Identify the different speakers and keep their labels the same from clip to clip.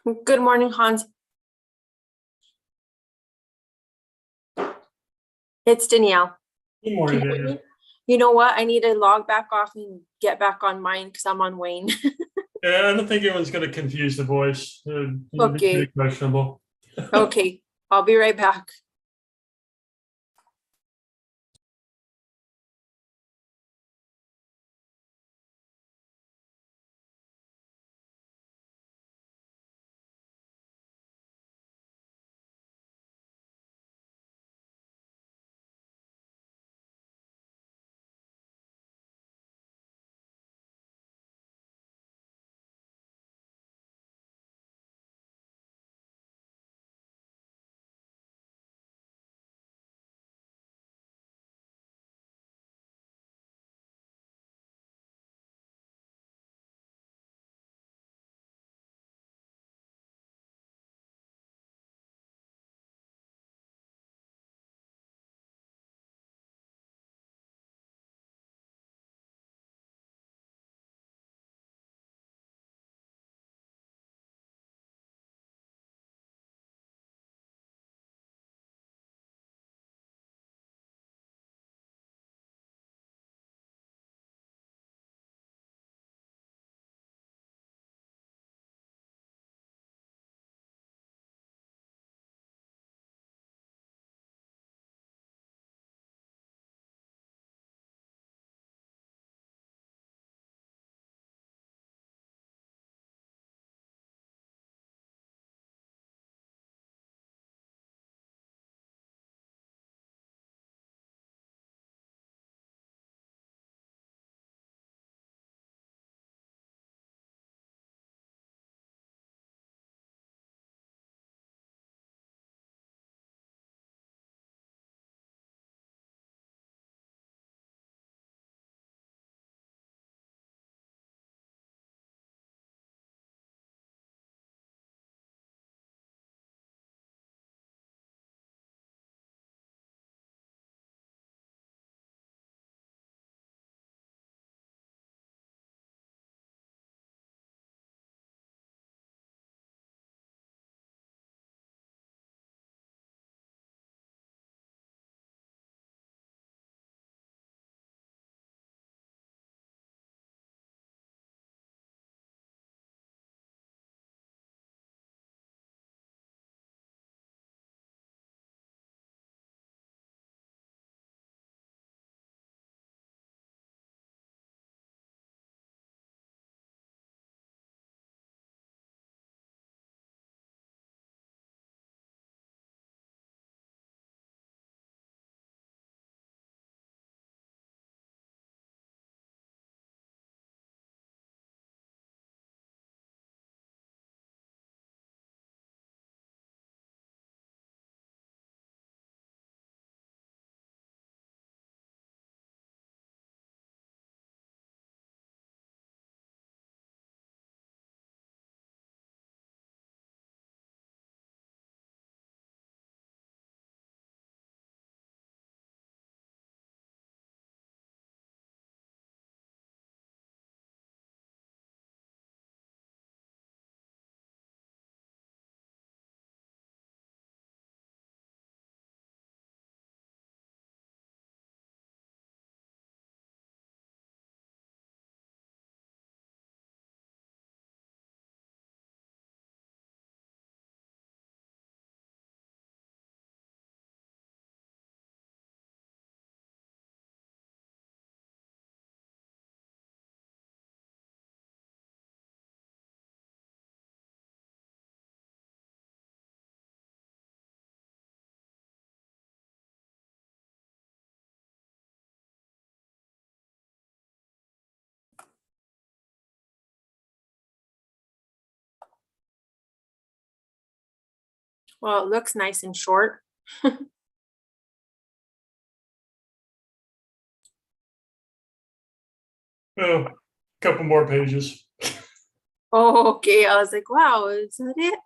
Speaker 1: Good morning, Hans. It's Danielle.
Speaker 2: Good morning,
Speaker 1: Can you hear
Speaker 2: David.
Speaker 1: me? You know what? I need to log back off and get back on mine because I'm on Wayne.
Speaker 2: Yeah, I don't think anyone's going to confuse the voice. It'd be pretty
Speaker 1: Okay.
Speaker 2: questionable.
Speaker 1: Okay. I'll be right back. Well, it looks nice and short.
Speaker 2: Oh, a couple more pages.
Speaker 1: Oh, okay. I was like, wow, is that it?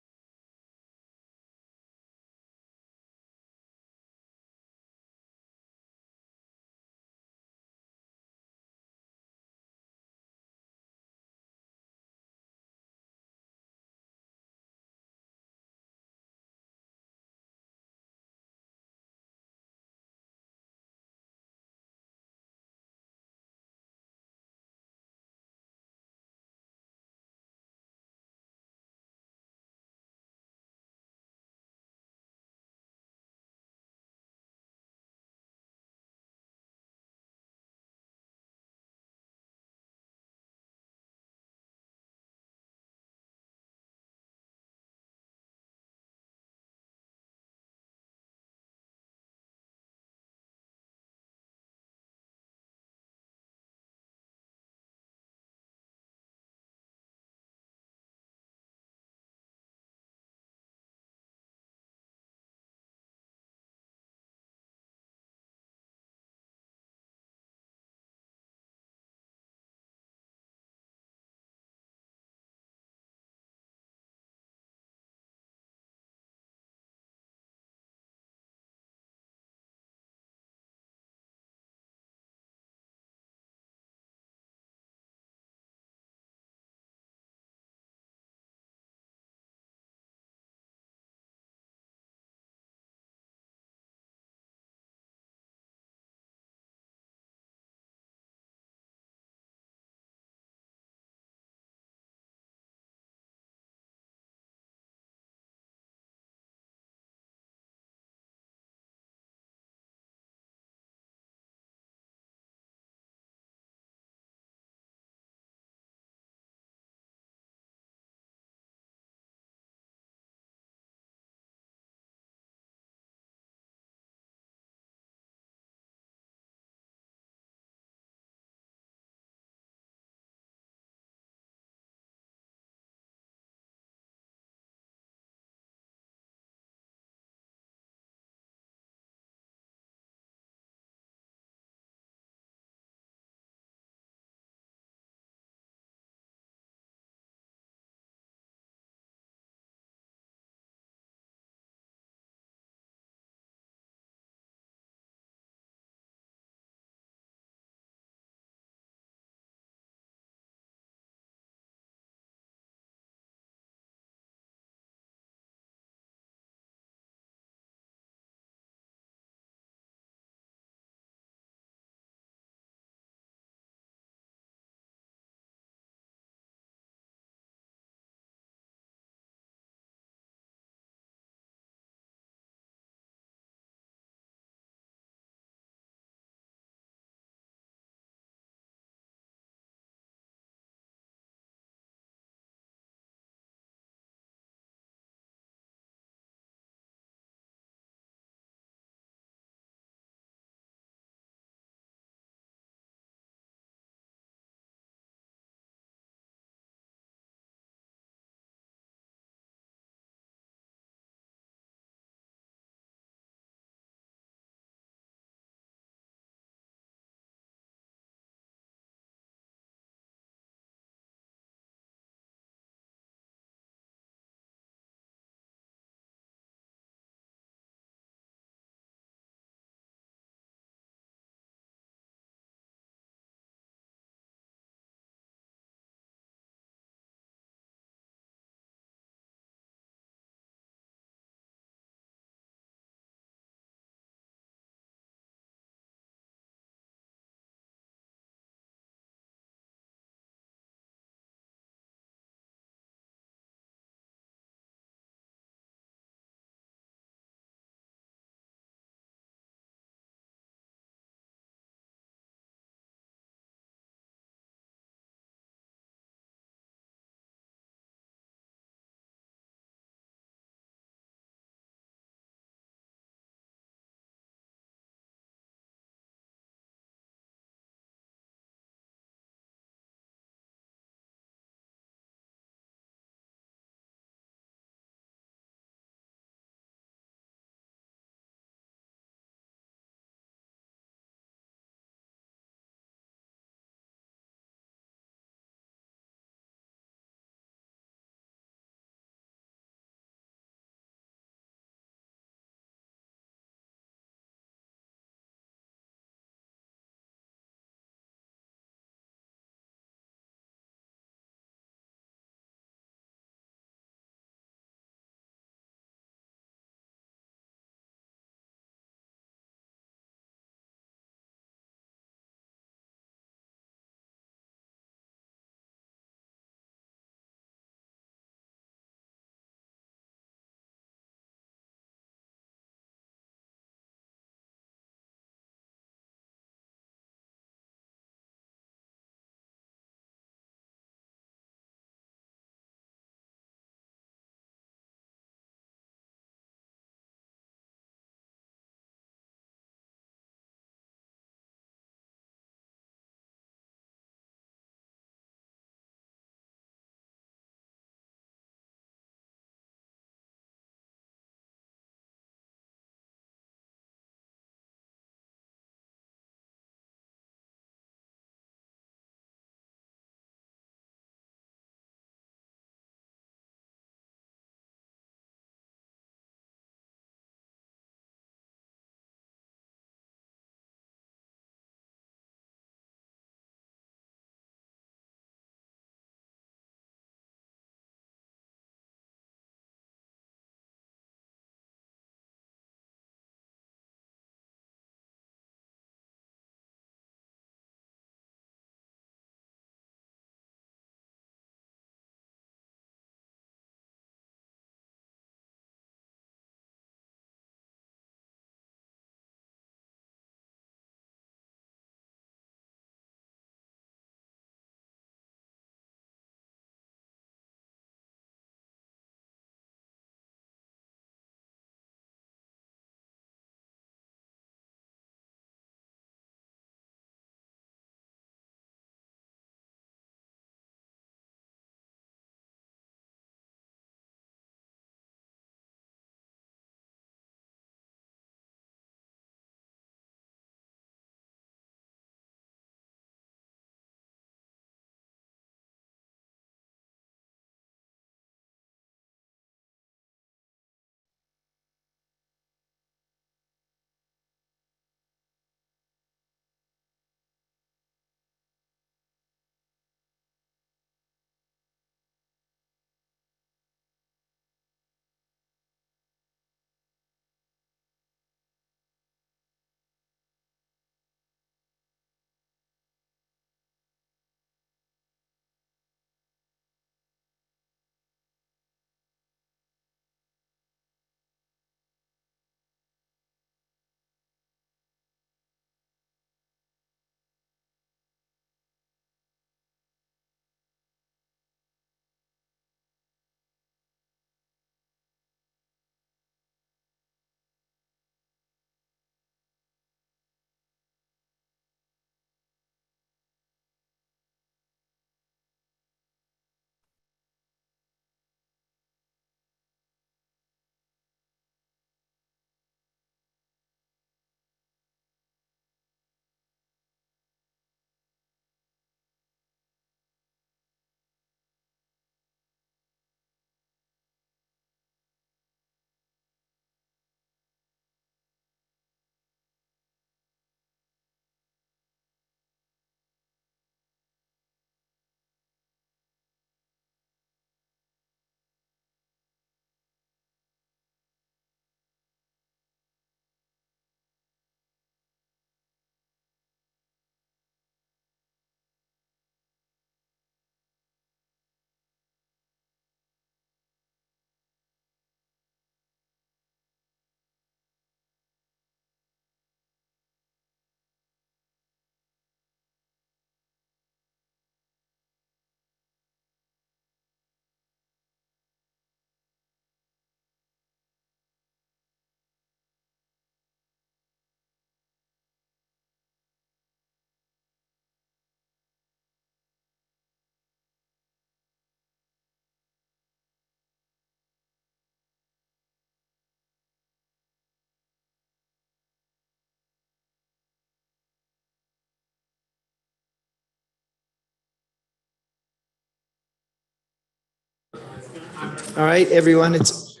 Speaker 3: All right, everyone, it's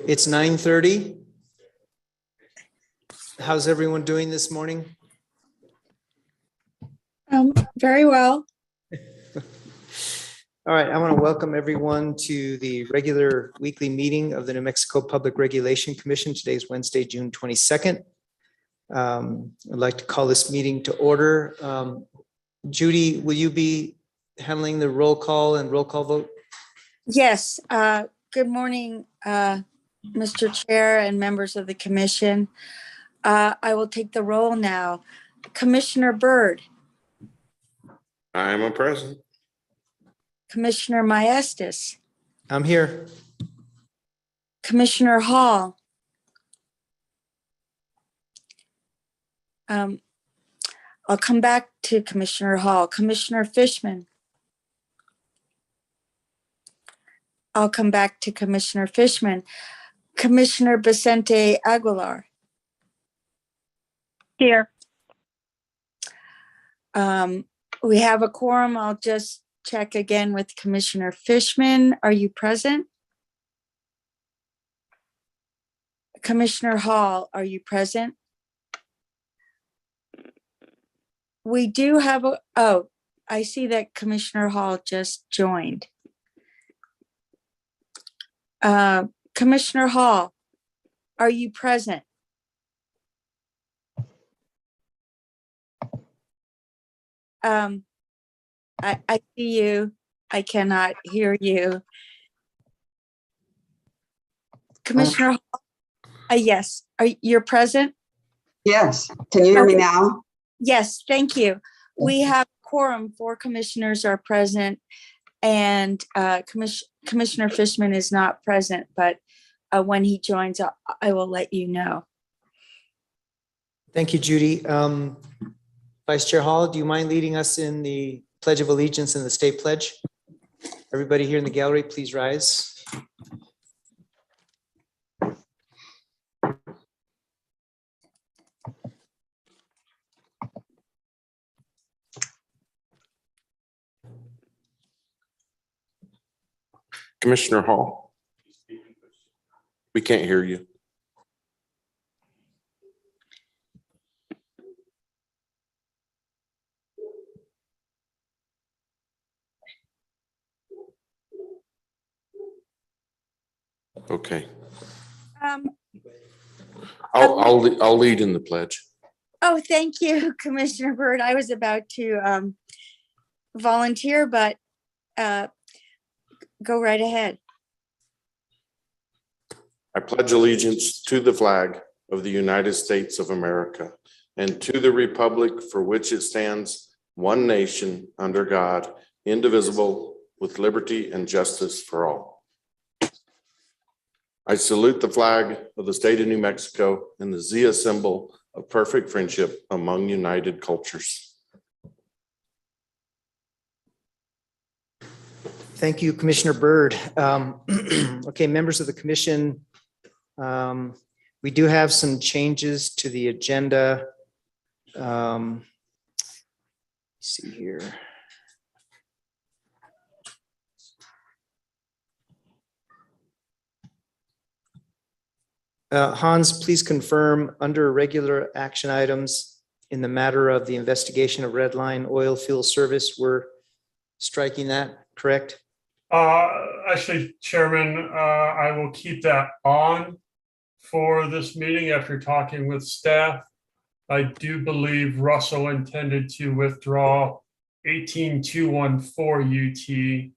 Speaker 3: 9:30. How's everyone doing this morning?
Speaker 4: Very well.
Speaker 3: All right, I want to welcome everyone to the regular weekly meeting of the New Mexico Public Regulation Commission. Today is Wednesday, June 22nd. I'd like to call this meeting to order. Judy, will you be handling the roll call and roll call vote?
Speaker 4: Yes. Good morning, Mr. Chair and members of the commission. I will take the roll now. Commissioner Byrd,
Speaker 5: I am present.
Speaker 4: Commissioner Maestas,
Speaker 3: I'm here.
Speaker 4: Commissioner Hall. I'll come back to Commissioner Hall. Commissioner Fishman. I'll come back to Commissioner Fishman. Commissioner Vicente Aguilar.
Speaker 6: Here.
Speaker 4: We have a quorum. I'll just check again with Commissioner Fishman. Are you present? Commissioner Hall, are you present? We do have oh, I see that Commissioner Hall just joined. Commissioner Hall, are you present? I see you. I cannot hear you. Commissioner Hall, yes, you're present?
Speaker 7: Yes, can you hear me
Speaker 4: Okay.
Speaker 7: now?
Speaker 4: Yes, thank you. We have quorum, 4 commissioners are present, and Commissioner Fishman is not present, but when he joins, I will let you know.
Speaker 3: Thank you, Judy. Vice Chair Hall, do you mind leading us in the Pledge of Allegiance and the State Pledge? Everybody here in the gallery, please rise.
Speaker 5: Commissioner Hall. We can't hear you. Okay, I'll lead in the pledge.
Speaker 4: Oh, thank you, Commissioner Byrd. I was about to volunteer, but go right ahead.
Speaker 5: I pledge allegiance to the flag of the United States of America and to the republic for which it stands, one nation, under God, indivisible, with liberty and justice for all. I salute the flag of the state of New Mexico and the Zia symbol of perfect friendship among united cultures.
Speaker 3: Thank you, Commissioner Byrd. Okay, members of the commission, we do have some changes to the agenda. Let's see here. Hans, please confirm under regular action items in the matter of the investigation of Redline Oil Field Service, we're striking that, correct?
Speaker 2: Actually, Chairman, I will keep that on for this meeting after talking with staff. I do believe Russell intended to withdraw 18214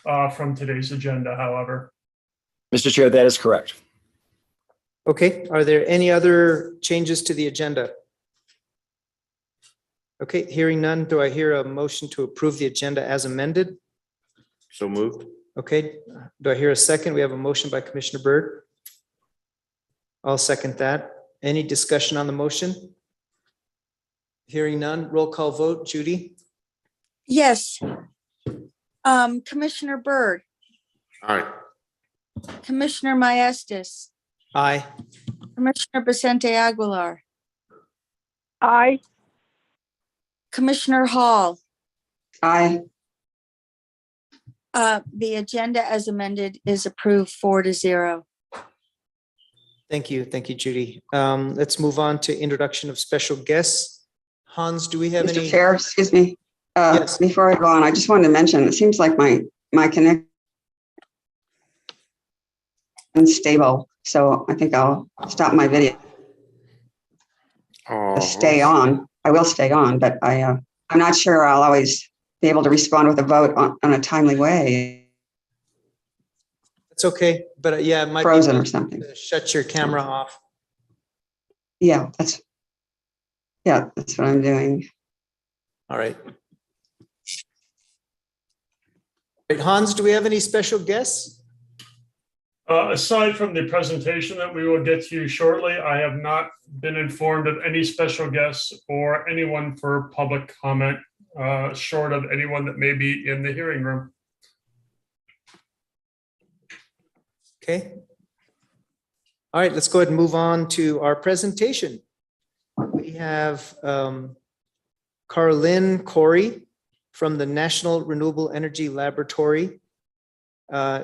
Speaker 2: UT from today's agenda, however.
Speaker 8: Mr. Chair, that is correct.
Speaker 3: Okay, are there any other changes to the agenda? Okay, hearing none, do I hear a motion to approve the agenda as amended?
Speaker 5: So moved.
Speaker 3: Okay, do I hear a second? We have a motion by Commissioner Byrd. I'll second that. Any discussion on the motion? Hearing none, roll call vote. Judy?
Speaker 4: Yes. Commissioner Byrd,
Speaker 5: All right.
Speaker 4: Commissioner Maestas,
Speaker 3: Aye.
Speaker 4: Commissioner Vicente Aguilar,
Speaker 6: Aye.
Speaker 4: Commissioner Hall,
Speaker 7: Aye.
Speaker 4: The agenda as amended is approved 4-0.
Speaker 3: Thank you. Thank you, Judy. Let's move on to introduction of special guests. Hans, do we have
Speaker 7: Mr.
Speaker 3: any?
Speaker 7: Chair, excuse me.
Speaker 3: Yes.
Speaker 7: Before I go on, I just wanted to mention, it seems like my connection is stable, so I think I'll stop my video. Stay on. I will stay on, but I'm not sure I'll always be able to respond with a vote on a timely way.
Speaker 3: It's okay, but yeah, it might
Speaker 7: Frozen
Speaker 3: be
Speaker 7: or something.
Speaker 3: shut your camera off.
Speaker 7: Yeah, that's what I'm doing.
Speaker 3: All right. Right, Hans, do we have any special guests?
Speaker 2: Aside from the presentation that we will get to shortly, I have not been informed of any special guests or anyone for public comment, short of anyone that may be in the hearing room.
Speaker 3: Okay. All right, let's go ahead and move on to our presentation. We have Carlin Corey from the National Renewable Energy Laboratory.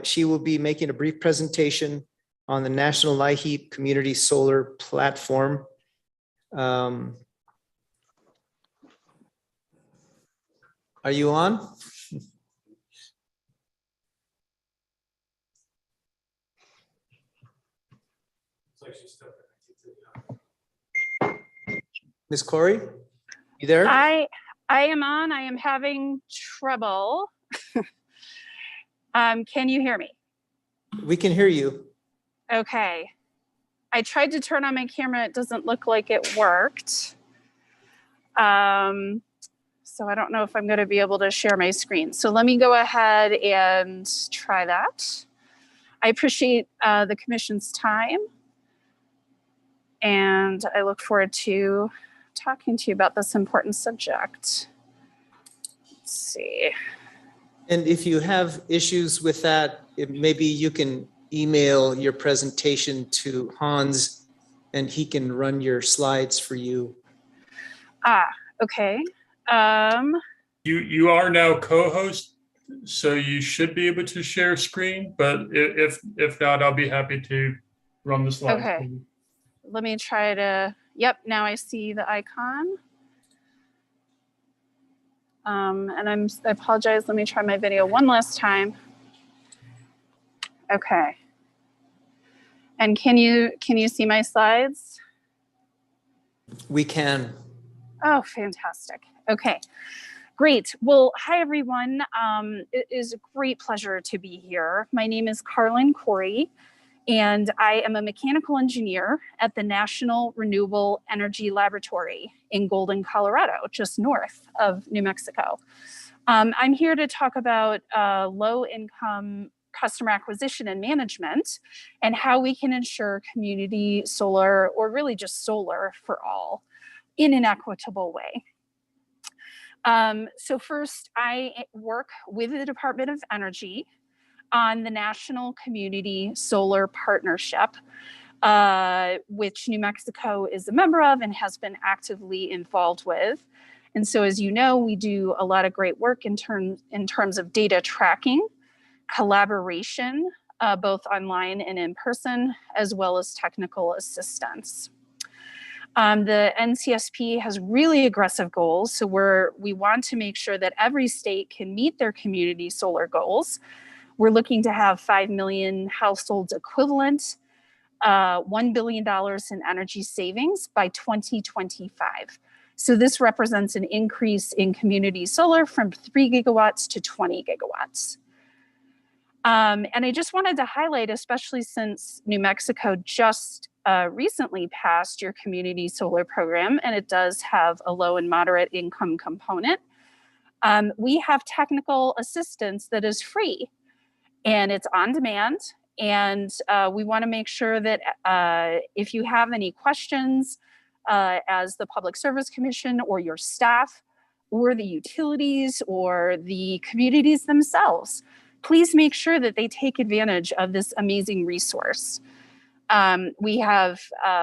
Speaker 3: She will be making a brief presentation on the National LIHEAP Community Solar Platform. Are you on? Ms. Corey, you there?
Speaker 9: I am on. I am having trouble. Can you hear me?
Speaker 3: We can hear you.
Speaker 9: Okay. I tried to turn on my camera. It doesn't look like it worked. So I don't know if I'm going to be able to share my screen. So let me go ahead and try that. I appreciate the commission's time. And I look forward to talking to you about this important subject. Let's see.
Speaker 3: And if you have issues with that, maybe you can email your presentation to Hans and he can run your slides for you.
Speaker 9: Okay.
Speaker 2: You are now co-host, so you should be able to share screen, but if not, I'll be happy to run the slides.
Speaker 9: Okay. Let me try to, yep, now I see the icon. And I apologize, let me try my video one last time. Okay. And can you see my slides?
Speaker 3: We can.
Speaker 9: Oh, fantastic. Okay, great. Well, hi everyone. It is a great pleasure to be here. My name is Carlin Corey, and I am a mechanical engineer at the National Renewable Energy Laboratory in Golden, Colorado, just north of New Mexico. I'm here to talk about low-income customer acquisition and management and how we can ensure community solar, or really just solar for all, in an equitable way. So first, I work with the Department of Energy on the National Community Solar Partnership, which New Mexico is a member of and has been actively involved with. And so, as you know, we do a lot of great work in terms of data tracking, collaboration, both online and in person, as well as technical assistance. The NCSP has really aggressive goals, so we want to make sure that every state can meet their community solar goals. We're looking to have 5 million households equivalent, $1 billion in energy savings by 2025. So this represents an increase in community solar from 3 gigawatts to 20 gigawatts. And I just wanted to highlight, especially since New Mexico just recently passed your community solar program, and it does have a low and moderate income component. We have technical assistance that is free and it's on demand. And we want to make sure that if you have any questions as the Public Service Commission or your staff or the utilities or the communities themselves, please make sure that they take advantage of this amazing resource. We have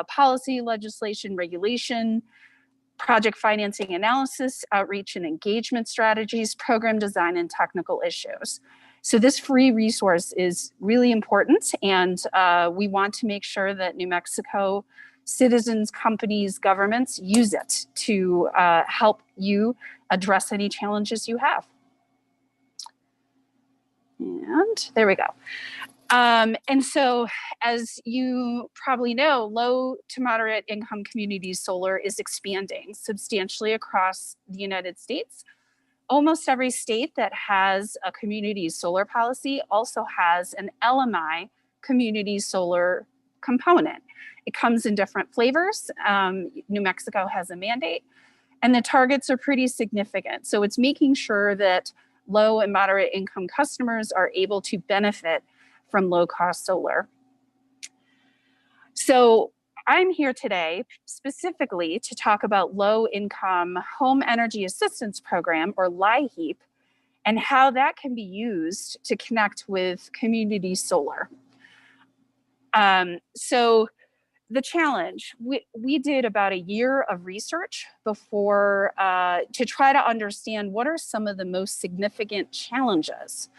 Speaker 9: policy, legislation, regulation, project financing analysis, outreach and engagement strategies, program design, and technical issues. So this free resource is really important, and we want to make sure that New Mexico citizens, companies, governments use it to help you address any challenges you have. And there we go. And so, as you probably know, low to moderate income community solar is expanding substantially across the United States. Almost every state that has a community solar policy also has an LMI community solar component. It comes in different flavors. New Mexico has a mandate, and the targets are pretty significant. So it's making sure that low and moderate income customers are able to benefit from low cost solar. So I'm here today specifically to talk about low income home energy assistance program, or LIHEAP, and how that can be used to connect with community solar. So the challenge, we did about a year of research before to try to understand what are some of the most significant challenges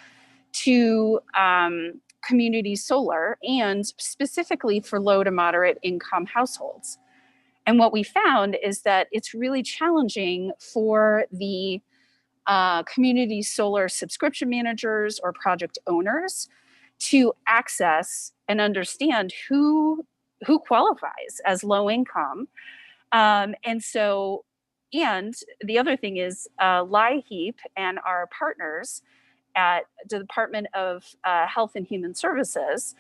Speaker 9: to community solar, and specifically for low to moderate income households. And what we found is that it's really challenging for the community solar subscription managers or project owners to access and understand who qualifies as low income. And the other thing is LIHEAP and our partners at the Department of Health and Human Services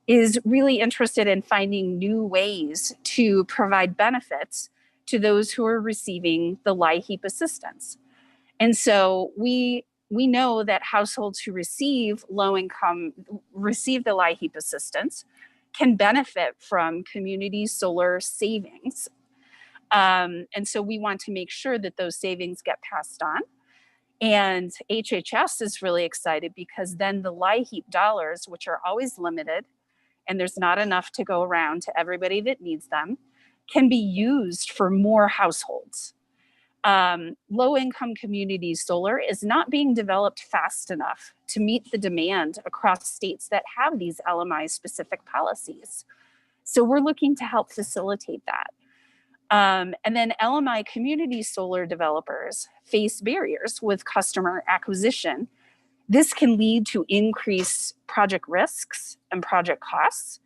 Speaker 9: is really interested in finding new ways to provide benefits to those who are receiving the LIHEAP assistance. And so we know that households who receive the LIHEAP assistance can benefit from community solar savings. And so we want to make sure that those savings get passed on. And HHS is really excited because then the LIHEAP dollars, which are always limited, and there's not enough to go around to everybody that needs them, can be used for more households. Low-income community solar is not being developed fast enough to meet the demand across states that have these LMI-specific policies. So we're looking to help facilitate that. And then LMI community solar developers face barriers with customer acquisition. This can lead to increased project risks and project costs.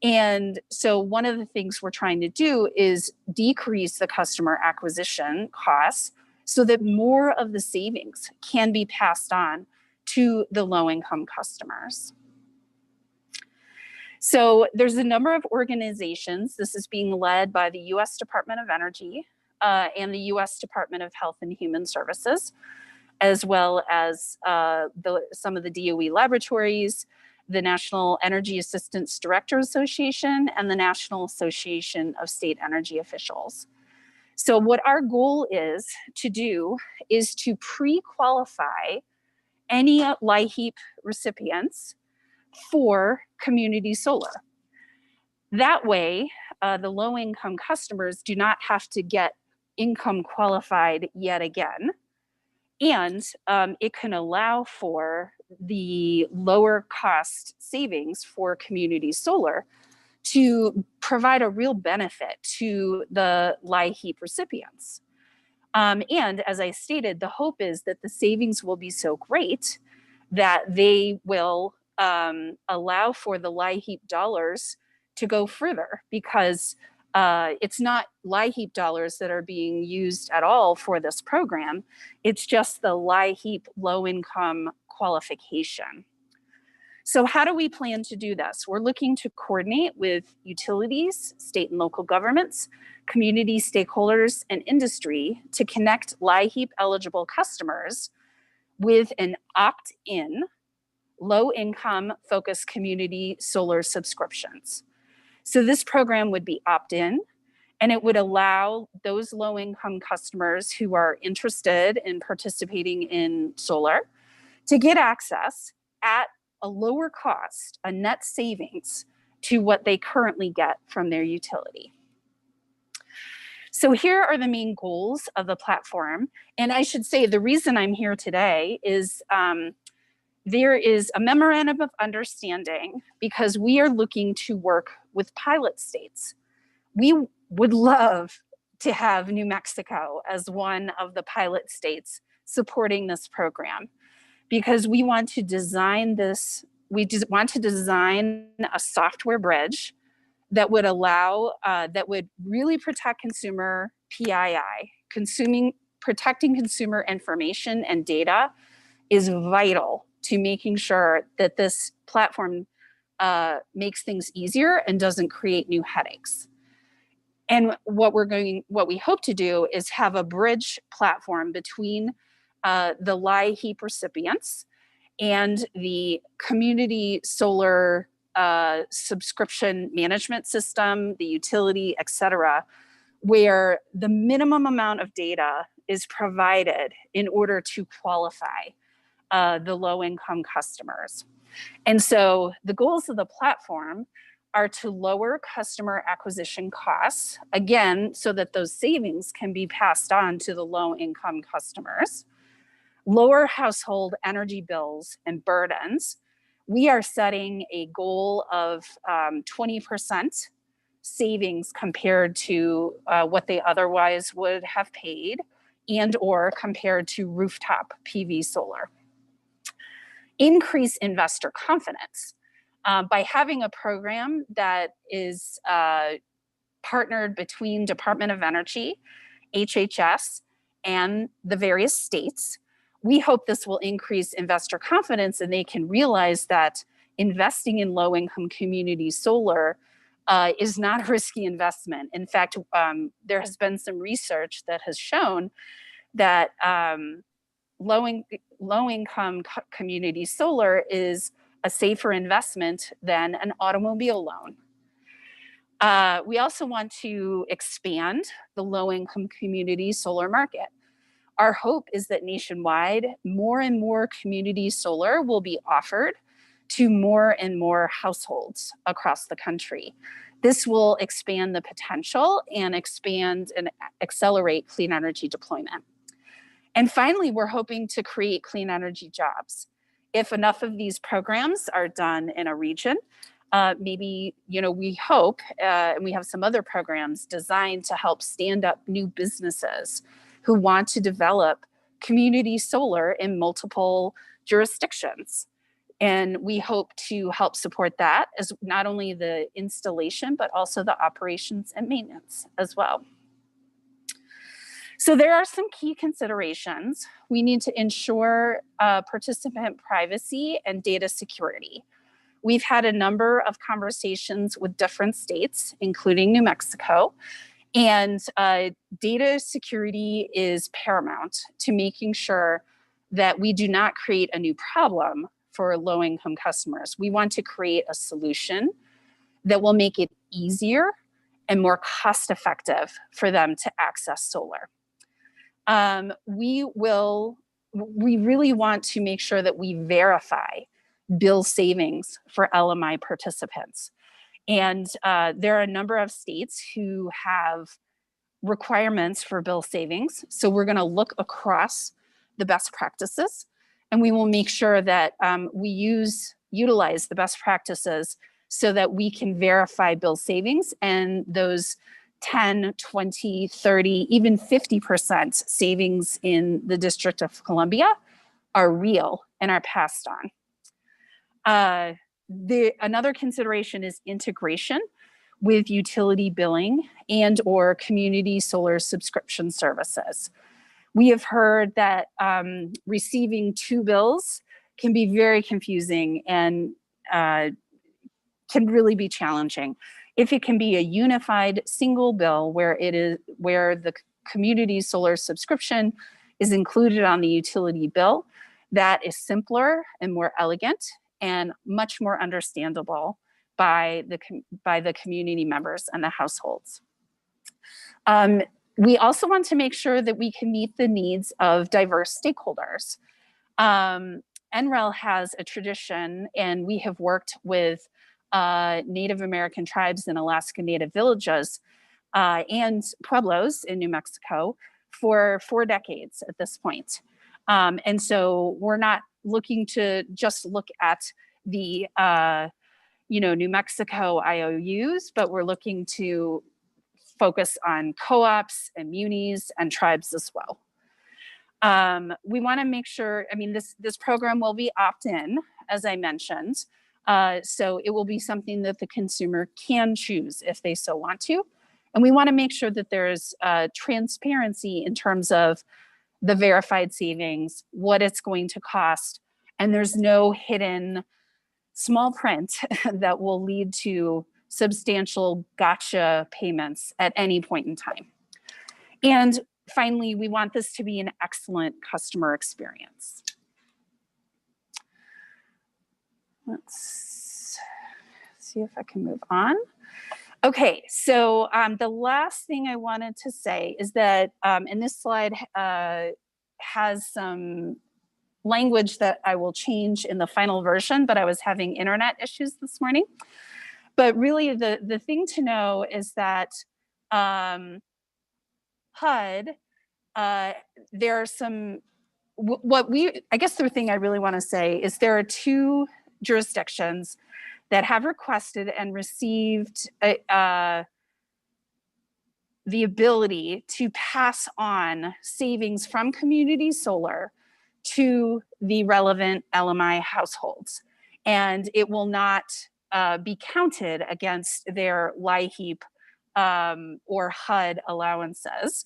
Speaker 9: And so one of the things we're trying to do is decrease the customer acquisition costs so that more of the savings can be passed on to the low-income customers. So there's a number of organizations. This is being led by the U.S. Department of Energy and the U.S. Department of Health and Human Services, as well as some of the DOE laboratories, the National Energy Assistance Directors Association, and the National Association of State Energy Officials. So what our goal is to do is to pre-qualify any LIHEAP recipients for community solar. That way, the low-income customers do not have to get income qualified yet again. And it can allow for the lower cost savings for community solar to provide a real benefit to the LIHEAP recipients. And as I stated, the hope is that the savings will be so great that they will allow for the LIHEAP dollars to go further, because it's not LIHEAP dollars that are being used at all for this program. It's just the LIHEAP low-income qualification. So how do we plan to do this? We're looking to coordinate with utilities, state and local governments, community stakeholders, and industry to connect LIHEAP eligible customers with an opt-in, low-income focused community solar subscriptions. So this program would be opt-in, and it would allow those low-income customers who are interested in participating in solar to get access at a lower cost, a net savings, to what they currently get from their utility. So here are the main goals of the platform. And I should say the reason I'm here today is there is a memorandum of understanding because we are looking to work with pilot states. We would love to have New Mexico as one of the pilot states supporting this program, because we want to design this, want to design a software bridge that would allow, that would really protect consumer PII. Protecting consumer information and data is vital to making sure that this platform makes things easier and doesn't create new headaches. And what we hope to do is have a bridge platform between the LIHEAP recipients and the community solar subscription management system, the utility, et cetera, where the minimum amount of data is provided in order to qualify the low-income customers. And so the goals of the platform are to lower customer acquisition costs, again, so that those savings can be passed on to the low-income customers, lower household energy bills and burdens. We are setting a goal of 20% savings compared to what they otherwise would have paid, and or compared to rooftop PV solar. Increase investor confidence by having a program that is partnered between Department of Energy, HHS, and the various states. We hope this will increase investor confidence and they can realize that investing in low-income community solar is not a risky investment. In fact, there has been some research that has shown that low-income community solar is a safer investment than an automobile loan. We also want to expand the low-income community solar market. Our hope is that nationwide, more and more community solar will be offered to more and more households across the country. This will expand the potential and expand and accelerate clean energy deployment. And finally, we're hoping to create clean energy jobs. If enough of these programs are done in a region, maybe, we hope, and we have some other programs designed to help stand up new businesses who want to develop community solar in multiple jurisdictions. And we hope to help support that as not only the installation, but also the operations and maintenance as well. So there are some key considerations. We need to ensure participant privacy and data security. We've had a number of conversations with different states, including New Mexico, and data security is paramount to making sure that we do not create a new problem for low-income customers. We want to create a solution that will make it easier and more cost-effective for them to access solar. We really want to make sure that we verify bill savings for LMI participants. And there are a number of states who have requirements for bill savings. So we're going to look across the best practices, and we will make sure that we utilize the best practices so that we can verify bill savings, and those 10, 20, 30, even 50% savings in the District of Columbia are real and are passed on. Another consideration is integration with utility billing and or community solar subscription services. We have heard that receiving two bills can be very confusing and can really be challenging. If it can be a unified single bill where the community solar subscription is included on the utility bill, that is simpler and more elegant and much more understandable by the community members and the households. We also want to make sure that we can meet the needs of diverse stakeholders. NREL has a tradition, and we have worked with Native American tribes and Alaska Native villages and pueblos in New Mexico for 4 decades at this point. And so we're not looking to just look at the, New Mexico IOUs, but we're looking to focus on co-ops and munis and tribes as well. We want to make sure, this program will be opt-in, as I mentioned. So it will be something that the consumer can choose if they so want to. And we want to make sure that there's transparency in terms of the verified savings, what it's going to cost, and there's no hidden small print that will lead to substantial gotcha payments at any point in time. And finally, we want this to be an excellent customer experience. Let's see if I can move on. Okay, so the last thing I wanted to say is that, and this slide has some language that I will change in the final version, but I was having internet issues this morning. But really the thing to know is that HUD, there are some, I guess the thing I really want to say is there are 2 jurisdictions that have requested and received the ability to pass on savings from community solar to the relevant LMI households. And it will not be counted against their LIHEAP or HUD allowances.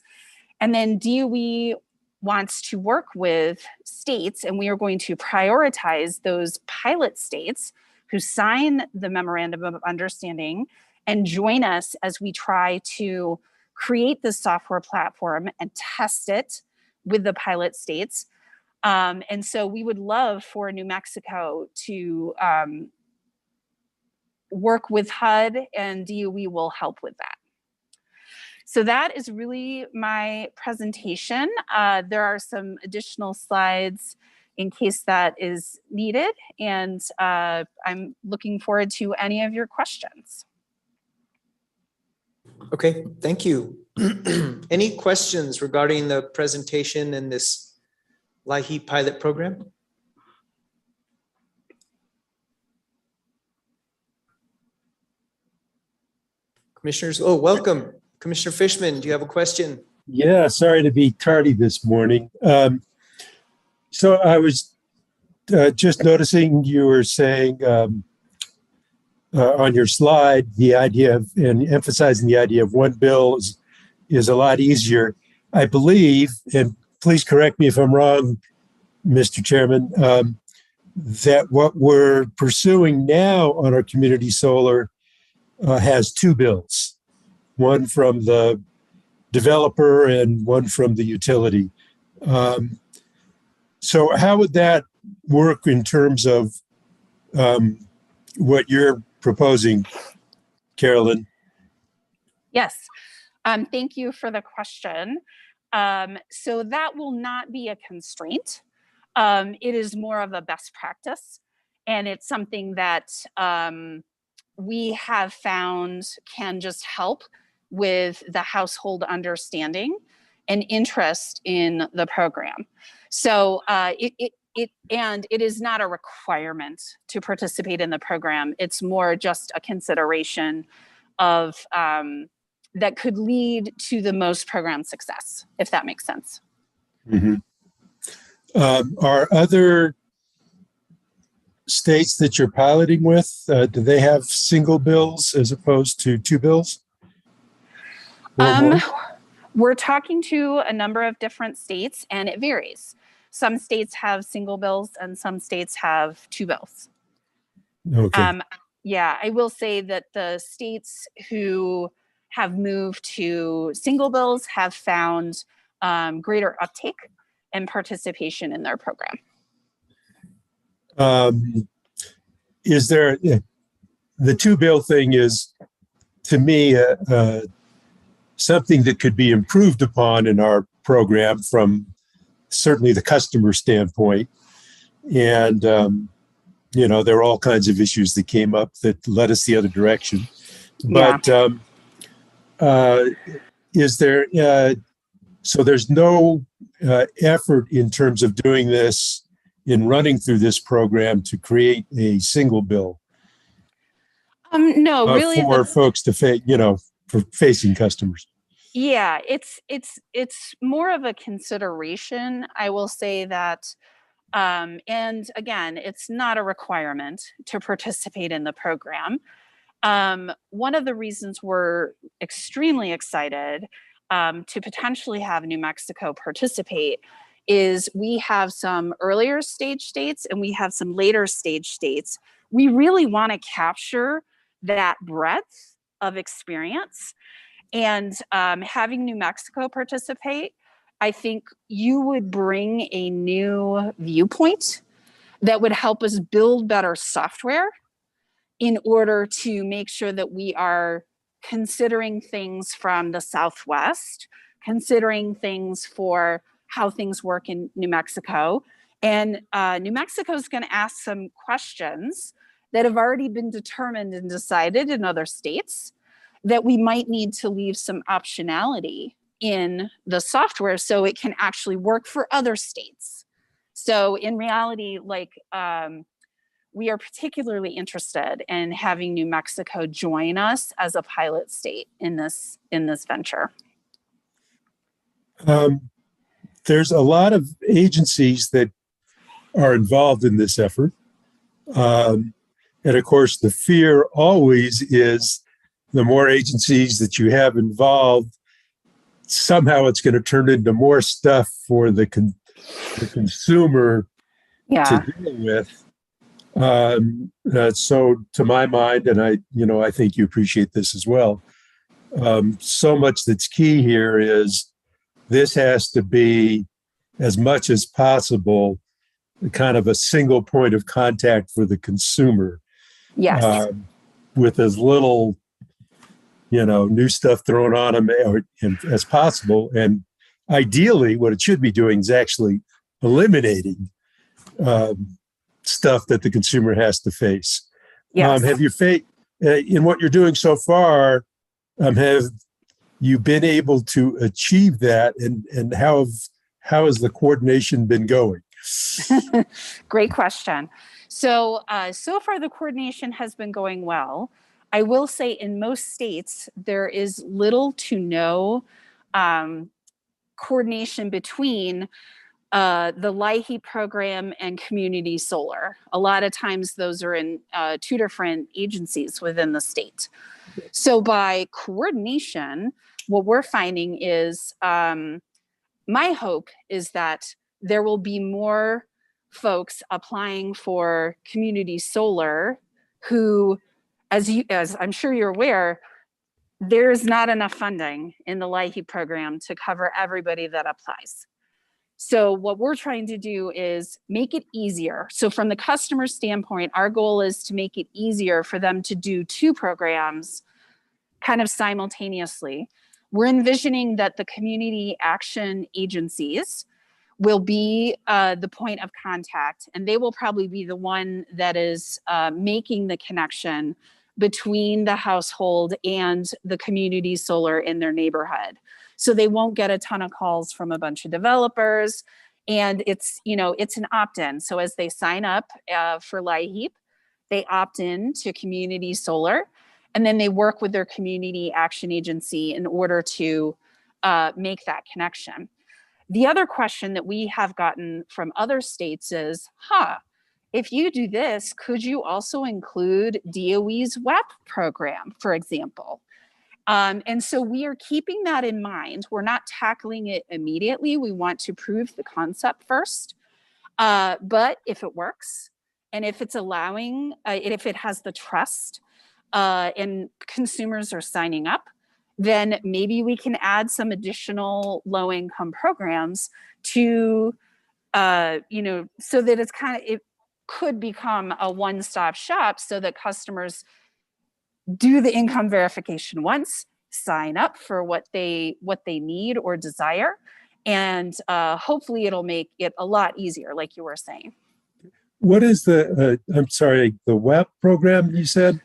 Speaker 9: And then DOE wants to work with states, and we are going to prioritize those pilot states who sign the Memorandum of Understanding and join us as we try to create this software platform and test it with the pilot states. And so we would love for New Mexico to work with HUD, and DOE will help with that. So that is really my presentation. There are some additional slides in case that is needed, and I'm looking forward to any of your questions.
Speaker 3: Okay, thank you. Any questions regarding the presentation and this LIHEAP pilot program? Commissioners, oh, welcome. Commissioner Fishman, do you have a question?
Speaker 10: Yeah, sorry to be tardy this morning. So I was just noticing you were saying on your slide, the idea of, and emphasizing the idea of one bill is a lot easier. I believe, and please correct me if I'm wrong, Mr. Chairman, that what we're pursuing now on our community solar has 2 bills, one from the developer and one from the utility. So how would that work in terms of what you're proposing, Carolyn?
Speaker 9: Yes, thank you for the question. So that will not be a constraint. It is more of a best practice, and it's something that we have found can just help with the household understanding and interest in the program. So it is not a requirement to participate in the program. It's more just a consideration of that could lead to the most program success, if that makes sense.
Speaker 10: Mm-hmm. Are other states that you're piloting with, do they have single bills as opposed to 2 bills?
Speaker 9: We're talking to a number of different states, and it varies. Some states have single bills and some states have 2 bills.
Speaker 10: Okay.
Speaker 9: Yeah, I will say that the states who have moved to single bills have found greater uptake and participation in their program.
Speaker 10: Is there, the 2 bill thing is, to me, something that could be improved upon in our program from certainly the customer standpoint. And, there are all kinds of issues that came up that led us the other direction. But is there, so there's no effort in terms of doing this in running through this program to create a single bill
Speaker 9: No, really,
Speaker 10: for folks to face, for facing customers?
Speaker 9: yeah, it's more of a consideration. I will say that, and again, it's not a requirement to participate in the program. One of the reasons we're extremely excited to potentially have New Mexico participate is we have some earlier stage states and we have some later stage states. We really want to capture that breadth of experience. And having New Mexico participate, I think you would bring a new viewpoint that would help us build better software in order to make sure that we are considering things from the Southwest, considering things for how things work in New Mexico. And New Mexico is going to ask some questions that have already been determined and decided in other states that we might need to leave some optionality in the software so it can actually work for other states. So in reality, we are particularly interested in having New Mexico join us as a pilot state in this venture.
Speaker 10: There's a lot of agencies that are involved in this effort. And of course, the fear always is the more agencies that you have involved, somehow it's going to turn into more stuff for the consumer to deal with. So to my mind, and I think you appreciate this as well, so much that's key here is this has to be, as much as possible, kind of a single point of contact for the consumer.
Speaker 9: Yes.
Speaker 10: With as little, new stuff thrown on them as possible. And ideally, what it should be doing is actually eliminating stuff that the consumer has to face.
Speaker 9: Yes.
Speaker 10: Have you in what you're doing so far, have you been able to achieve that, and how has the coordination been going?
Speaker 9: Great question. So far the coordination has been going well. I will say in most states, there is little to no coordination between the LIHEAP program and community solar. A lot of times those are in two different agencies within the state. So by coordination, what we're finding is my hope is that there will be more folks applying for community solar who, as I'm sure you're aware, there is not enough funding in the LIHEAP program to cover everybody that applies. So what we're trying to do is make it easier. So from the customer standpoint, our goal is to make it easier for them to do two programs kind of simultaneously. We're envisioning that the community action agencies will be the point of contact, and they will probably be the one that is making the connection between the household and the community solar in their neighborhood. So they won't get a ton of calls from a bunch of developers, and it's an opt-in. So as they sign up for LIHEAP, they opt in to community solar, and then they work with their community action agency in order to make that connection. The other question that we have gotten from other states is, if you do this, could you also include DOE's WEP program, for example? And so we are keeping that in mind. We're not tackling it immediately. We want to prove the concept first. But if it works, and if it's allowing, if it has the trust and consumers are signing up, then maybe we can add some additional low-income programs to, so that it could become a one-stop shop so that customers do the income verification once, sign up for what they need or desire, and hopefully it'll make it a lot easier, like you were saying.
Speaker 10: What is the WEP program you said?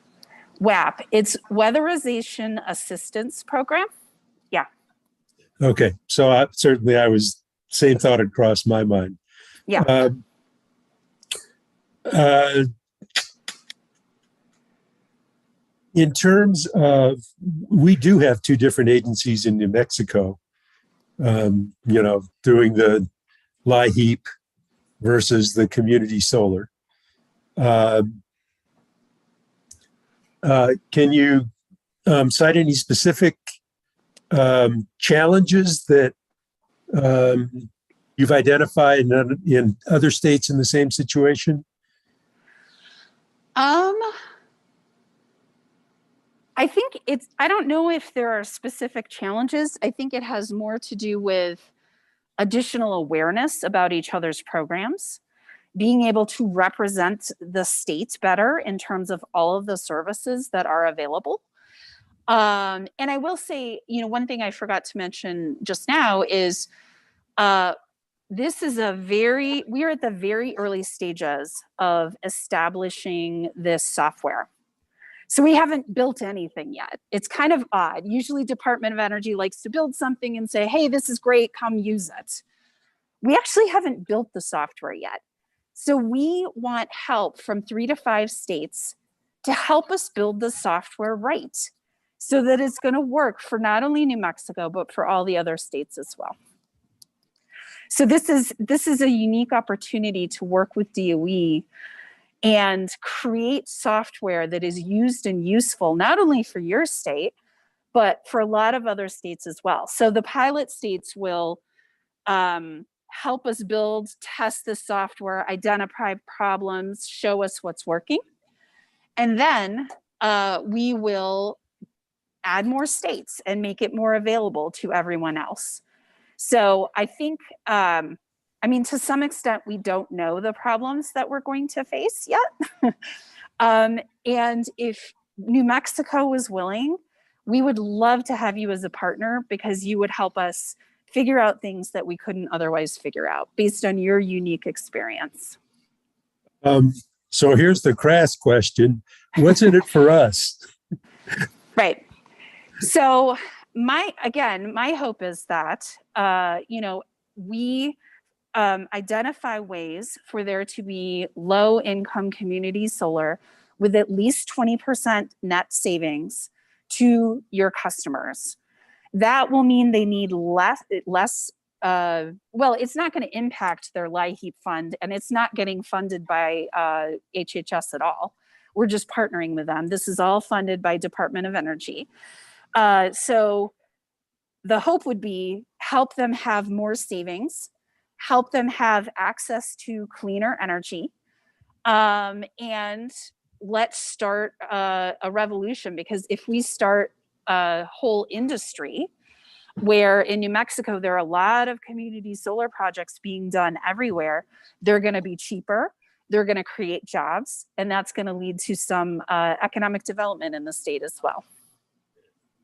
Speaker 9: WAP, it's Weatherization Assistance Program. Yeah.
Speaker 10: Okay, so I was same thought had crossed my mind.
Speaker 9: Yeah.
Speaker 10: Uh, in terms of, we do have two different agencies in New Mexico, doing the LIHEAP versus the community solar. Can you cite any specific challenges that you've identified in other states in the same situation?
Speaker 9: I think I don't know if there are specific challenges. I think it has more to do with additional awareness about each other's programs, being able to represent the states better in terms of all of the services that are available. And I will say, one thing I forgot to mention just now is this is we are at the very early stages of establishing this software. So we haven't built anything yet. It's kind of odd. Usually Department of Energy likes to build something and say, hey, this is great, come use it. We actually haven't built the software yet. So we want help from 3 to 5 states to help us build the software right, so that it's going to work for not only New Mexico, but for all the other states as well. So this is a unique opportunity to work with DOE and create software that is used and useful, not only for your state, but for a lot of other states as well. So the pilot states will help us build, test the software, identify problems, show us what's working. And then we will add more states and make it more available to everyone else. So I think, to some extent, we don't know the problems that we're going to face yet. And if New Mexico was willing, we would love to have you as a partner, because you would help us figure out things that we couldn't otherwise figure out based on your unique experience.
Speaker 10: So here's the crass question. What's in it for us?
Speaker 9: Right. So my hope is that, we identify ways for there to be low income community solar with at least 20% net savings to your customers. That will mean they need less, it's not going to impact their LIHEAP fund, and it's not getting funded by HHS at all. We're just partnering with them. This is all funded by Department of Energy. So the hope would be help them have more savings, help them have access to cleaner energy, and let's start a revolution. Because if we start a whole industry where in New Mexico, there are a lot of community solar projects being done everywhere, they're going to be cheaper, they're going to create jobs, and that's going to lead to some economic development in the state as well.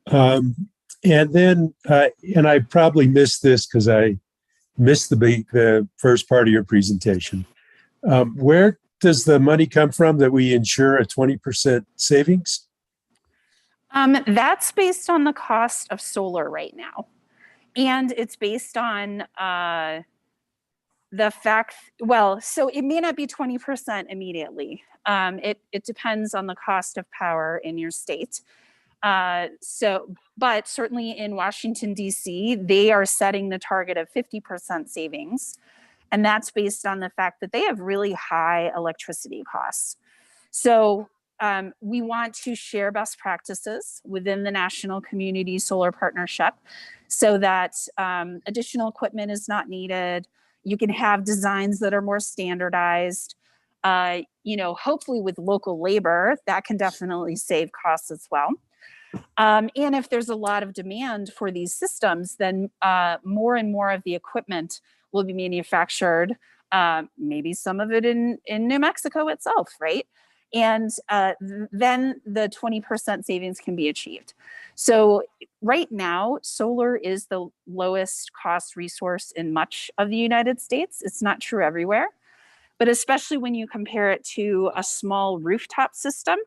Speaker 10: And then, and I probably missed this because I missed the first part of your presentation. Where does the money come from that we ensure a 20% savings?
Speaker 9: That's based on the cost of solar right now. And it's based on the fact, so it may not be 20% immediately. It depends on the cost of power in your state. But certainly in Washington, D.C., they are setting the target of 50% savings. And that's based on the fact that they have really high electricity costs. So we want to share best practices within the National Community Solar Partnership so that additional equipment is not needed. You can have designs that are more standardized. Hopefully with local labor, that can definitely save costs as well. And if there's a lot of demand for these systems, then more and more of the equipment will be manufactured, maybe some of it in New Mexico itself, right? And then the 20% savings can be achieved. So right now, solar is the lowest cost resource in much of the United States. It's not true everywhere, but especially when you compare it to a small rooftop system.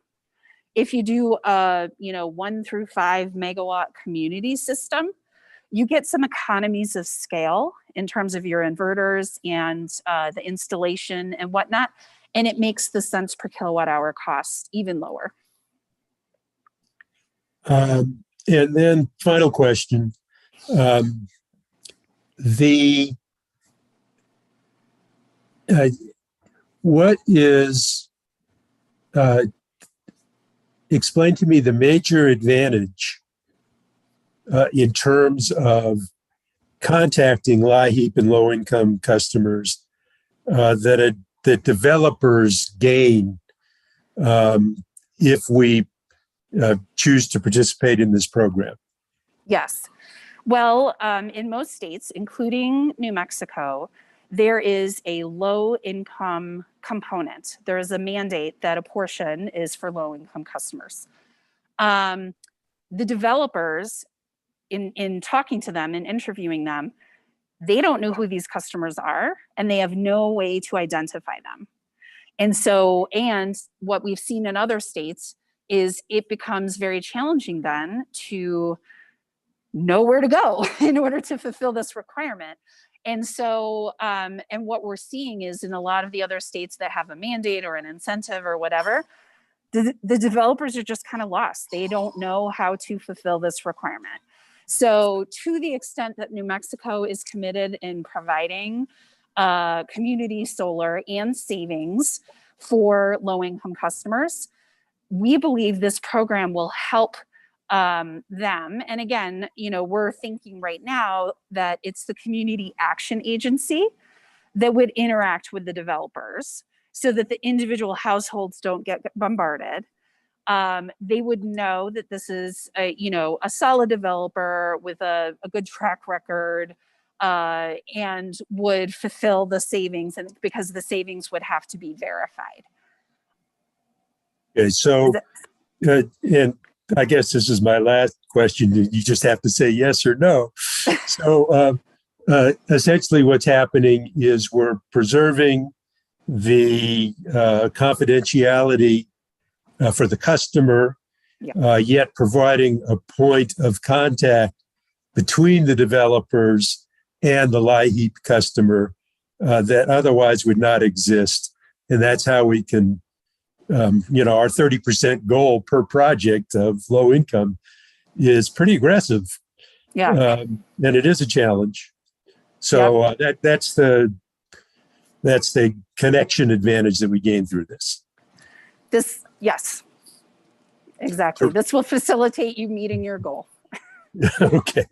Speaker 9: If you do a 1 through 5 megawatt community system, you get some economies of scale in terms of your inverters and the installation and whatnot. and it makes the cents per kilowatt hour cost even lower.
Speaker 10: And then final question. What is, explain to me the major advantage in terms of contacting LIHEAP and low-income customers that developers gain if we choose to participate in this program?
Speaker 9: Yes. Well, in most states, including New Mexico, there is a low income component. There is a mandate that a portion is for low income customers. The developers, in talking to them and interviewing them, they don't know who these customers are, and they have no way to identify them. And so, and what we've seen in other states is it becomes very challenging then to know where to go in order to fulfill this requirement. And so, and what we're seeing is in a lot of the other states that have a mandate or an incentive or whatever, the developers are just kind of lost. They don't know how to fulfill this requirement. So to the extent that New Mexico is committed in providing community solar and savings for low-income customers, we believe this program will help them. And again, you know, we're thinking right now that it's the community action agency that would interact with the developers so that the individual households don't get bombarded. They would know that this is a, you know, a solid developer with a good track record and would fulfill the savings, and because the savings would have to be verified.
Speaker 10: Okay, so, and I guess this is my last question. You just have to say yes or no. So essentially what's happening is we're preserving the confidentiality for the customer, yet providing a point of contact between the developers and the LIHEAP customer that otherwise would not exist. And that's how we can, you know, our 30% goal per project of low income is pretty aggressive.
Speaker 9: Yeah.
Speaker 10: And it is a challenge. So that's the connection advantage that we gain through this.
Speaker 9: Yes, exactly. This will facilitate you meeting your goal.
Speaker 10: Okay.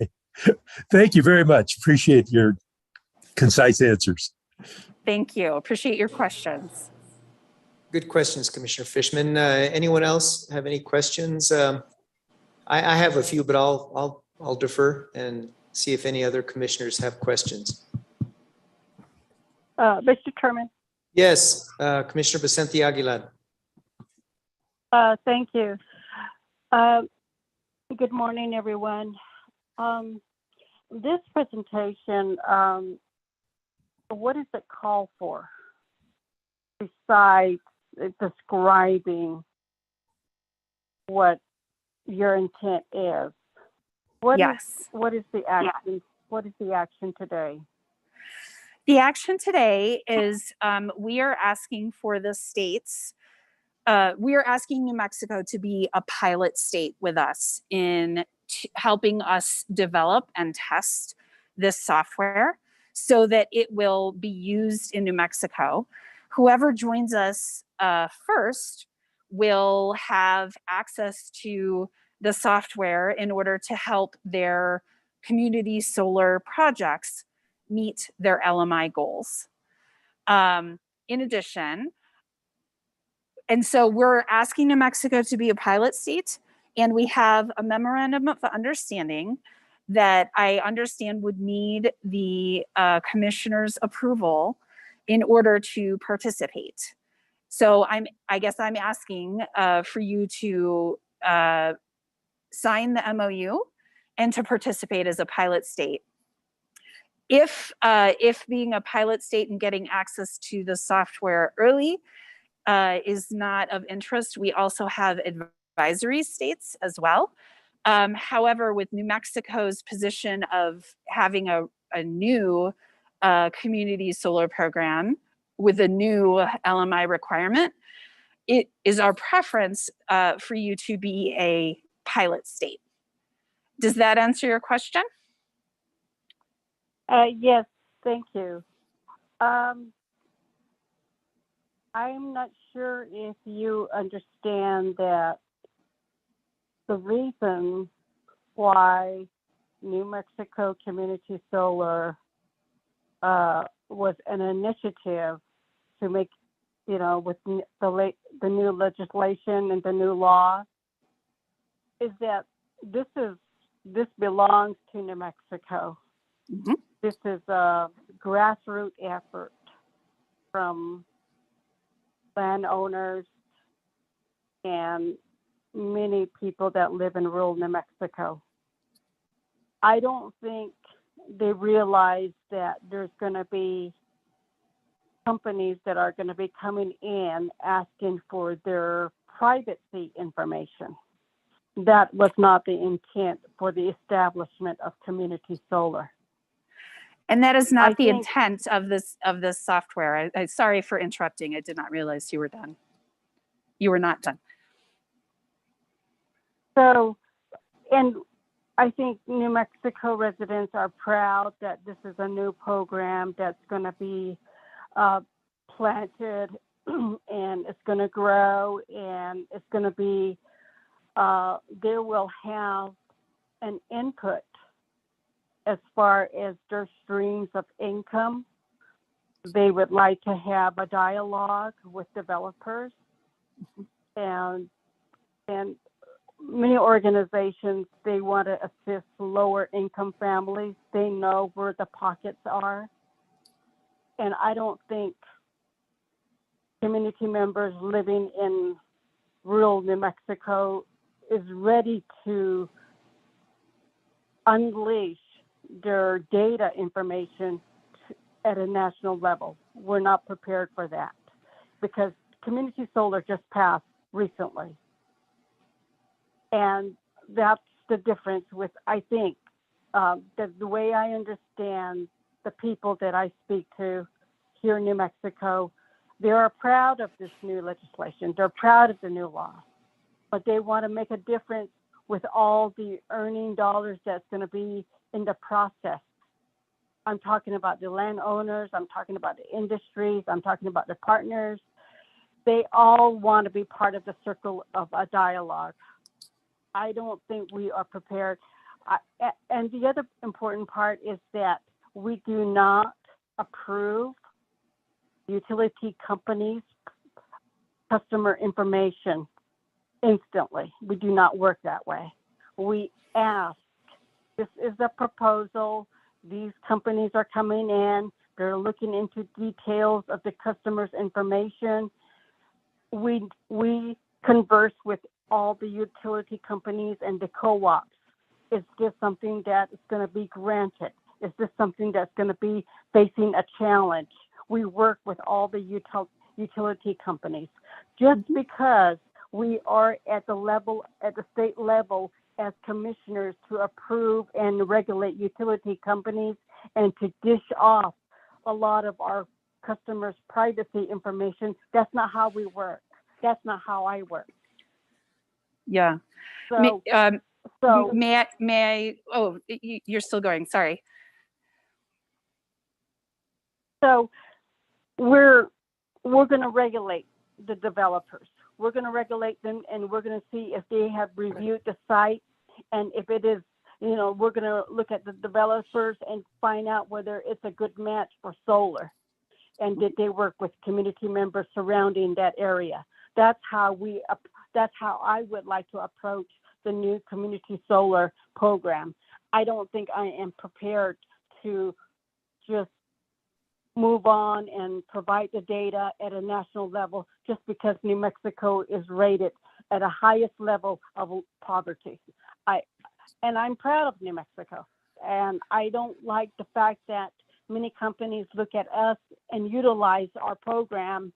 Speaker 10: Thank you very much. Appreciate your concise answers.
Speaker 9: Thank you. Appreciate your questions.
Speaker 3: Good questions, Commissioner Fishman. Anyone else have any questions? I have a few, but I'll defer and see if any other commissioners have questions.
Speaker 6: Mr. Chairman.
Speaker 3: Yes, Commissioner Vicente Aguilar.
Speaker 6: Thank you. Good morning, everyone. This presentation, what does it call for besides describing what your intent is? What is the action? What is the action today?
Speaker 9: The action today is we are asking for the states. We are asking New Mexico to be a pilot state with us in helping us develop and test this software so that it will be used in New Mexico. Whoever joins us first will have access to the software in order to help their community solar projects meet their LMI goals. In addition, and so we're asking New Mexico to be a pilot state, and we have a memorandum of understanding that I understand would need the commissioner's approval in order to participate. So I guess I'm asking for you to sign the MOU and to participate as a pilot state. If being a pilot state and getting access to the software early is not of interest, we also have advisory states as well. However, with New Mexico's position of having a new community solar program with a new LMI requirement, it is our preference for you to be a pilot state. Does that answer your question?
Speaker 6: Yes, thank you. I'm not sure if you understand that the reason why New Mexico Community Solar was an initiative to make, with the new legislation and the new law, is that this belongs to New Mexico.
Speaker 9: Mhm.
Speaker 6: This is a grassroots effort from landowners and many people that live in rural New Mexico. I don't think they realize that there's going to be companies that are going to be coming in asking for their privacy information. That was not the intent for the establishment of community solar.
Speaker 9: And that is not
Speaker 6: I
Speaker 9: the
Speaker 6: think-
Speaker 9: intent of this software. I sorry for interrupting. I did not realize you were done. You were not done.
Speaker 6: So, and I think New Mexico residents are proud that this is a new program that's going to be planted and it's going to grow and it's going to be, they will have an input as far as their streams of income. They would like to have a dialogue with developers and many organizations, they want to assist lower income families. They know where the pockets are. And I don't think community members living in rural New Mexico is ready to unleash their data information at a national level. We're not prepared for that because community solar just passed recently. And that's the difference with, I think, the way I understand the people that I speak to here in New Mexico, they are proud of this new legislation. They're proud of the new law, but they want to make a difference with all the earning dollars that's going to be in the process. I'm talking about the landowners. I'm talking about the industries. I'm talking about the partners. They all want to be part of the circle of a dialogue. I don't think we are prepared. And the other important part is that we do not approve utility companies' customer information instantly. We do not work that way. We ask, this is a proposal. These companies are coming in. They're looking into details of the customer's information. We converse with all the utility companies and the co-ops. Is this something that is going to be granted? Is this something that's going to be facing a challenge? We work with all the utility companies. Just because we are at the state level as commissioners to approve and regulate utility companies and to dish off a lot of our customers' privacy information, that's not how we work. That's not how I work.
Speaker 9: Yeah.
Speaker 6: So,
Speaker 9: May I, oh, you're still going, sorry.
Speaker 6: So we're going to regulate the developers. We're going to regulate them, and we're going to see if they have reviewed the site, and if it is, we're going to look at the developers and find out whether it's a good match for solar, and did they work with community members surrounding that area. That's how I would like to approach the new community solar program. I don't think I am prepared to just move on and provide the data at a national level just because New Mexico is rated at a highest level of poverty. I'm proud of New Mexico, and I don't like the fact that many companies look at us and utilize our program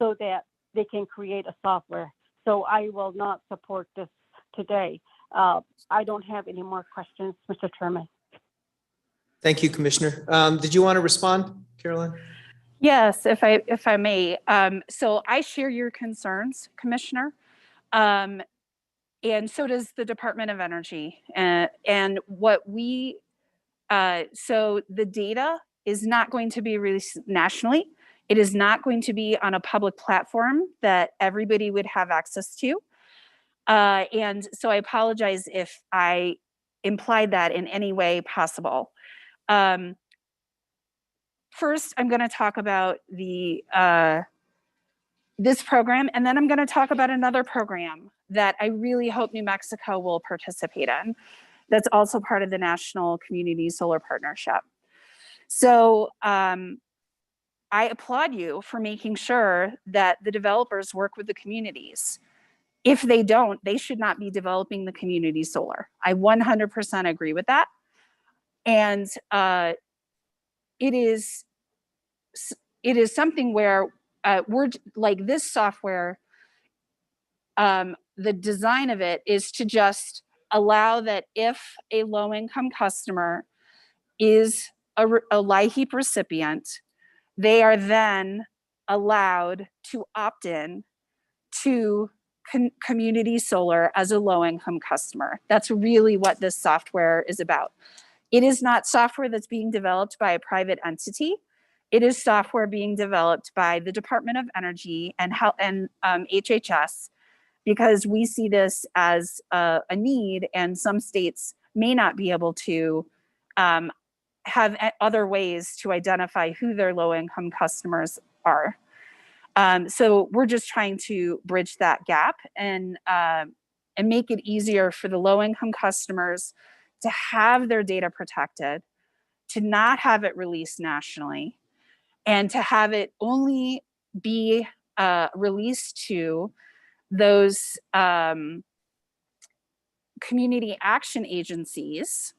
Speaker 6: so that they can create a software. So I will not support this today. I don't have any more questions, Mr. Chairman.
Speaker 3: Thank you, Commissioner. Did you want to respond, Caroline?
Speaker 9: Yes, if I may. So I share your concerns, Commissioner. And so does the Department of Energy. And what we, so the data is not going to be released nationally. It is not going to be on a public platform that everybody would have access to. And so I apologize if I implied that in any way possible. First, I'm going to talk about the this program, and then I'm going to talk about another program that I really hope New Mexico will participate in. That's also part of the National Community Solar Partnership. So I applaud you for making sure that the developers work with the communities. If they don't, they should not be developing the community solar. I 100% agree with that. And it is something where we're like this software, the design of it is to just allow that if a low-income customer is a LIHEAP recipient, they are then allowed to opt in to community solar as a low-income customer. That's really what this software is about. It is not software that's being developed by a private entity. It is software being developed by the Department of Energy and HHS, because we see this as a need, and some states may not be able to have other ways to identify who their low-income customers are. So we're just trying to bridge that gap and make it easier for the low-income customers to have their data protected, to not have it released nationally, and to have it only be released to those community action agencies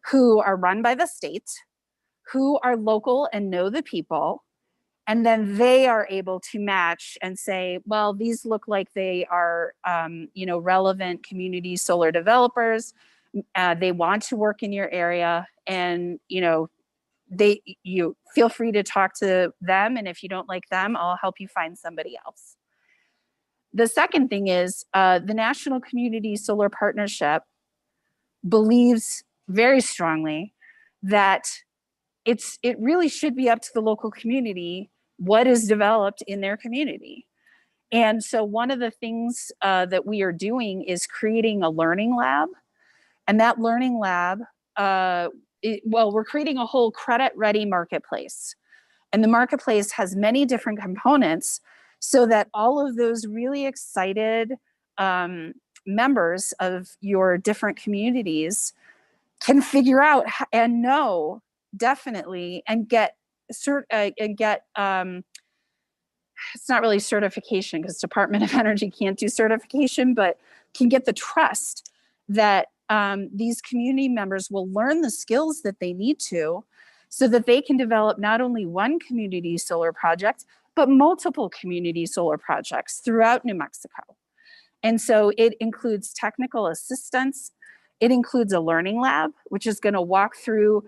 Speaker 9: who are run by the state, who are local and know the people, and then they are able to match and say, well, these look like they are relevant community solar developers. They want to work in your area, and you feel free to talk to them, and if you don't like them, I'll help you find somebody else. The second thing is the National Community Solar Partnership believes very strongly that it really should be up to the local community what is developed in their community. And so one of the things that we are doing is creating a learning lab. And that learning lab, we're creating a whole credit-ready marketplace. And the marketplace has many different components so that all of those really excited members of your different communities can figure out and know definitely and get it's not really certification because Department of Energy can't do certification, but can get the trust that these community members will learn the skills that they need to, so that they can develop not only one community solar project, but multiple community solar projects throughout New Mexico. And so it includes technical assistance. It includes a learning lab, which is going to walk through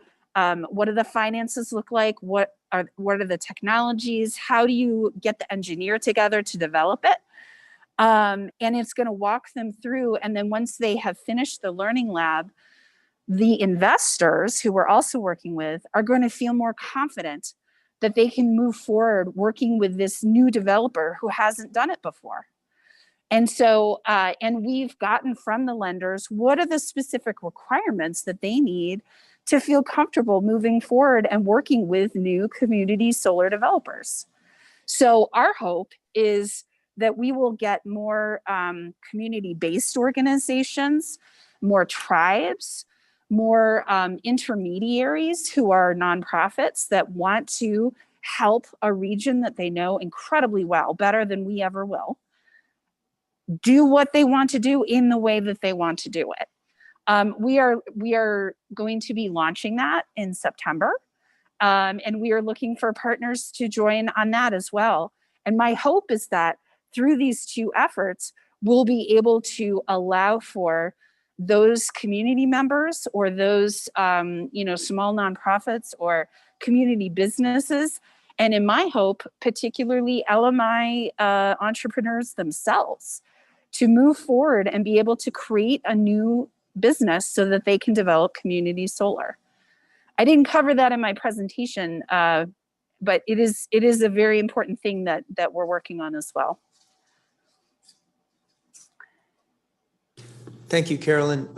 Speaker 9: what do the finances look like? What are the technologies? How do you get the engineer together to develop it? And it's going to walk them through. And then once they have finished the learning lab, the investors who we're also working with are going to feel more confident that they can move forward working with this new developer who hasn't done it before. And so, and we've gotten from the lenders, what are the specific requirements that they need to feel comfortable moving forward and working with new community solar developers. So our hope is that we will get more community-based organizations, more tribes, more intermediaries who are nonprofits that want to help a region that they know incredibly well, better than we ever will, do what they want to do in the way that they want to do it. We are going to be launching that in September, and we are looking for partners to join on that as well. And my hope is that through these two efforts, we'll be able to allow for those community members or those small nonprofits or community businesses And in my hope, particularly LMI entrepreneurs themselves, to move forward and be able to create a new business so that they can develop community solar. I didn't cover that in my presentation, but it is a very important thing that we're working on as well.
Speaker 3: Thank you, Carolyn.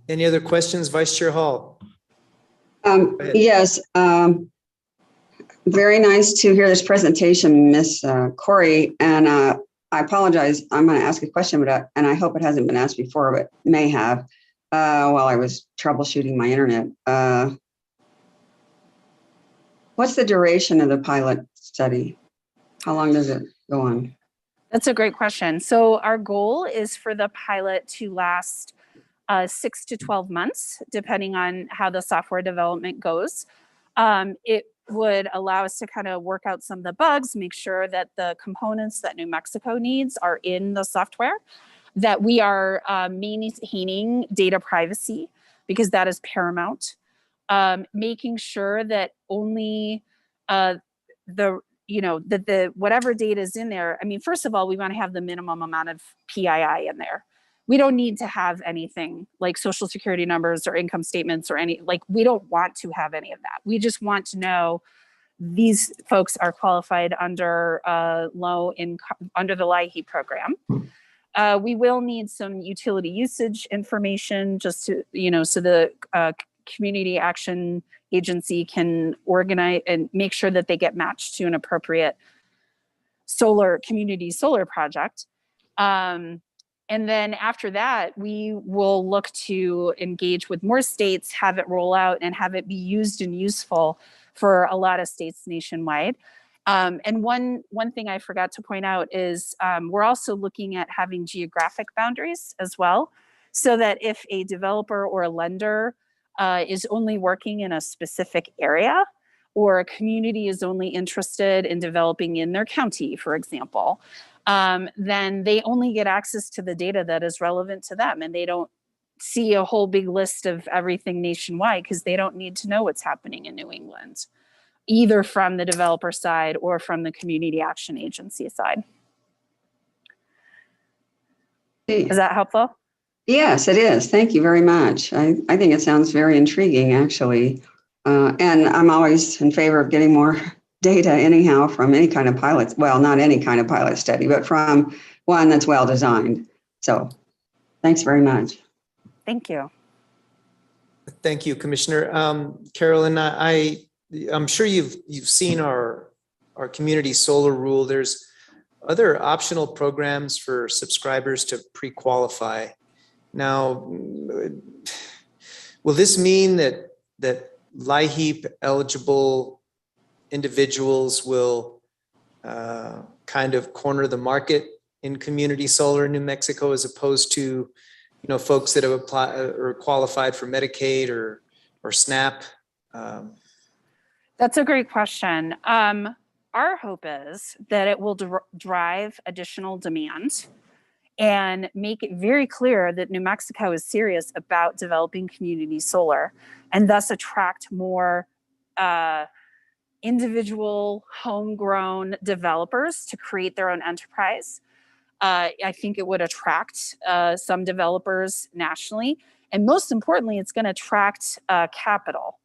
Speaker 3: Any other questions, Vice Chair Hall?
Speaker 7: Yes. Very nice to hear this presentation, Miss Corey. And I apologize. I'm going to ask a question, and I hope it hasn't been asked before, but may have while I was troubleshooting my internet. What's the duration of the pilot study? How long does it go on?
Speaker 9: That's a great question. So our goal is for the pilot to last 6 to 12 months, depending on how the software development goes. It would allow us to kind of work out some of the bugs, make sure that the components that New Mexico needs are in the software, that we are maintaining data privacy, because that is paramount. Making sure that only the whatever data is in there. I mean, first of all, we want to have the minimum amount of PII in there. We don't need to have anything like social security numbers or income statements or we don't want to have any of that. We just want to know these folks are qualified under low income, under the LIHEAP program. We will need some utility usage information just to, so the community action agency can organize and make sure that they get matched to an appropriate community solar project. And then after that, we will look to engage with more states, have it roll out, and have it be used and useful for a lot of states nationwide. And one thing I forgot to point out is we're also looking at having geographic boundaries as well, so that if a developer or a lender is only working in a specific area, or a community is only interested in developing in their county, for example, then they only get access to the data that is relevant to them, and they don't see a whole big list of everything nationwide, because they don't need to know what's happening in New England, either from the developer side or from the community action agency side. Is that helpful?
Speaker 7: Yes, it is. Thank you very much. I think it sounds very intriguing, actually. And I'm always in favor of getting more data anyhow from any kind of pilot. Well, not any kind of pilot study, but from one that's well designed. So thanks very much.
Speaker 9: Thank you.
Speaker 3: Thank you, Commissioner. Carolyn, I'm sure you've seen our community solar rule. There's other optional programs for subscribers to pre-qualify. Now, will this mean that LIHEAP eligible individuals will kind of corner the market in community solar in New Mexico, as opposed to, folks that have applied or qualified for Medicaid or SNAP?
Speaker 9: That's a great question. Our hope is that it will drive additional demand and make it very clear that New Mexico is serious about developing community solar, and thus attract more individual homegrown developers to create their own enterprise. I think it would attract some developers nationally, and most importantly, it's going to attract capital.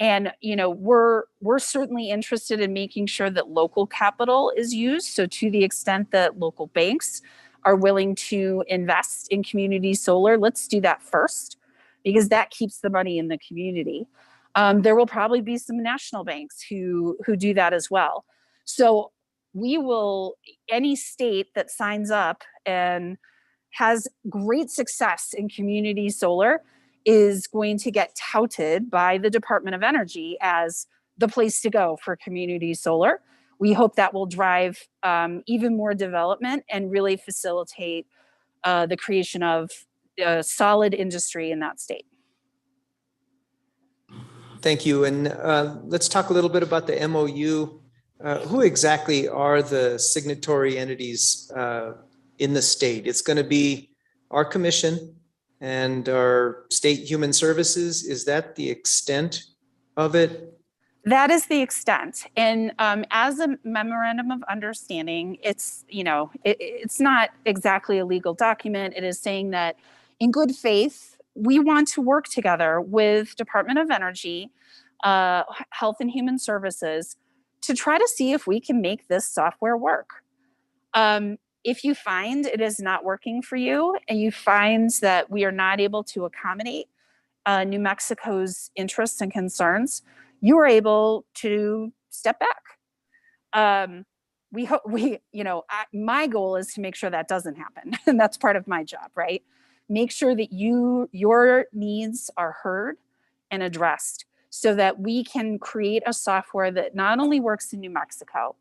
Speaker 9: And we're certainly interested in making sure that local capital is used. So to the extent that local banks are willing to invest in community solar, let's do that first, because that keeps the money in the community. There will probably be some national banks who do that as well. So any state that signs up and has great success in community solar is going to get touted by the Department of Energy as the place to go for community solar. We hope that will drive even more development and really facilitate the creation of a solid industry in that state.
Speaker 3: Thank you. And let's talk a little bit about the MOU. Who exactly are the signatory entities in the state? It's going to be our commission and our state human services. Is that the extent of it?
Speaker 9: That is the extent. And as a memorandum of understanding, it's, it's not exactly a legal document. It is saying that in good faith, we want to work together with Department of Energy, Health and Human Services to try to see if we can make this software work. If you find it is not working for you and you find that we are not able to accommodate New Mexico's interests and concerns, you are able to step back. We hope my goal is to make sure that doesn't happen. And that's part of my job, right? Make sure that your needs are heard and addressed so that we can create a software that not only works in New Mexico,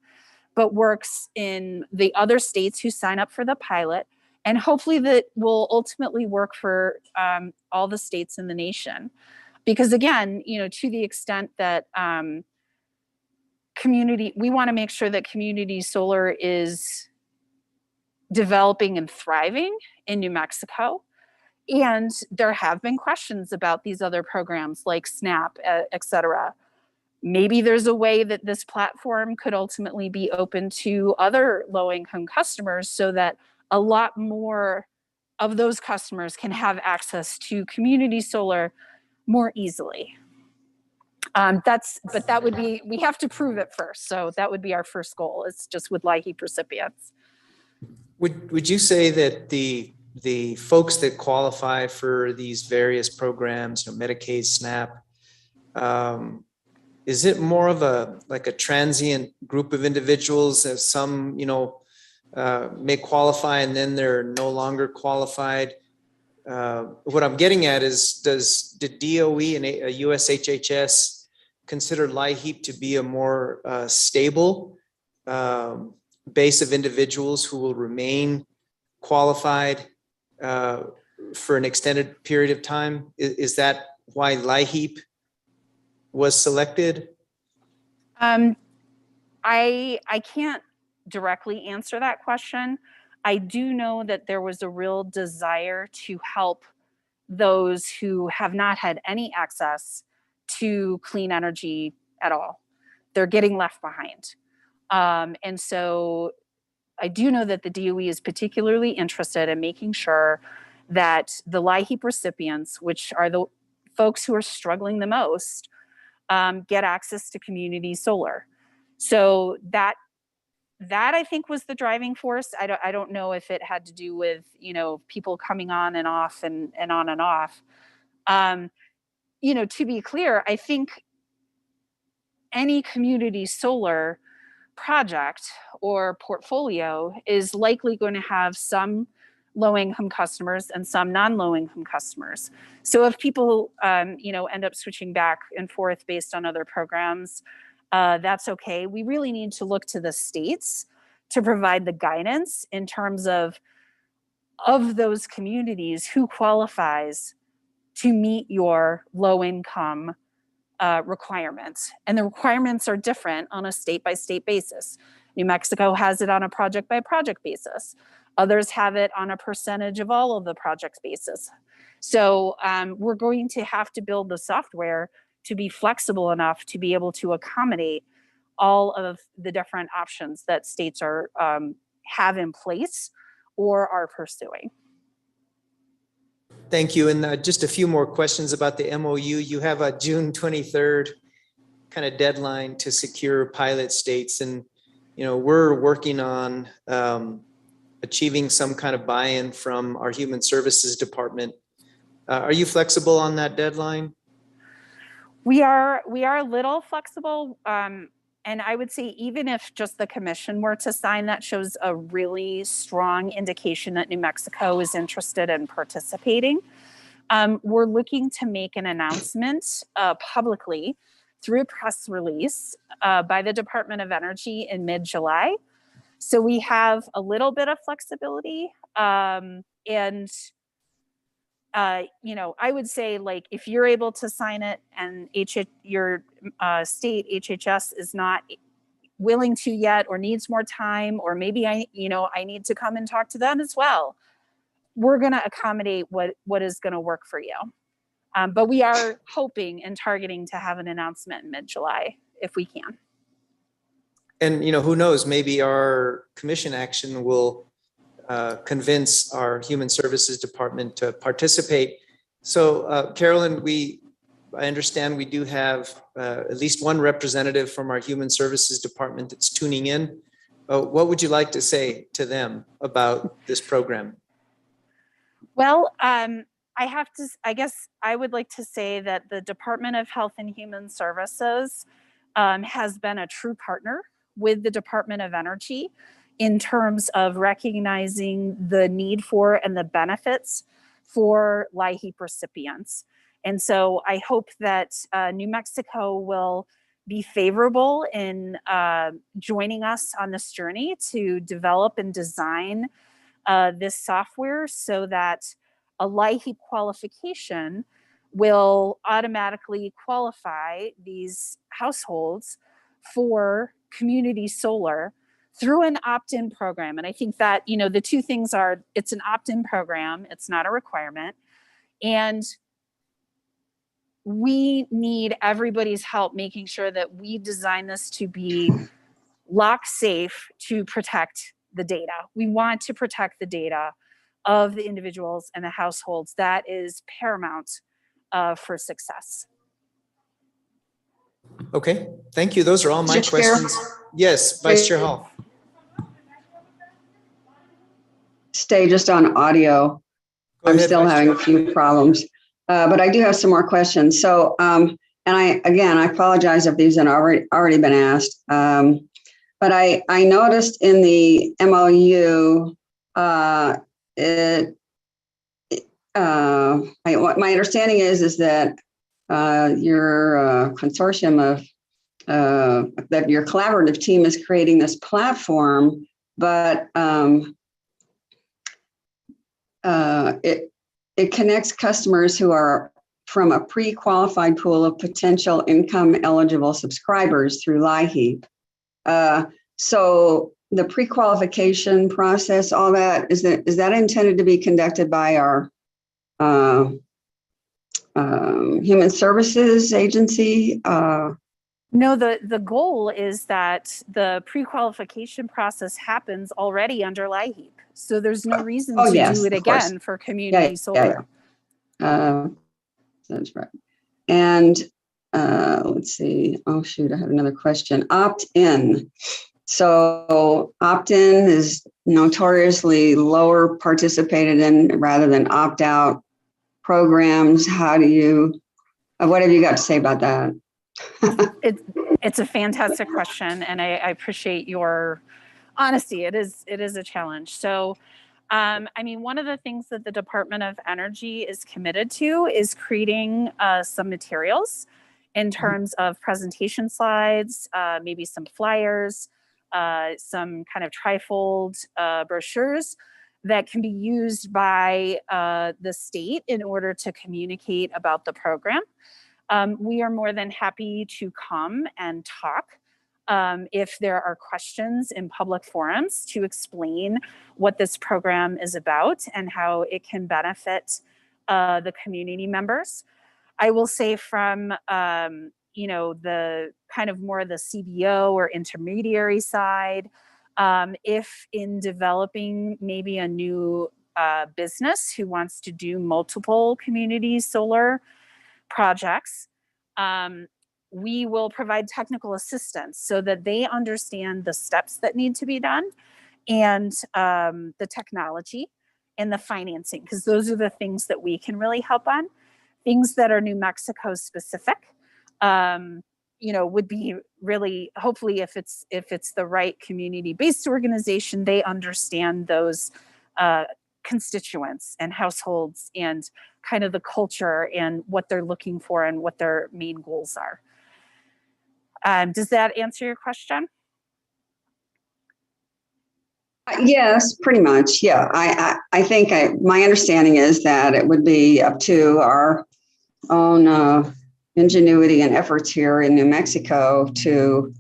Speaker 9: but works in the other states who sign up for the pilot, and hopefully that will ultimately work for all the states in the nation. Because again, to the extent that we want to make sure that community solar is developing and thriving in New Mexico. And there have been questions about these other programs like SNAP, et cetera. Maybe there's a way that this platform could ultimately be open to other low-income customers so that a lot more of those customers can have access to community solar more easily. We have to prove it first. So that would be our first goal. It's just with LIHEAP recipients.
Speaker 3: Would you say that the folks that qualify for these various programs, Medicaid, SNAP, is it more of a transient group of individuals, as some, may qualify and then they're no longer qualified? What I'm getting at is, did DOE and US HHS consider LIHEAP to be a more stable base of individuals who will remain qualified for an extended period of time? Is that why LIHEAP was selected?
Speaker 9: I can't directly answer that question. I do know that there was a real desire to help those who have not had any access to clean energy at all. They're getting left behind. And so I do know that the DOE is particularly interested in making sure that the LIHEAP recipients, which are the folks who are struggling the most, get access to community solar. So that I think was the driving force. I don't know if it had to do with, people coming on and off and on and off. To be clear, I think any community solar project or portfolio is likely going to have some low-income customers and some non-low-income customers. So if people, end up switching back and forth based on other programs, that's okay. We really need to look to the states to provide the guidance in terms of those communities who qualifies to meet your low-income requirements. And the requirements are different on a state-by-state basis. New Mexico has it on a project-by-project basis. Others have it on a percentage of all of the projects basis. So we're going to have to build the software to be flexible enough to be able to accommodate all of the different options that states are have in place or are pursuing.
Speaker 3: Thank you. And just a few more questions about the MOU. You have a June 23rd kind of deadline to secure pilot states. And, we're working on achieving some kind of buy-in from our Human Services Department. Are you flexible on that deadline?
Speaker 9: We are a little flexible. And I would say even if just the commission were to sign, that shows a really strong indication that New Mexico is interested in participating. We're looking to make an announcement publicly through a press release by the Department of Energy in mid-July. So we have a little bit of flexibility. I would say, if you're able to sign it and your state HHS is not willing to yet or needs more time, or maybe I need to come and talk to them as well, we're going to accommodate what is going to work for you. But we are hoping and targeting to have an announcement in mid-July if we can.
Speaker 3: And, who knows, maybe our commission action will convince our Human Services Department to participate. So Carolyn, I understand we do have at least one representative from our Human Services Department that's tuning in. What would you like to say to them about this program?
Speaker 9: Well, I guess I would like to say that the Department of Health and Human Services has been a true partner with the Department of Energy in terms of recognizing the need for and the benefits for LIHEAP recipients. And so I hope that New Mexico will be favorable in joining us on this journey to develop and design this software so that a LIHEAP qualification will automatically qualify these households for community solar through an opt-in program. And I think that, the two things are, it's an opt-in program, it's not a requirement. And we need everybody's help making sure that we design this to be lock safe to protect the data. We want to protect the data of the individuals and the households. That is paramount for success.
Speaker 3: Okay, thank you. Those are all my
Speaker 7: Mr. Chair?
Speaker 3: questions. Yes, Vice Chair Hall.
Speaker 7: Stay just on audio.
Speaker 3: Go
Speaker 7: I'm
Speaker 3: ahead,
Speaker 7: still
Speaker 3: Vice
Speaker 7: having a
Speaker 3: Chair.
Speaker 7: few problems, but I do have some more questions. So, and I apologize if these have already been asked. But I noticed in the MOU, what my understanding is that your consortium of that your collaborative team is creating this platform, but it connects customers who are from a pre-qualified pool of potential income eligible subscribers through LIHEAP. So the pre-qualification process, all that, is that intended to be conducted by our Human Services Agency?
Speaker 9: No, the goal is that the pre-qualification process happens already under LIHEAP. So there's no reason to do it again for community solar.
Speaker 7: That's right. And let's see. Oh, shoot, I have another question. Opt-in. So opt-in is notoriously lower participated in rather than opt-out programs. What have you got to say about that?
Speaker 9: It's a fantastic question, and I appreciate your honesty. It is a challenge. So, one of the things that the Department of Energy is committed to is creating some materials in terms of presentation slides, maybe some flyers, some kind of trifold brochures that can be used by the state in order to communicate about the program. We are more than happy to come and talk if there are questions in public forums to explain what this program is about and how it can benefit the community members. I will say from the kind of more the CBO or intermediary side, if in developing maybe a new business who wants to do multiple community solar projects, we will provide technical assistance so that they understand the steps that need to be done and the technology and the financing, because those are the things that we can really help on. Things that are New Mexico specific, would be really, hopefully if it's the right community-based organization, they understand those constituents and households and kind of the culture and what they're looking for and what their main goals are. Does that answer your question?
Speaker 7: Yes, pretty much. Yeah, I think my understanding is that it would be up to our own ingenuity and efforts here in New Mexico to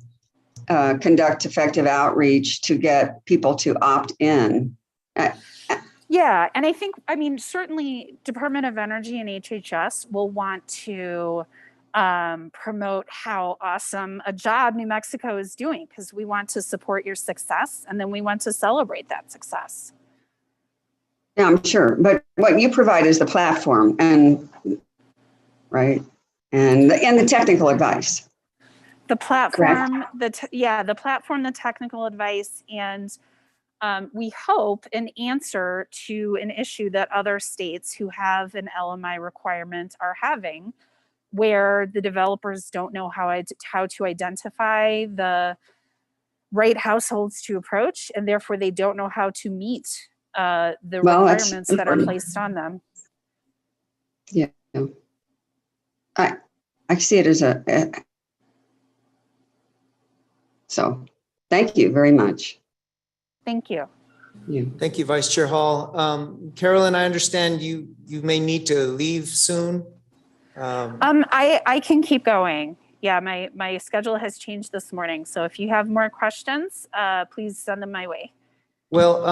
Speaker 7: conduct effective outreach to get people to opt in.
Speaker 9: Yeah, and I think, certainly Department of Energy and HHS will want to promote how awesome a job New Mexico is doing, because we want to support your success and then we want to celebrate that success.
Speaker 7: Yeah, I'm sure. But what you provide is the platform and right. And the technical advice.
Speaker 9: The platform, the platform, the technical advice, and we hope an answer to an issue that other states who have an LMI requirement are having, where the developers don't know how to identify the right households to approach, and therefore they don't know how to meet the requirements that are placed on them.
Speaker 7: Yeah, I see it as so. Thank you very much.
Speaker 9: Thank you.
Speaker 7: Yeah.
Speaker 3: Thank you, Vice Chair Hall. Carolyn, I understand you may need to leave soon.
Speaker 9: I can keep going. Yeah, my schedule has changed this morning. So if you have more questions, please send them my way.
Speaker 3: Well,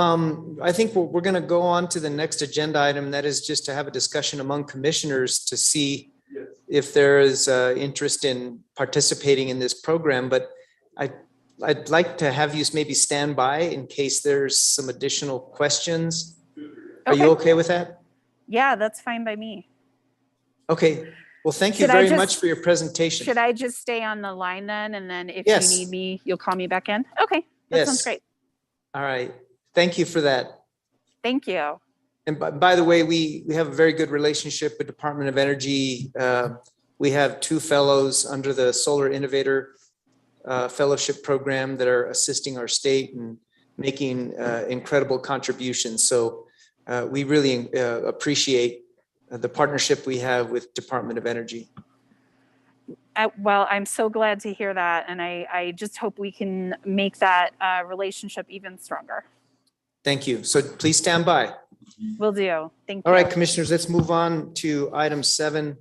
Speaker 3: I think we're going to go on to the next agenda item. That is just to have a discussion among commissioners to see if there is interest in participating in this program. But I'd like to have you maybe stand by in case there's some additional questions. Are you okay with that?
Speaker 9: Yeah, that's fine by me.
Speaker 3: Okay. Well, thank you very much for your presentation.
Speaker 9: Should I just stay on the line then? And then if you need me, you'll call me back in? Okay, that sounds great.
Speaker 3: All right. Thank you for that.
Speaker 9: Thank you.
Speaker 3: And by the way, we have a very good relationship with Department of Energy. We have 2 fellows under the Solar Innovator Fellowship Program that are assisting our state and making incredible contributions. So we really appreciate the partnership we have with Department of Energy.
Speaker 9: Well, I'm so glad to hear that. And I just hope we can make that relationship even stronger.
Speaker 3: Thank you. So please stand by.
Speaker 9: Will do. Thank you.
Speaker 3: All right, commissioners, let's move on to item 7,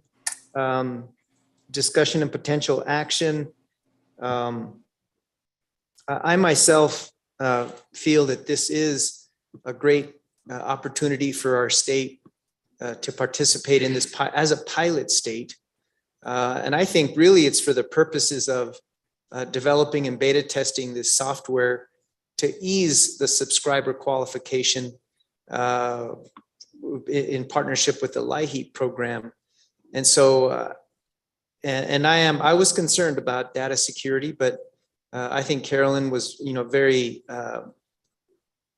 Speaker 3: discussion and potential action. I myself feel that this is a great opportunity for our state to participate in this as a pilot state. And I think really it's for the purposes of developing and beta testing this software to ease the subscriber qualification in partnership with the LIHEAP program. And so, I was concerned about data security, but I think Carolyn was,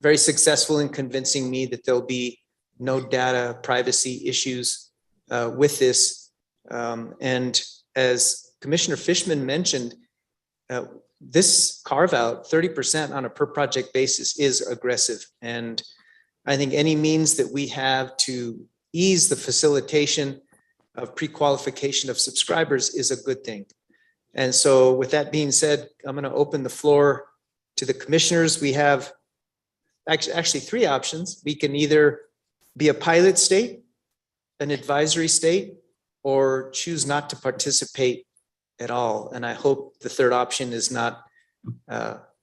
Speaker 3: very successful in convincing me that there'll be no data privacy issues with this. And as Commissioner Fishman mentioned, this carve out 30% on a per project basis is aggressive. And I think any means that we have to ease the facilitation of pre-qualification of subscribers is a good thing. And so with that being said, I'm going to open the floor to the commissioners. We have actually 3 options. We can either be a pilot state, an advisory state, or choose not to participate at all. And I hope the 3rd option is not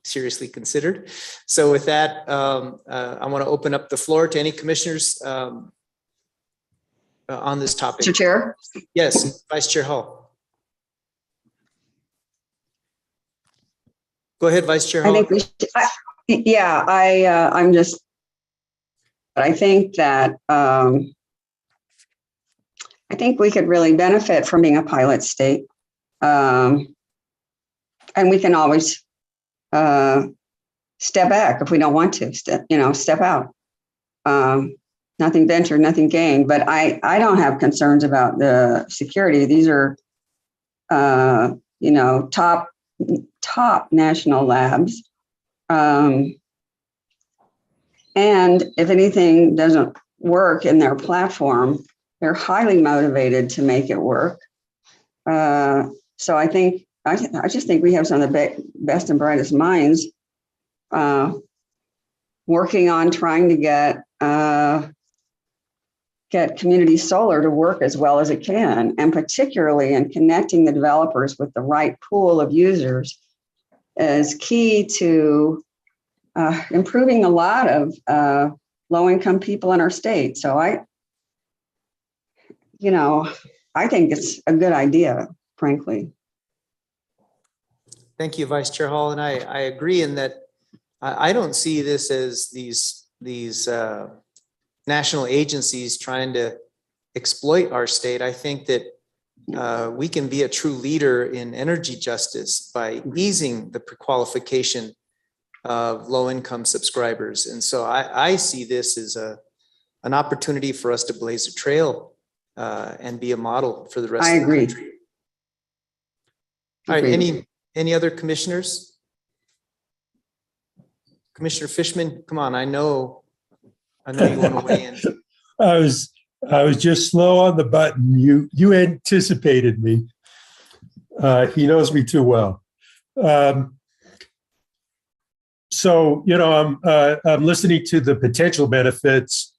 Speaker 3: seriously considered. So with that, I want to open up the floor to any commissioners on this topic.
Speaker 7: Mr. Chair?
Speaker 3: Yes, Vice Chair Hall. Go ahead, Vice Chair Hall.
Speaker 7: I think we should, I think that I think we could really benefit from being a pilot state. And we can always step back if we don't want to, step out. Nothing ventured, nothing gained. But I don't have concerns about the security. These are, top national labs. And if anything doesn't work in their platform, they're highly motivated to make it work. So I just think we have some of the best and brightest minds working on trying to get community solar to work as well as it can, and particularly in connecting the developers with the right pool of users is key to improving a lot of low-income people in our state. So I think it's a good idea frankly.
Speaker 3: Thank you, Vice Chair Hall. And I agree in that I don't see this as these national agencies trying to exploit our state. I think that we can be a true leader in energy justice by easing the prequalification of low-income subscribers. And so I see this as an opportunity for us to blaze a trail and be a model for the rest
Speaker 7: I
Speaker 3: of the
Speaker 7: agree.
Speaker 3: country. All right, any other commissioners? Commissioner Fishman, come on, I know you want to weigh in.
Speaker 10: I was just slow on the button. You anticipated me. He knows me too well. So I'm listening to the potential benefits.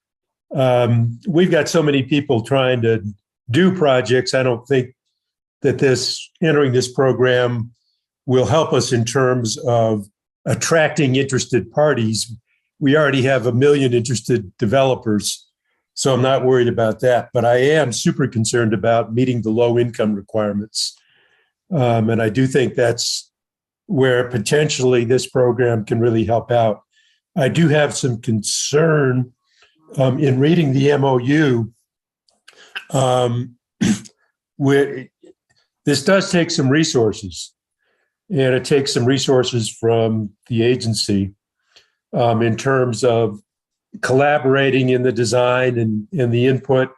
Speaker 10: We've got so many people trying to do projects. I don't think that entering this program will help us in terms of attracting interested parties. We already have 1 million interested developers, so I'm not worried about that. But I am super concerned about meeting the low income requirements. And I do think that's where potentially this program can really help out. I do have some concern in reading the MOU. Where this does take some resources, and it takes some resources from the agency in terms of collaborating in the design and in the input.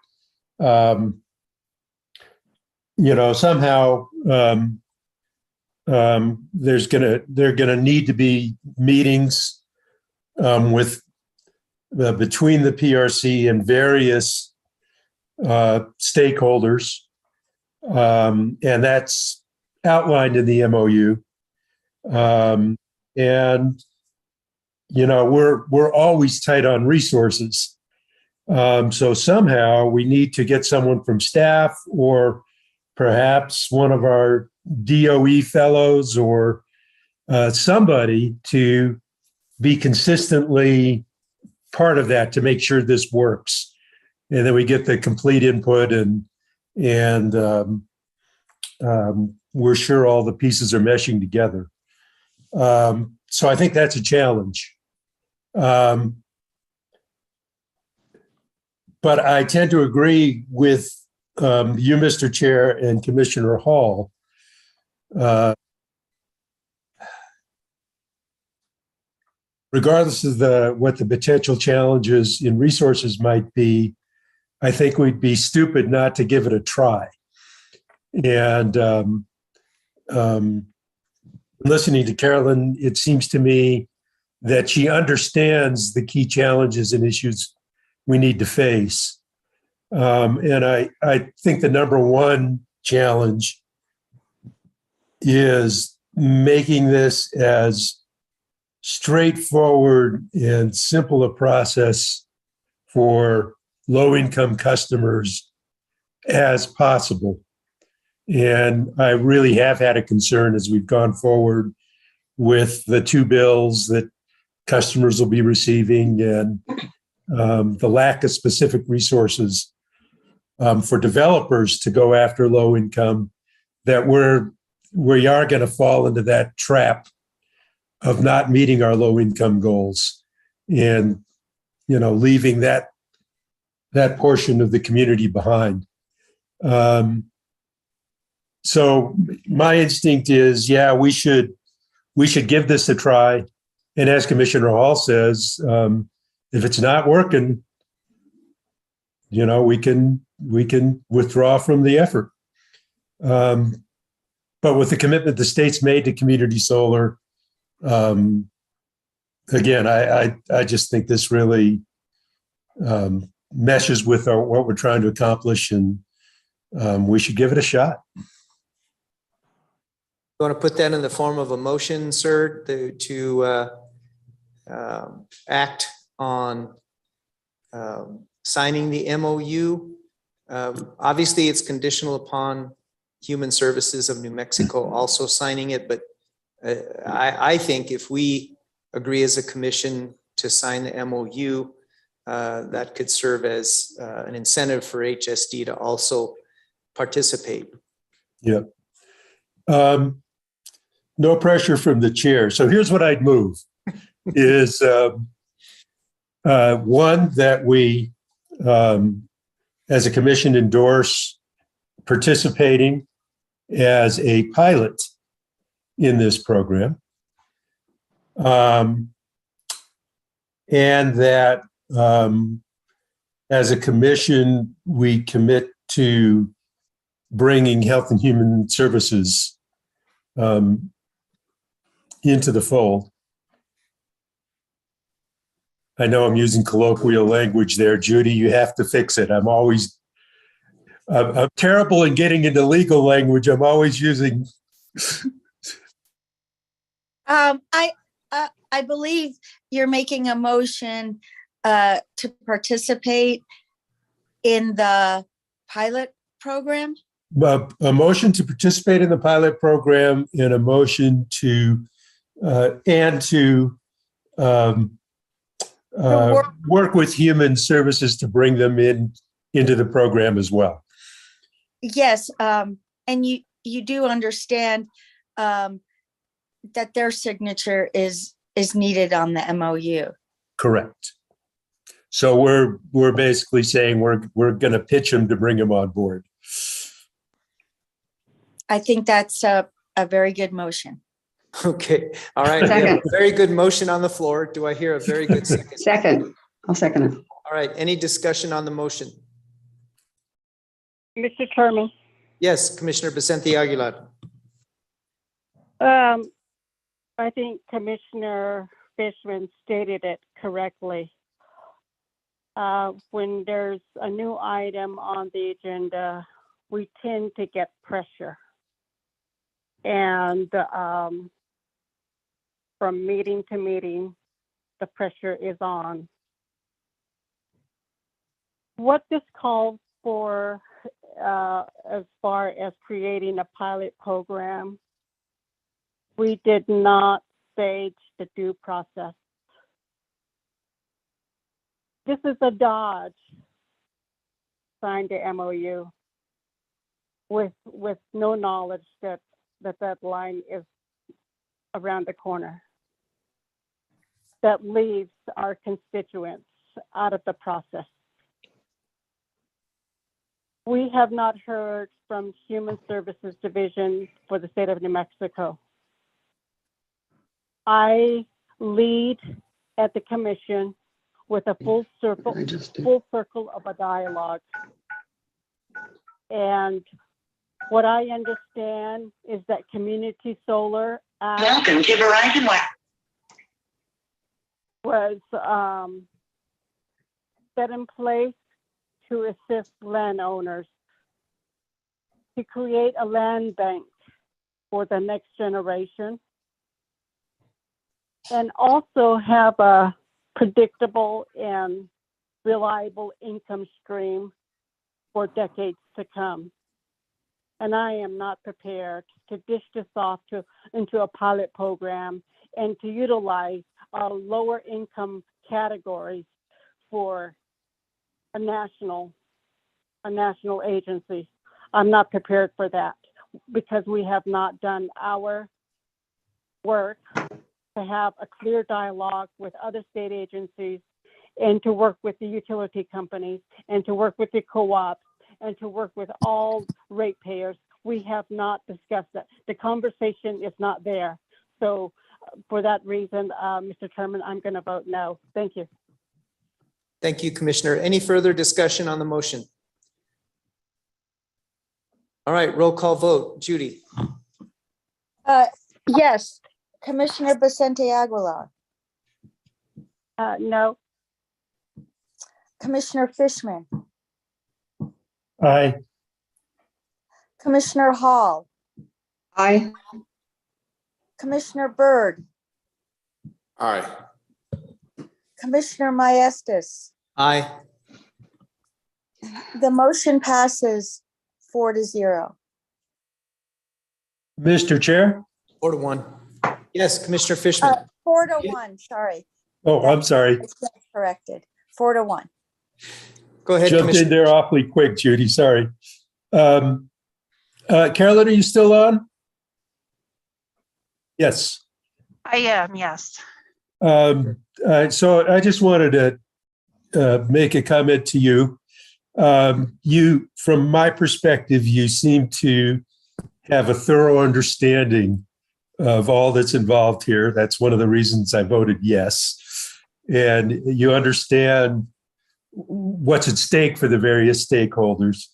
Speaker 10: Somehow they're gonna need to be meetings between the PRC and various stakeholders, and that's outlined in the MOU. We're always tight on resources. So somehow we need to get someone from staff or perhaps one of our DOE fellows or somebody to be consistently part of that to make sure this works. And then we get the complete input and we're sure all the pieces are meshing together. So I think that's a challenge. But I tend to agree with you, Mr. Chair, and Commissioner Hall. Regardless of what the potential challenges in resources might be, I think we'd be stupid not to give it a try. And listening to Carolyn, it seems to me that she understands the key challenges and issues we need to face. And I think the number one challenge is making this as straightforward and simple a process for low-income customers as possible. And I really have had a concern as we've gone forward with the 2 bills that customers will be receiving and the lack of specific resources for developers to go after low income, that we are going to fall into that trap of not meeting our low income goals and leaving that portion of the community behind. So my instinct is, yeah, we should give this a try. And as Commissioner Hall says, if it's not working, we can withdraw from the effort. But with the commitment the state's made to community solar, again, I just think this really meshes with what we're trying to accomplish, and we should give it a shot.
Speaker 3: You want to put that in the form of a motion, sir, to act on signing the MOU? Obviously, it's conditional upon Human Services of New Mexico also signing it, but I think if we agree as a commission to sign the MOU, that could serve as an incentive for HSD to also participate.
Speaker 10: Yeah. No pressure from the chair. So here's what I'd move is one, that we, as a commission, endorse participating as a pilot in this program. And that as a commission, we commit to bringing Health and Human Services into the fold. I know I'm using colloquial language there, Judy. You have to fix it. I'm terrible in getting into legal language. I'm always using.
Speaker 4: I believe you're making a motion to participate in the pilot program.
Speaker 10: A motion to participate in the pilot program and a motion to work with Human Services to bring them into the program as well.
Speaker 4: Yes, and you do understand that their signature is needed on the MOU.
Speaker 10: Correct. So we're basically saying we're going to pitch them to bring them on board.
Speaker 4: I think that's a very good motion.
Speaker 3: Okay. All right. We have a very good motion on the floor. Do I hear a very good second?
Speaker 7: Second. I'll second it.
Speaker 3: All right. Any discussion on the motion?
Speaker 6: Mr. Chairman.
Speaker 3: Yes, Commissioner Vicente Aguilar.
Speaker 6: I think Commissioner Fishman stated it correctly. When there's a new item on the agenda, we tend to get pressure. And from meeting to meeting, the pressure is on. What this calls for as far as creating a pilot program, we did not stage the due process. This is a dodge, signed the MOU with no knowledge that line is around the corner. That leaves our constituents out of the process. We have not heard from Human Services Division for the state of New Mexico. I lead at the commission with a full circle of a dialogue. And what I understand is that Community Solar
Speaker 11: Welcome to Verizon
Speaker 6: was set in place to assist landowners to create a land bank for the next generation and also have a predictable and reliable income stream for decades to come. And I am not prepared to dish this off into a pilot program and to utilize lower income categories for a national agency. I'm not prepared for that because we have not done our work to have a clear dialogue with other state agencies and to work with the utility companies and to work with the co-ops and to work with all ratepayers. We have not discussed that. The conversation is not there. So for that reason, Mr. Chairman, I'm going to vote no. Thank you.
Speaker 3: Thank you, Commissioner. Any further discussion on the motion? All right, roll call vote. Judy.
Speaker 4: Yes, Commissioner Vicente Aguilar,
Speaker 6: No.
Speaker 4: Commissioner Fishman,
Speaker 10: Aye.
Speaker 4: Commissioner Hall,
Speaker 7: Aye.
Speaker 4: Commissioner Byrd,
Speaker 5: Aye.
Speaker 4: Commissioner Maestas.
Speaker 3: Aye.
Speaker 4: The motion passes 4-0.
Speaker 10: Mr. Chair?
Speaker 3: 4-1. Yes, Commissioner Fishman.
Speaker 4: 4-1, sorry.
Speaker 10: Oh, I'm sorry.
Speaker 4: It's corrected. 4-1.
Speaker 3: Go ahead,
Speaker 10: Jumped in
Speaker 3: Commissioner.
Speaker 10: there awfully quick, Judy. Sorry. Carolyn, are you still on? Yes.
Speaker 9: I am, yes.
Speaker 10: So I just wanted to make a comment to you. From my perspective, you seem to have a thorough understanding of all that's involved here. That's one of the reasons I voted yes. And you understand what's at stake for the various stakeholders.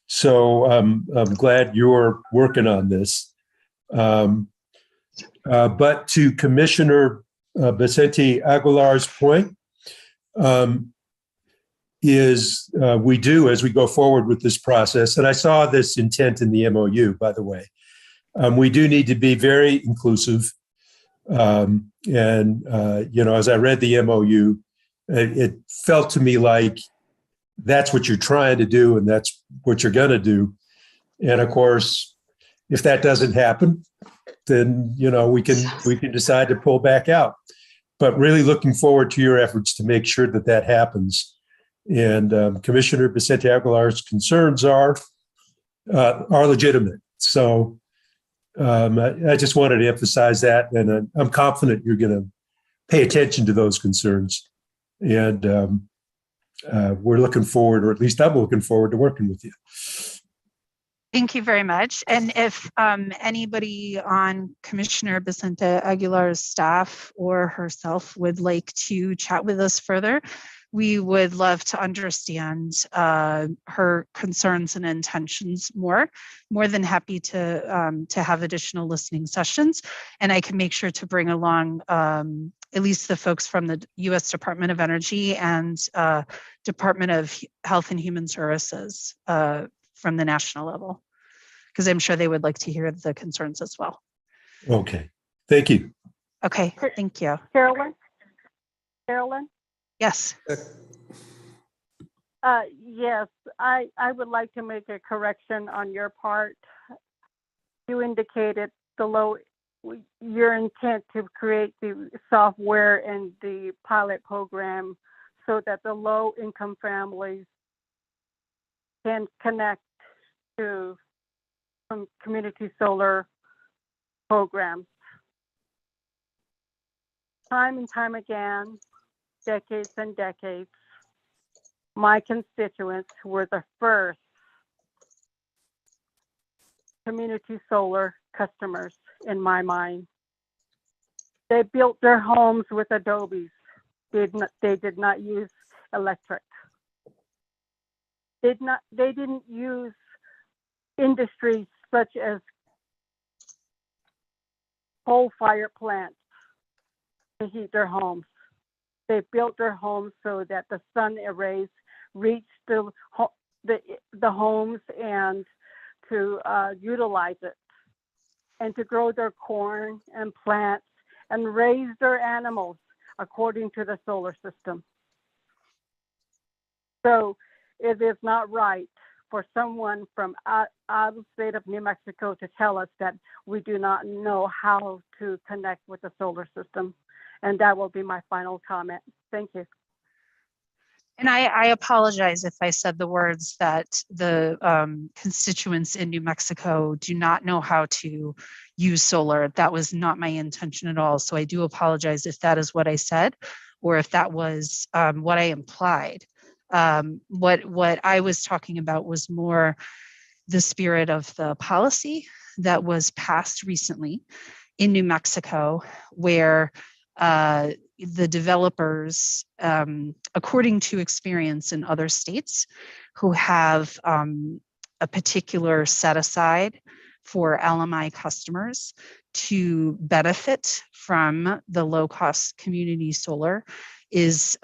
Speaker 10: So I'm glad you're working on this. But to Commissioner Vicente Aguilar's point, we do, as we go forward with this process, and I saw this intent in the MOU, by the way, we do need to be very inclusive. As I read the MOU, it felt to me like that's what you're trying to do and that's what you're going to do. And of course, if that doesn't happen, then, we can decide to pull back out. But really looking forward to your efforts to make sure that that happens. And Commissioner Vicente Aguilar's concerns are legitimate. So I just wanted to emphasize that, and I'm confident you're going to pay attention to those concerns. And we're looking forward, or at least I'm looking forward to working with you.
Speaker 9: Thank you very much. And if anybody on Commissioner Vicente Aguilar's staff or herself would like to chat with us further, we would love to understand her concerns and intentions more than happy to have additional listening sessions. And I can make sure to bring along at least the folks from the U.S. Department of Energy and Department of Health and Human Services from the national level, because I'm sure they would like to hear the concerns as well.
Speaker 10: Okay, thank you.
Speaker 9: Okay, thank you.
Speaker 6: Carolyn?
Speaker 9: Yes.
Speaker 6: Yes, I would like to make a correction on your part. You indicated your intent to create the software and the pilot program so that the low-income families can connect to some community solar programs. Time and time again, decades and decades, my constituents were the first community solar customers in my mind. They built their homes with adobes. They did not use electric. They didn't use industries such as coal-fired plants to heat their homes. They built their homes so that the sun rays reached the homes and to utilize it and to grow their corn and plants and raise their animals according to the solar system. So it is not right for someone from out of the state of New Mexico to tell us that we do not know how to connect with the solar system. And that will be my final comment. Thank you.
Speaker 9: And I apologize if I said the words that the constituents in New Mexico do not know how to use solar. That was not my intention at all. So I do apologize if that is what I said, or if that was what I implied. What I was talking about was more the spirit of the policy that was passed recently in New Mexico, where the developers, according to experience in other states who have a particular set aside for LMI customers to benefit from the low cost community solar, is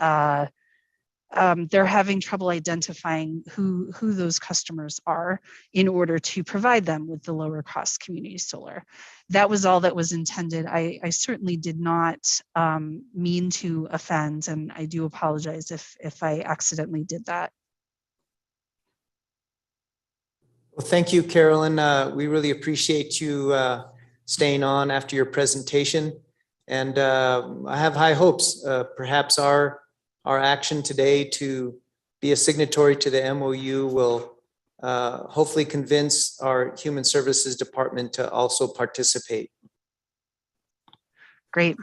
Speaker 9: they're having trouble identifying who those customers are in order to provide them with the lower cost community solar. That was all that was intended. I certainly did not mean to offend, and I do apologize if I accidentally did that.
Speaker 3: Well, thank you, Carolyn. We really appreciate you staying on after your presentation. And I have high hopes. Perhaps our action today to be a signatory to the MOU will hopefully convince our Human Services Department to also participate.
Speaker 9: Great.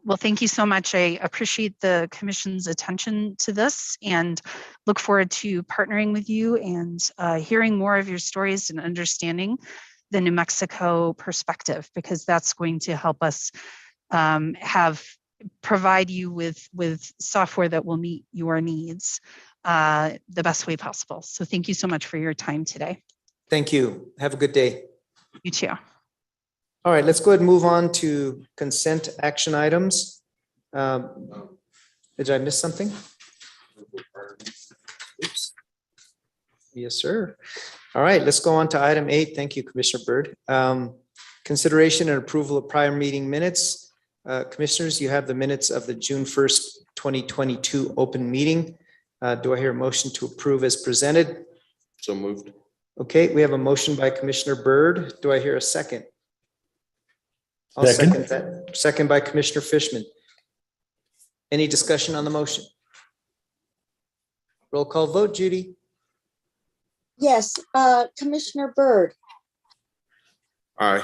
Speaker 9: Well, thank you so much. I appreciate the commission's attention to this and look forward to partnering with you and hearing more of your stories and understanding the New Mexico perspective, because that's going to help us provide you with software that will meet your needs the best way possible. So thank you so much for your time today.
Speaker 3: Thank you. Have a good day.
Speaker 9: You too.
Speaker 3: All right, let's go ahead and move on to consent action items. Did I miss something? Oops. Yes, sir. All right, let's go on to item 8. Thank you, Commissioner Byrd. Consideration and approval of prior meeting minutes. Commissioners, you have the minutes of the June 1st, 2022 open meeting. Do I hear a motion to approve as presented?
Speaker 5: So moved.
Speaker 3: Okay, we have a motion by Commissioner Byrd. Do I hear a second? I'll
Speaker 10: Second.
Speaker 3: second that. Second by Commissioner Fishman. Any discussion on the motion? Roll call vote, Judy.
Speaker 4: Yes, Commissioner Byrd,
Speaker 5: Aye.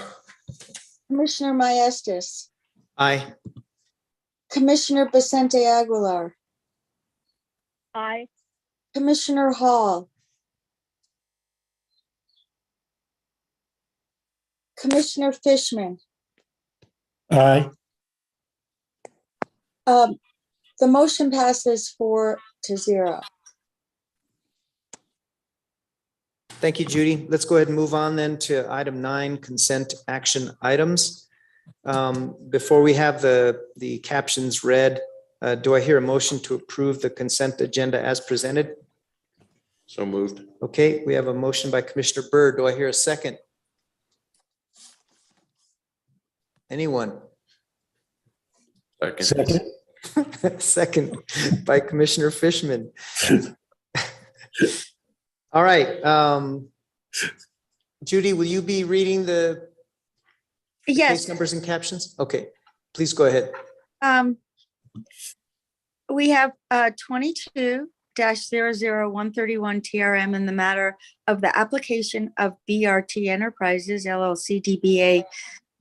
Speaker 4: Commissioner Maestas,
Speaker 3: Aye.
Speaker 4: Commissioner Vicente Aguilar,
Speaker 6: Aye.
Speaker 4: Commissioner Hall, Commissioner Fishman.
Speaker 10: Aye.
Speaker 4: The motion passes 4-0.
Speaker 3: Thank you, Judy. Let's go ahead and move on then to item 9, consent action items. Before we have the captions read, do I hear a motion to approve the consent agenda as presented?
Speaker 5: So moved.
Speaker 3: Okay, we have a motion by Commissioner Byrd. Do I hear a second? Anyone?
Speaker 5: Second.
Speaker 10: Second.
Speaker 3: Second by Commissioner Fishman. All right. Judy, will you be reading the
Speaker 4: Yes,
Speaker 3: case numbers and captions? Okay, please go ahead.
Speaker 4: we have 22-00131 TRM in the matter of the application of BRT Enterprises LLC DBA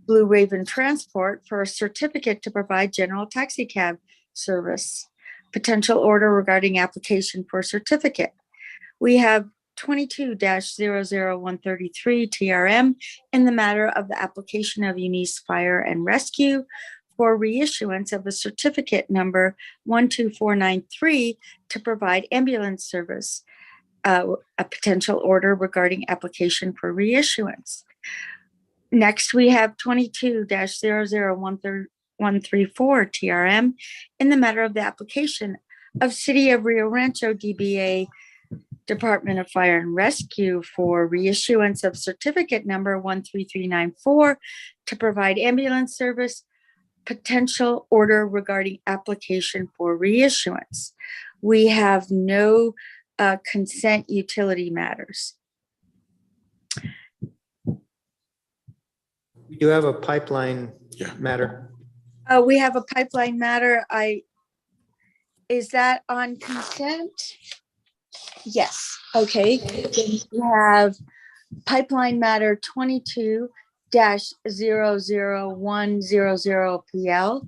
Speaker 4: Blue Raven Transport for a certificate to provide general taxi cab service. Potential order regarding application for certificate. We have 22-00133 TRM in the matter of the application of Eunice Fire and Rescue for reissuance of a certificate number 12493 to provide ambulance service. A potential order regarding application for reissuance. Next, we have 22-00134 TRM in the matter of the application of City of Rio Rancho DBA Department of Fire and Rescue for reissuance of certificate number 13394 to provide ambulance service. Potential order regarding application for reissuance. We have no consent utility matters.
Speaker 3: We do have a pipeline matter.
Speaker 4: We have a pipeline matter. Is that on consent? Yes. Okay. Then we have pipeline matter 22-00100 PL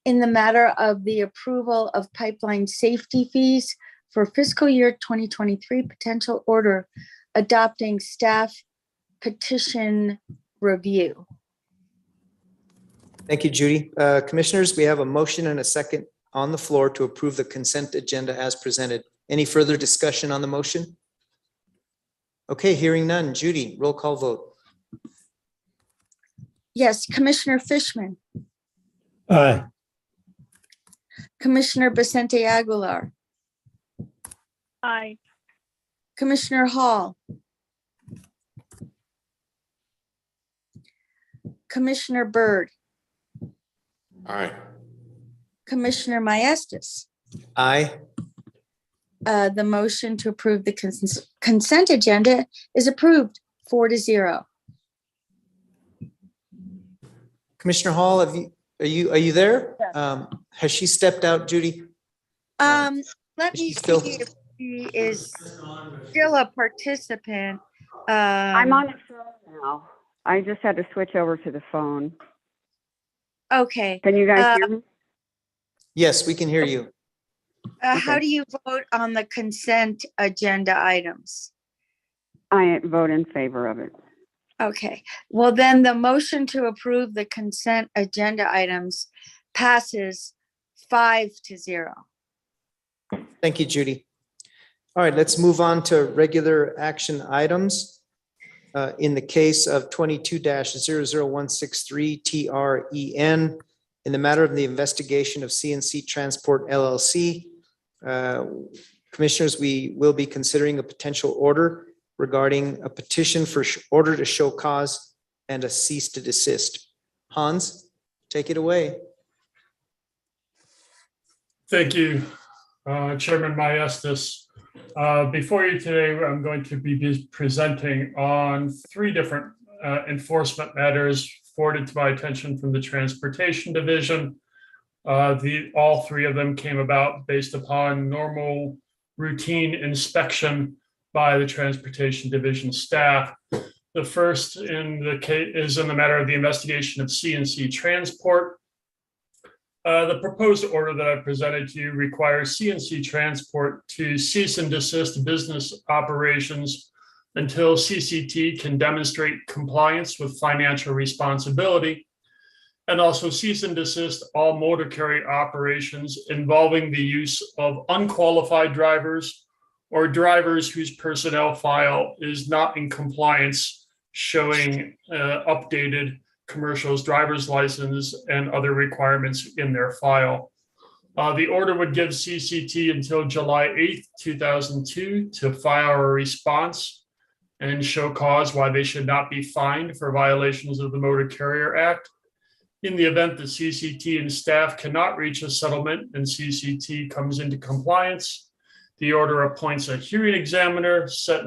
Speaker 4: in the matter of the approval of pipeline safety fees for fiscal year 2023, potential order adopting staff petition review.
Speaker 3: Thank you, Judy. Commissioners, we have a motion and a second on the floor to approve the consent agenda as presented. Any further discussion on the motion? Okay, hearing none. Judy, roll call vote.
Speaker 4: Yes, Commissioner Fishman,
Speaker 10: Aye.
Speaker 4: Commissioner Vicente Aguilar,
Speaker 6: Aye.
Speaker 4: Commissioner Hall, Commissioner Byrd,
Speaker 5: Aye.
Speaker 4: Commissioner Maestas.
Speaker 3: Aye.
Speaker 4: The motion to approve the consent agenda is approved 4-0.
Speaker 3: Commissioner Hall, are you there?
Speaker 6: Yes.
Speaker 3: Has she stepped out, Judy?
Speaker 4: Let
Speaker 3: Is
Speaker 4: me
Speaker 3: she still-
Speaker 4: see if she is still a participant.
Speaker 12: I'm on the phone now. I just had to switch over to the phone.
Speaker 4: Okay.
Speaker 12: Can you guys hear me?
Speaker 3: Yes, we can hear you.
Speaker 4: How
Speaker 12: Okay.
Speaker 4: do you vote on the consent agenda items?
Speaker 12: I vote in favor of it.
Speaker 4: Okay, well then the motion to approve the consent agenda items passes 5-0.
Speaker 3: Thank you, Judy. All right, let's move on to regular action items. In the case of 22-00163 TREN, in the matter of the investigation of Cnc Transport LLC, Commissioners, we will be considering a potential order regarding a petition for order to show cause and a cease to desist. Hans, take it away.
Speaker 2: Thank you, Chairman Maestas. Before you today, I'm going to be presenting on three different enforcement matters forwarded to my attention from the Transportation Division. All three of them came about based upon normal routine inspection by the Transportation Division staff. The first in the case is in the matter of the investigation of Cnc Transport. The proposed order that I presented to you requires Cnc Transport to cease and desist business operations until CCT can demonstrate compliance with financial responsibility, and also cease and desist all motor carrier operations involving the use of unqualified drivers or drivers whose personnel file is not in compliance, showing updated commercial's driver's license and other requirements in their file. The order would give CCT until July 8th, 2002 to file a response and show cause why they should not be fined for violations of the Motor Carrier Act. In the event that CCT and staff cannot reach a settlement and CCT comes into compliance, the order appoints a hearing examiner to set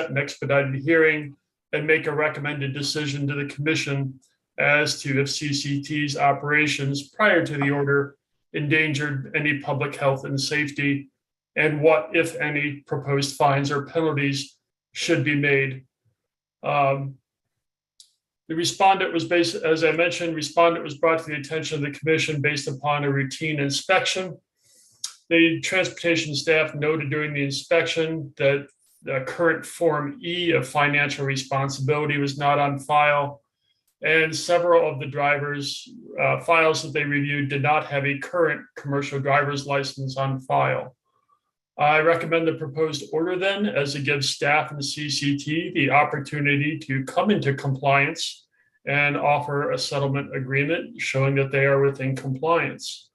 Speaker 2: an expedited hearing and make a recommended decision to the commission as to if CCT's operations prior to the order endangered any public health and safety, and what, if any, proposed fines or penalties should be made. The respondent was as I mentioned, respondent was brought to the attention of the commission based upon a routine inspection. The transportation staff noted during the inspection that the current Form E of financial responsibility was not on file, and several of the drivers' files that they reviewed did not have a current commercial driver's license on file. I recommend the proposed order then, as it gives staff and the CCT the opportunity to come into compliance and offer a settlement agreement showing that they are within compliance.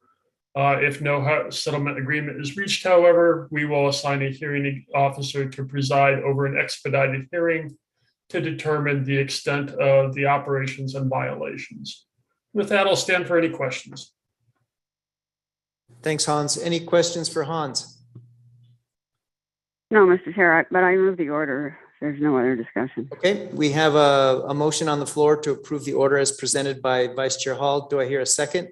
Speaker 2: If no settlement agreement is reached, however, we will assign a hearing officer to preside over an expedited hearing to determine the extent of the operations and violations. With that, I'll stand for any questions.
Speaker 3: Thanks, Hans. Any questions for Hans?
Speaker 12: No, Mr. Chair, but I move the order. There's no other discussion.
Speaker 3: Okay, we have a motion on the floor to approve the order as presented by Vice Chair Hall. Do I hear a second?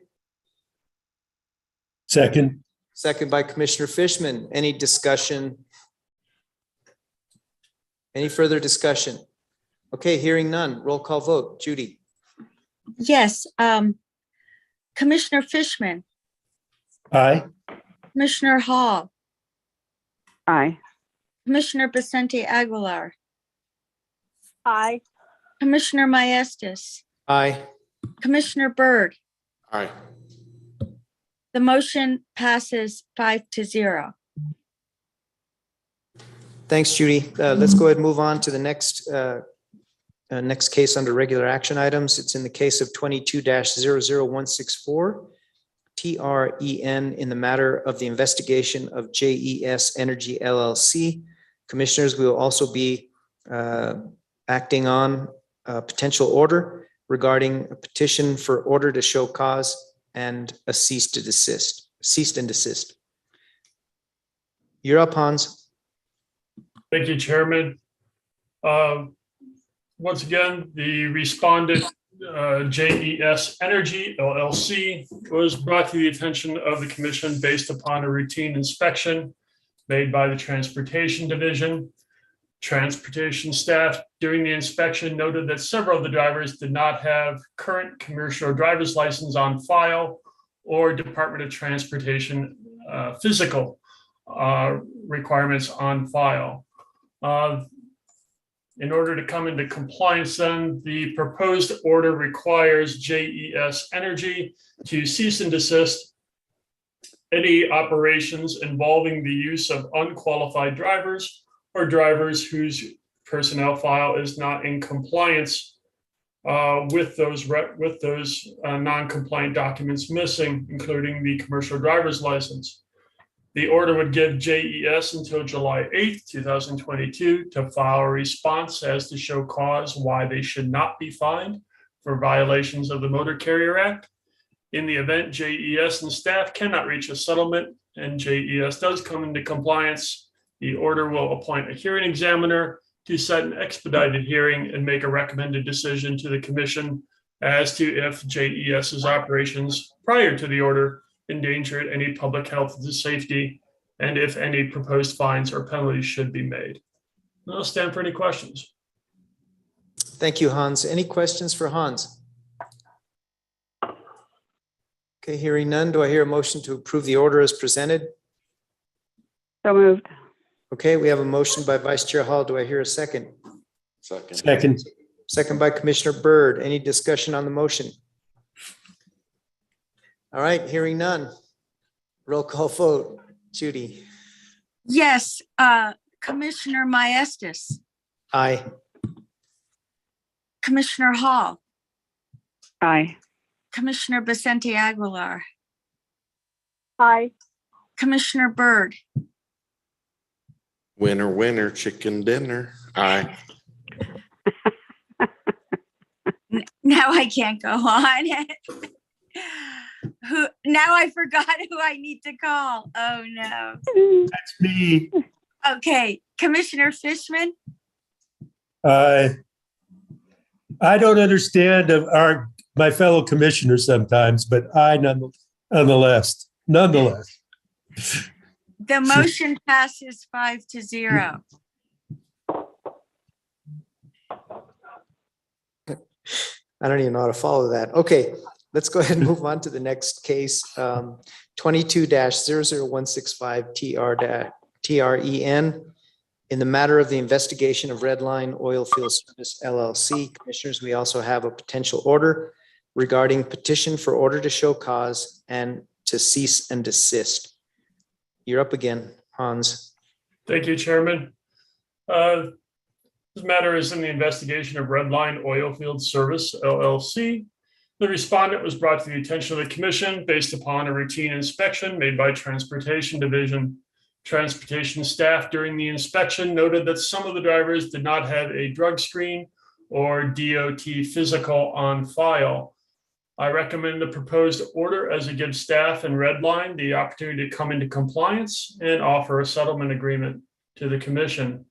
Speaker 10: Second.
Speaker 3: Second by Commissioner Fishman. Any discussion? Any further discussion? Okay, hearing none. Roll call vote. Judy.
Speaker 4: Yes, Commissioner Fishman,
Speaker 10: Aye.
Speaker 4: Commissioner Hall,
Speaker 12: Aye.
Speaker 4: Commissioner Vicente Aguilar,
Speaker 6: Aye.
Speaker 4: Commissioner Maestas,
Speaker 3: Aye.
Speaker 4: Commissioner Byrd.
Speaker 5: Aye.
Speaker 4: The motion passes 5-0.
Speaker 3: Thanks, Judy. Let's go ahead and move on to the next case under regular action items. It's in the case of 22-00164 TREN in the matter of the investigation of JES Energy LLC. Commissioners, we will also be acting on a potential order regarding a petition for order to show cause and a cease and desist. You're up, Hans.
Speaker 2: Thank you, Chairman. Once again, the respondent, JES Energy LLC, was brought to the attention of the commission based upon a routine inspection made by the Transportation Division. Transportation staff during the inspection noted that several of the drivers did not have current commercial driver's license on file or Department of Transportation physical requirements on file. In order to come into compliance, then the proposed order requires JES Energy to cease and desist any operations involving the use of unqualified drivers or drivers whose personnel file is not in compliance with those non-compliant documents missing, including the commercial driver's license. The order would give JES until July 8th, 2022 to file a response as to show cause why they should not be fined for violations of the Motor Carrier Act. In the event JES and staff cannot reach a settlement and JES does come into compliance, the order will appoint a hearing examiner to set an expedited hearing and make a recommended decision to the commission as to if JES's operations prior to the order endangered any public health and safety, and if any proposed fines or penalties should be made. I'll stand for any questions.
Speaker 3: Thank you, Hans. Any questions for Hans? Okay, hearing none, do I hear a motion to approve the order as presented?
Speaker 12: So moved.
Speaker 3: Okay, we have a motion by Vice Chair Hall. Do I hear a second?
Speaker 10: Second.
Speaker 3: Second by Commissioner Byrd. Any discussion on the motion? All right, hearing none. Roll call vote. Judy?
Speaker 4: Yes, Commissioner Maestas,
Speaker 3: Aye.
Speaker 4: Commissioner Hall,
Speaker 12: Aye.
Speaker 4: Commissioner Vicente Aguilar,
Speaker 6: Aye.
Speaker 4: Commissioner Byrd,
Speaker 5: Winner, winner, chicken dinner. Aye.
Speaker 4: Now I can't go on. Now I forgot who I need to call. Oh, no.
Speaker 10: That's me.
Speaker 4: Okay, Commissioner Fishman,
Speaker 10: I don't understand my fellow commissioners sometimes, but I nonetheless.
Speaker 4: the motion passes 5-0.
Speaker 3: I don't even know how to follow that. Okay, let's go ahead and move on to the next case. 22-00165 TREN. In the matter of the investigation of Redline Oilfield Service LLC, Commissioners, we also have a potential order regarding petition for order to show cause and to cease and desist. You're up again, Hans.
Speaker 2: Thank you, Chairman. This matter is in the investigation of Redline Oilfield Service LLC. The respondent was brought to the attention of the commission based upon a routine inspection made by Transportation Division. Transportation staff during the inspection noted that some of the drivers did not have a drug screen or DOT physical on file. I recommend the proposed order as it gives staff and Redline the opportunity to come into compliance and offer a settlement agreement to the commission.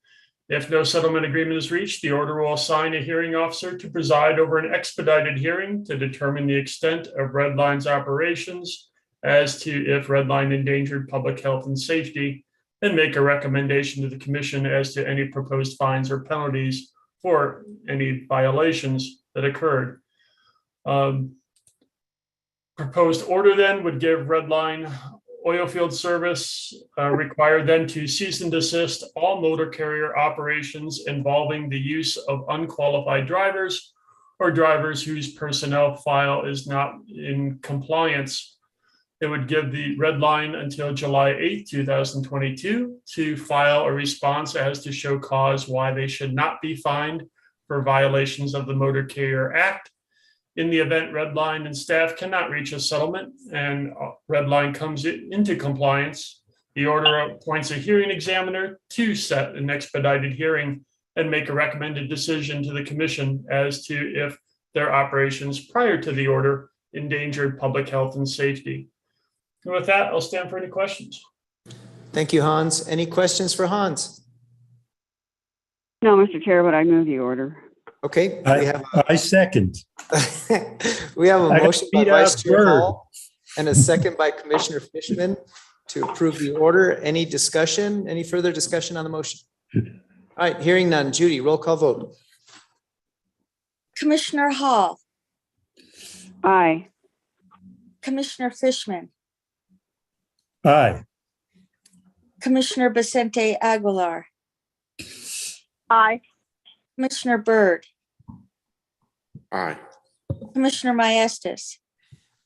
Speaker 2: If no settlement agreement is reached, the order will assign a hearing officer to preside over an expedited hearing to determine the extent of Redline's operations as to if Redline endangered public health and safety, and make a recommendation to the commission as to any proposed fines or penalties for any violations that occurred. Proposed order then would give Redline Oilfield Service required then to cease and desist all motor carrier operations involving the use of unqualified drivers or drivers whose personnel file is not in compliance. It would give the Redline until July 8th, 2022 to file a response as to show cause why they should not be fined for violations of the Motor Carrier Act. In the event Redline and staff cannot reach a settlement and Redline comes into compliance, the order appoints a hearing examiner to set an expedited hearing and make a recommended decision to the commission as to if their operations prior to the order endangered public health and safety. And with that, I'll stand for any questions.
Speaker 3: Thank you, Hans. Any questions for Hans?
Speaker 12: No, Mr. Chair, but I move the order.
Speaker 3: Okay,
Speaker 10: I second.
Speaker 3: we have a
Speaker 10: I got
Speaker 3: motion by
Speaker 10: beat
Speaker 3: Vice
Speaker 10: out
Speaker 3: Chair
Speaker 10: Byrd.
Speaker 3: Hall and a second by Commissioner Fishman to approve the order. Any discussion? Any further discussion on the motion? All right, hearing none. Judy, roll call vote.
Speaker 4: Commissioner Hall,
Speaker 12: Aye.
Speaker 4: Commissioner Fishman,
Speaker 10: Aye.
Speaker 4: Commissioner Vicente Aguilar,
Speaker 6: Aye.
Speaker 4: Commissioner Byrd,
Speaker 5: Aye.
Speaker 4: Commissioner Maestas.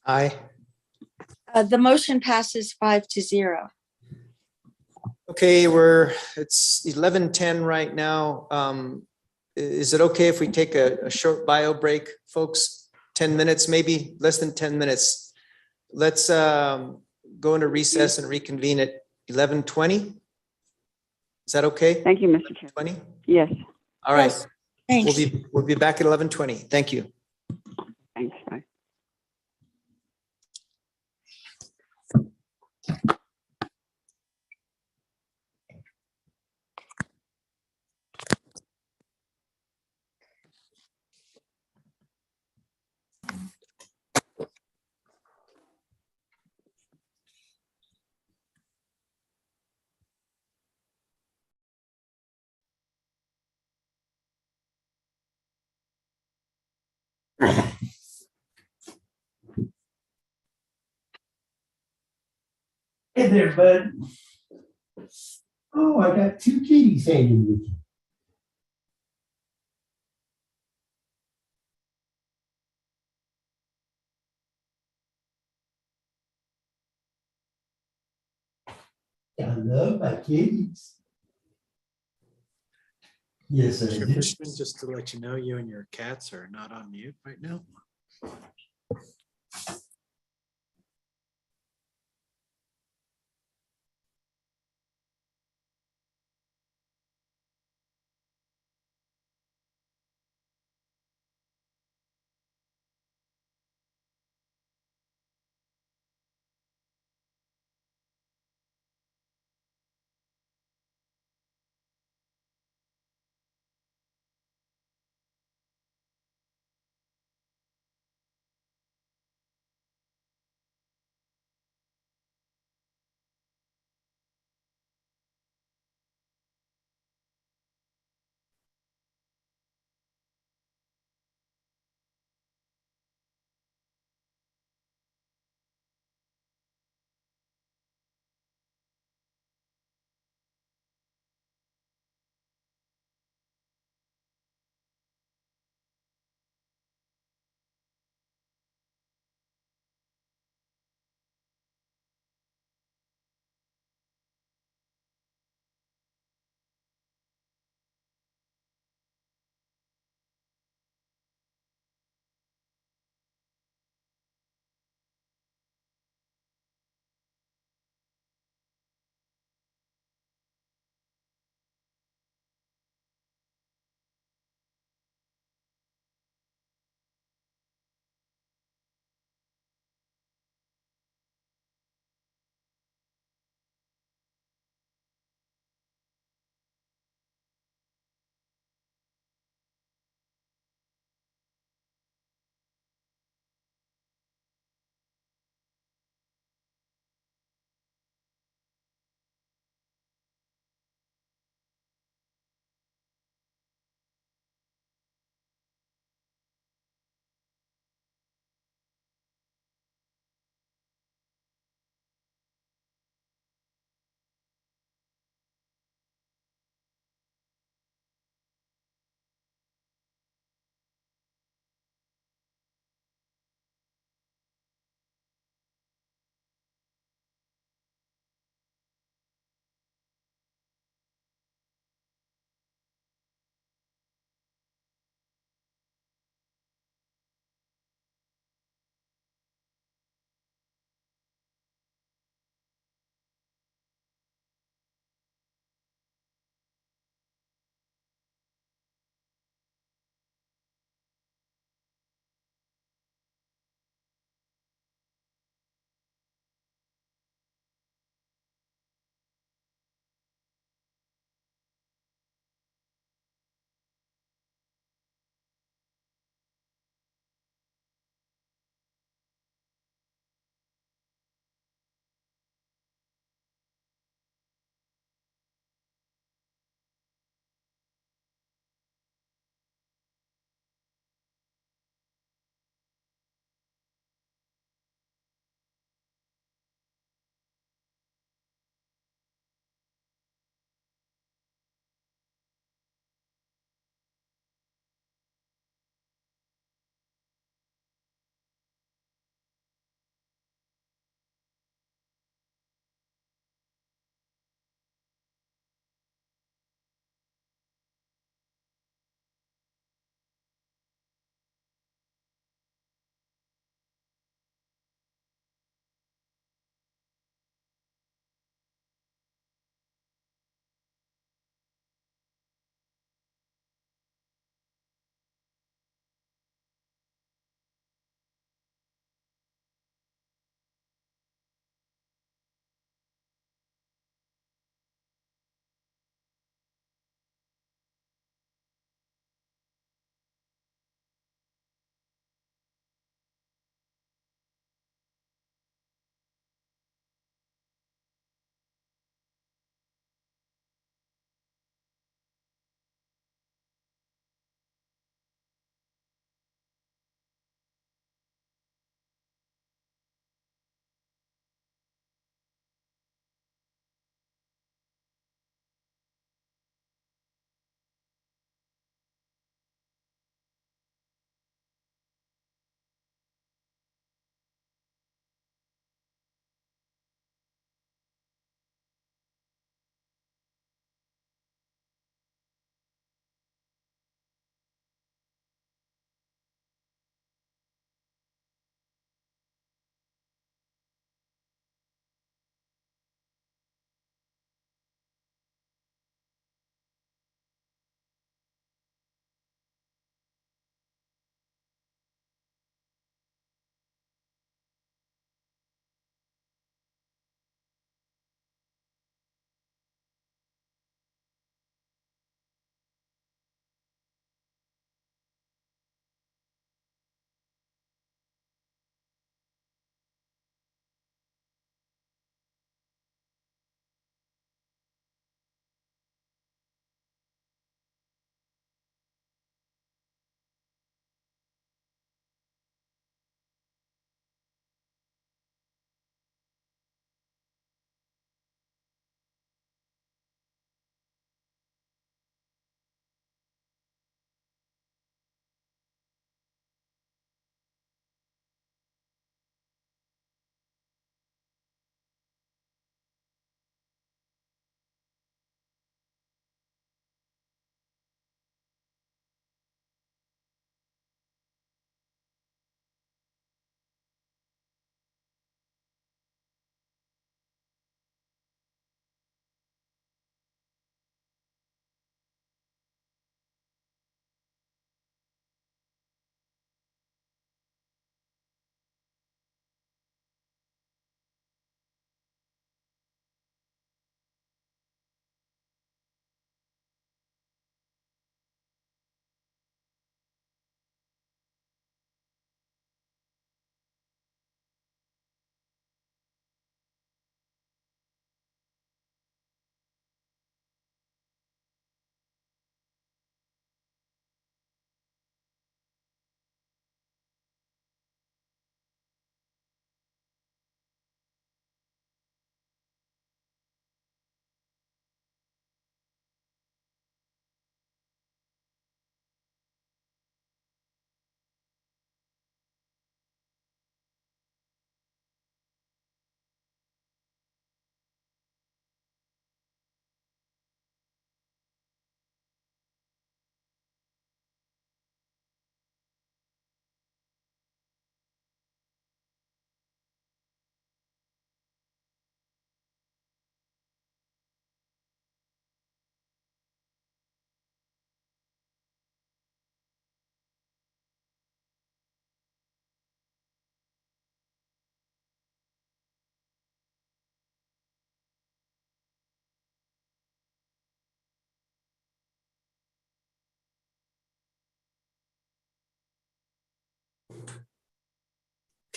Speaker 3: Aye.
Speaker 4: The motion passes 5-0.
Speaker 3: Okay, it's 11:10 right now. Is it okay if we take a short bio break, folks? 10 minutes, maybe less than 10 minutes. Let's go into recess and reconvene at 11:20. Is that okay?
Speaker 12: Thank you, Mr. Chair.
Speaker 3: 20?
Speaker 12: Yes,
Speaker 3: All right.
Speaker 4: Yes, thanks.
Speaker 3: We'll be back at 11:20. Thank you.
Speaker 12: thanks. Bye.
Speaker 10: Hey there, bud. Oh, I got two kitties hanging with you. I love my kitties. Yes, I
Speaker 13: Mr.
Speaker 10: do.
Speaker 13: Fishman, just to let you know, you and your cats are not on mute right now.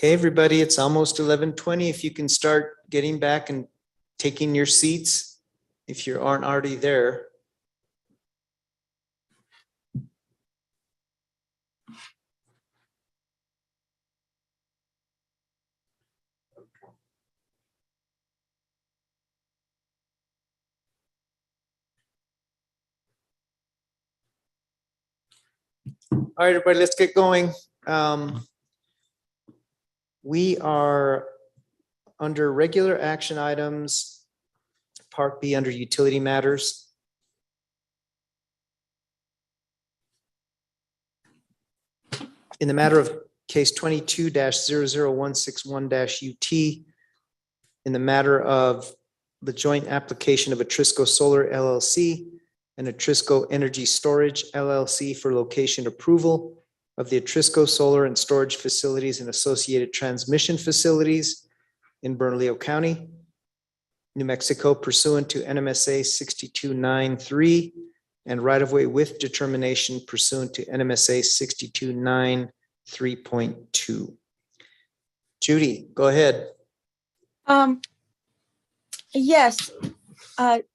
Speaker 3: Okay, everybody, it's almost 11:20. If you can start getting back and taking your seats, if you aren't already there. All right, everybody, let's get going. We are under regular action items, Part B under utility matters. In the matter of case 22-00161-UT, in the matter of the joint application of Atrisco Solar LLC and Atrisco Energy Storage LLC for location approval of the Atrisco Solar and Storage Facilities and associated transmission facilities in Bernalillo County, New Mexico, pursuant to NMSA 6293 and right-of-way width determination pursuant to NMSA 6293.2. Judy, go ahead.
Speaker 4: Yes,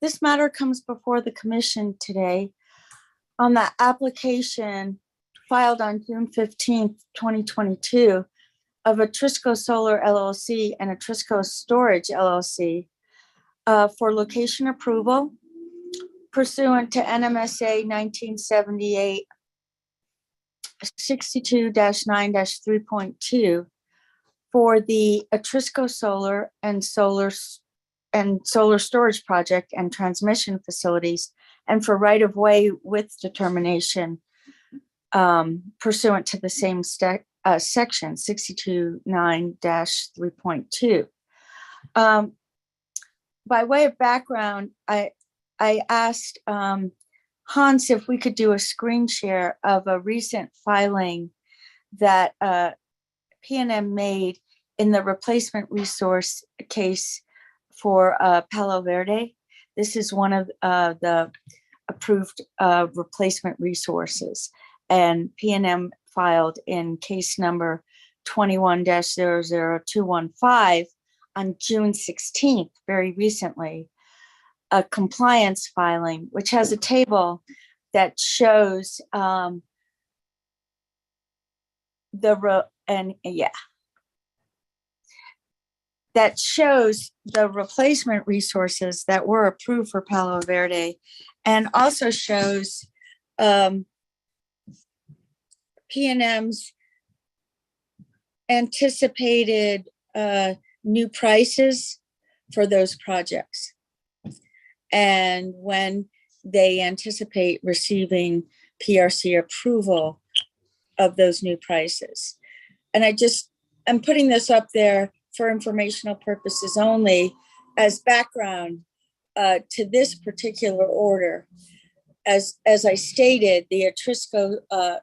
Speaker 4: this matter comes before the commission today on the application filed on June 15th, 2022 of Atrisco Solar LLC and Atrisco Storage LLC for location approval pursuant to NMSA 1978 62-9-3.2 for the Atrisco Solar and solar storage project and transmission facilities, and for right-of-way width determination pursuant to the same section 62-9-3.2. By way of background, I asked Hans if we could do a screen share of a recent filing that PNM made in the replacement resource case for Palo Verde. This is one of the approved replacement resources, and PNM filed in case number 21-00215 on June 16th, very recently, a compliance filing, which has a table that shows that shows the replacement resources that were approved for Palo Verde, and also shows PNM's anticipated new prices for those projects and when they anticipate receiving PRC approval of those new prices. And I'm putting this up there for informational purposes only as background to this particular order. As I stated, the Atrisco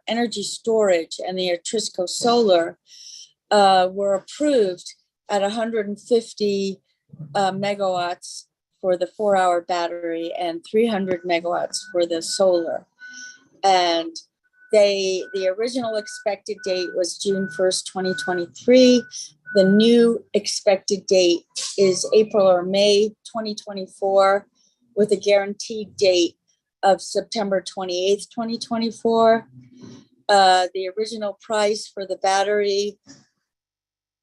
Speaker 4: Energy Storage and the Atrisco Solar were approved at 150 megawatts for the 4-hour battery and 300 megawatts for the solar. And the original expected date was June 1st, 2023. The new expected date is April or May 2024, with a guaranteed date of September 28th, 2024. The original price for the battery,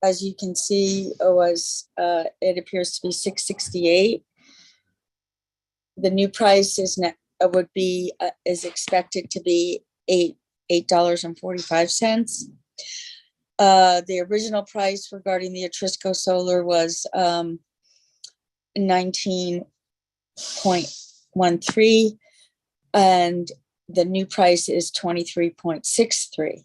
Speaker 4: as you can see, was it appears to be $668. The new price is expected to be $8.45. The original price regarding the Atrisco Solar was 19.13, and the new price is 23.63.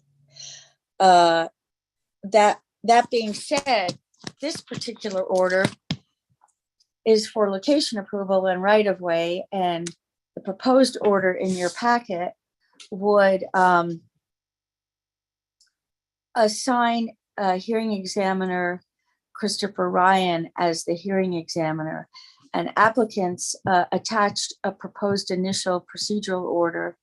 Speaker 4: That being said, this particular order is for location approval and right-of-way, and the proposed order in your packet would assign hearing examiner Christopher Ryan as the hearing examiner, and applicants attached a proposed initial procedural order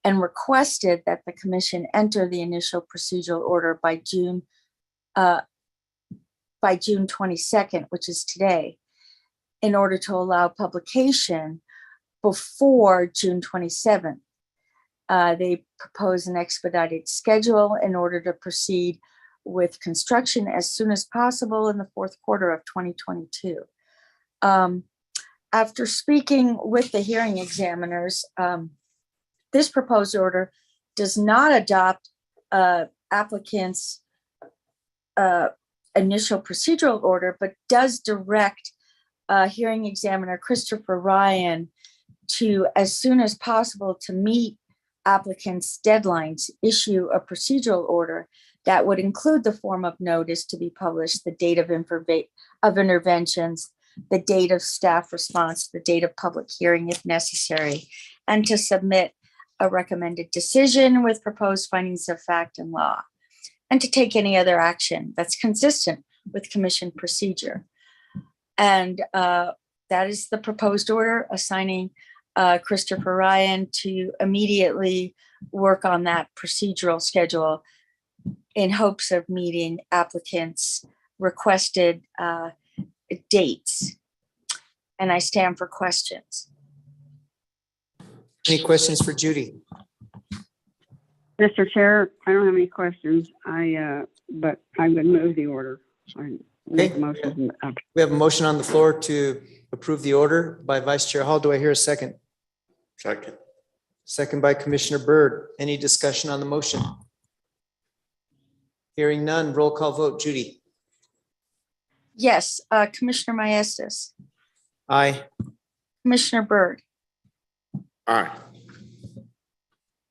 Speaker 4: and requested that the commission enter the initial procedural order by June by June 22nd, which is today, in order to allow publication before June 27th. They propose an expedited schedule in order to proceed with construction as soon as possible in the fourth quarter of 2022. After speaking with the hearing examiners, this proposed order does not adopt applicant's initial procedural order, but does direct hearing examiner Christopher Ryan to, as soon as possible, to meet applicants' deadlines, issue a procedural order that would include the form of notice to be published, the date of interventions, the date of staff response, the date of public hearing if necessary, and to submit a recommended decision with proposed findings of fact and law, and to take any other action that's consistent with commission procedure. And that is the proposed order, assigning Christopher Ryan to immediately work on that procedural schedule in hopes of meeting applicants' requested dates. And I stand for questions.
Speaker 3: Any questions for Judy?
Speaker 12: Mr. Chair, I don't have any questions. But I would move the order. I make a motion.
Speaker 3: We have a motion on the floor to approve the order by Vice Chair Hall. Do I hear a second?
Speaker 5: Second.
Speaker 3: Second by Commissioner Byrd. Any discussion on the motion? Hearing none, roll call vote. Judy?
Speaker 4: Yes, Commissioner Maestas,
Speaker 3: Aye.
Speaker 4: Commissioner Byrd,
Speaker 5: Aye.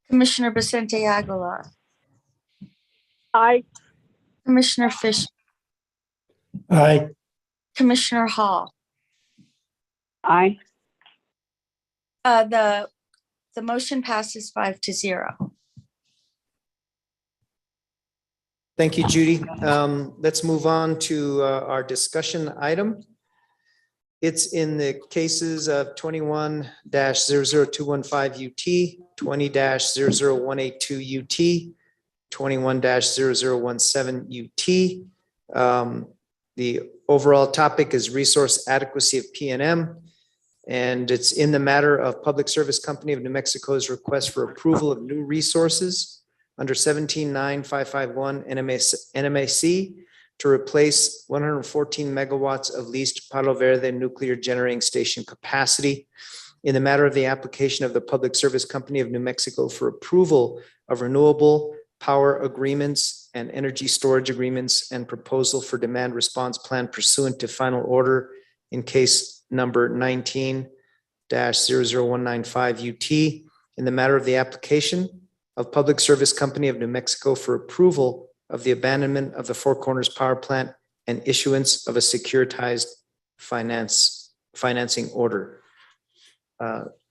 Speaker 4: Commissioner Vicente Aguilar,
Speaker 6: Aye.
Speaker 4: Commissioner Fish,
Speaker 10: Aye.
Speaker 4: Commissioner Hall.
Speaker 12: Aye.
Speaker 4: The motion passes 5-0.
Speaker 3: Thank you, Judy. Let's move on to our discussion item. It's in the cases of 21-00215 UT, 20-00182 UT, 21-0017 UT. The overall topic is resource adequacy of PNM, and it's in the matter of Public Service Company of New Mexico's request for approval of new resources under 179551 NMAC to replace 114 megawatts of leased Palo Verde nuclear generating station capacity. In the matter of the application of the Public Service Company of New Mexico for approval of renewable power agreements and energy storage agreements and proposal for demand response plan pursuant to final order in case number 19-00195 UT. In the matter of the application of Public Service Company of New Mexico for approval of the abandonment of the Four Corners Power Plant and issuance of a securitized financing order.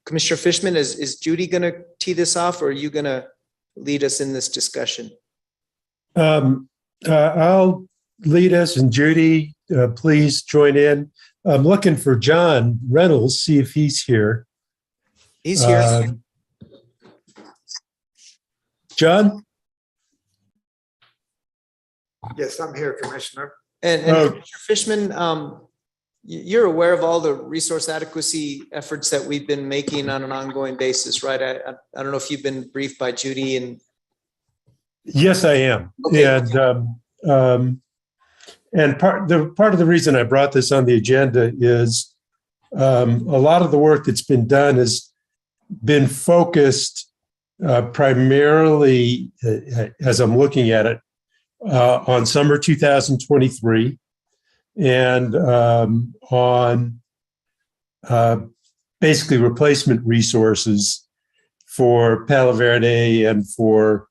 Speaker 3: Commissioner Fishman, is Judy going to tee this off, or are you going to lead us in this discussion?
Speaker 10: I'll lead us, and Judy, please join in. I'm looking for John Reynolds, see if he's here.
Speaker 3: He's here.
Speaker 10: John?
Speaker 13: Yes, I'm here, Commissioner.
Speaker 3: And Commissioner Fishman, you're aware of all the resource adequacy efforts that we've been making on an ongoing basis, right? I don't know if you've been briefed by Judy and.
Speaker 10: Yes, I am.
Speaker 3: Okay.
Speaker 10: And part of the reason I brought this on the agenda is a lot of the work that's been done has been focused primarily, as I'm looking at it, on summer 2023 and on basically replacement resources for Palo Verde and for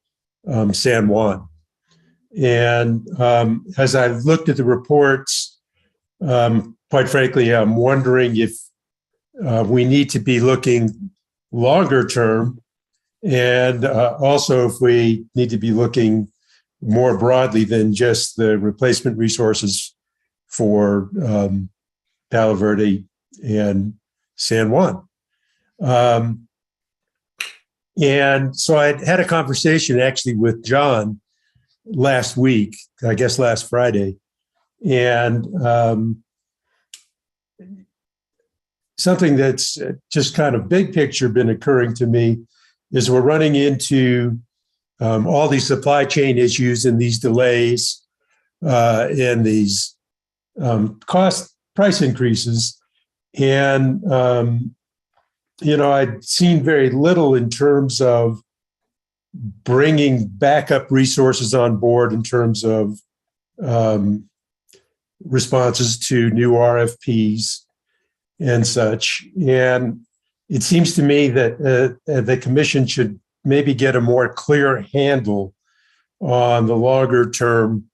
Speaker 10: San Juan. And as I've looked at the reports, quite frankly, I'm wondering if we need to be looking longer term, and also if we need to be looking more broadly than just the replacement resources for Palo Verde and San Juan. And so I had a conversation actually with John last week, I guess last Friday, And something that's just kind of big picture been occurring to me is we're running into all these supply chain issues and these delays and these cost price increases. And, I'd seen very little in terms of bringing backup resources on board in terms of responses to new RFPs and such. And it seems to me that the commission should maybe get a more clear handle on the longer term,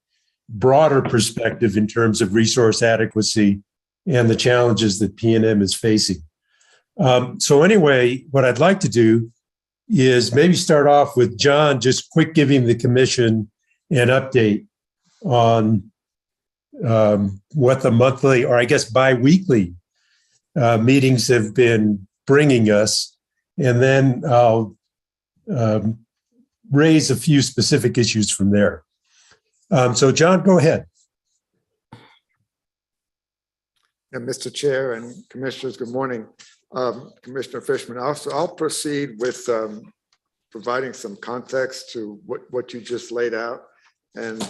Speaker 10: broader perspective in terms of resource adequacy and the challenges that PNM is facing. So anyway, what I'd like to do is maybe start off with John, just quick giving the commission an update on what the monthly, or I guess bi-weekly meetings have been bringing us. And then I'll raise a few specific issues from there. So John, go ahead.
Speaker 14: Mr. Chair and Commissioners, good morning. Commissioner Fishman, I'll proceed with providing some context to what you just laid out. And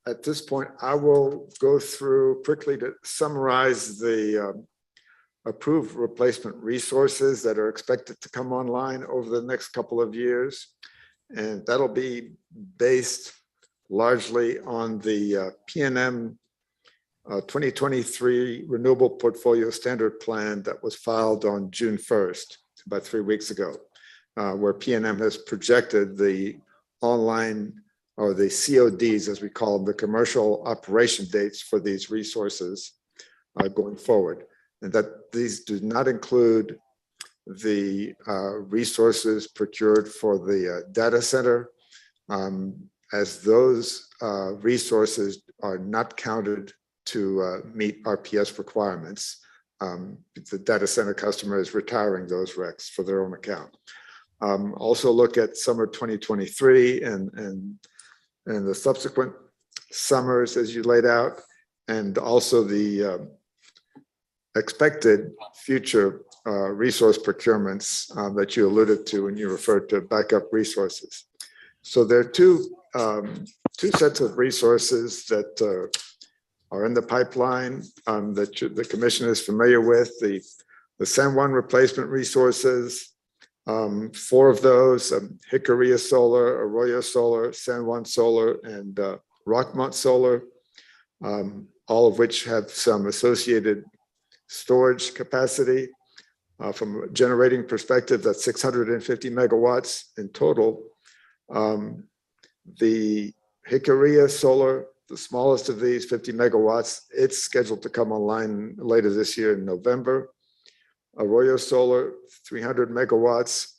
Speaker 14: at this point, I will go through quickly to summarize the approved replacement resources that are expected to come online over the next couple of years. And that'll be based largely on the PNM 2023 Renewable Portfolio Standard Plan that was filed on June 1st, about 3 weeks ago, where PNM has projected the online, or the CODs, as we call them, the commercial operation dates for these resources going forward. And that these do not include the resources procured for the data center, as those resources are not counted to meet RPS requirements. The data center customer is retiring those RECs for their own account. Also look at summer 2023 and the subsequent summers as you laid out, and also the expected future resource procurements that you alluded to when you referred to backup resources. So there are two sets of resources that are in the pipeline that the commission is familiar with. The San Juan replacement resources, 4 of those, Jicarilla Solar, Arroyo Solar, San Juan Solar, and Rockmont Solar, all of which have some associated storage capacity. From a generating perspective, that's 650 megawatts in total. The Jicarilla Solar, the smallest of these, 50 megawatts, it's scheduled to come online later this year in November. Arroyo Solar, 300 megawatts,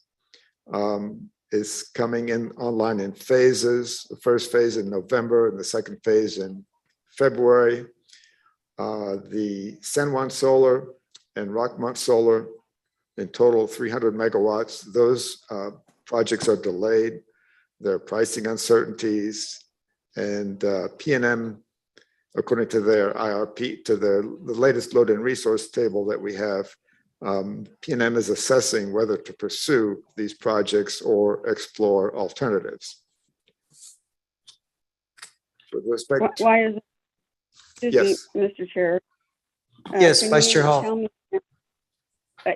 Speaker 14: is coming in online in phases. The first phase in November and the second phase in February. The San Juan Solar and Rockmont Solar, in total 300 megawatts. Those projects are delayed. There are pricing uncertainties, and PNM, according to their IRP, to the latest Loden resource table that we have, PNM is assessing whether to pursue these projects or explore alternatives. With respect,
Speaker 12: Why is it?
Speaker 14: Yes.
Speaker 12: Mr. Chair.
Speaker 3: Yes,
Speaker 12: Can
Speaker 3: Vice
Speaker 12: you
Speaker 3: Chair Hall.
Speaker 12: tell me-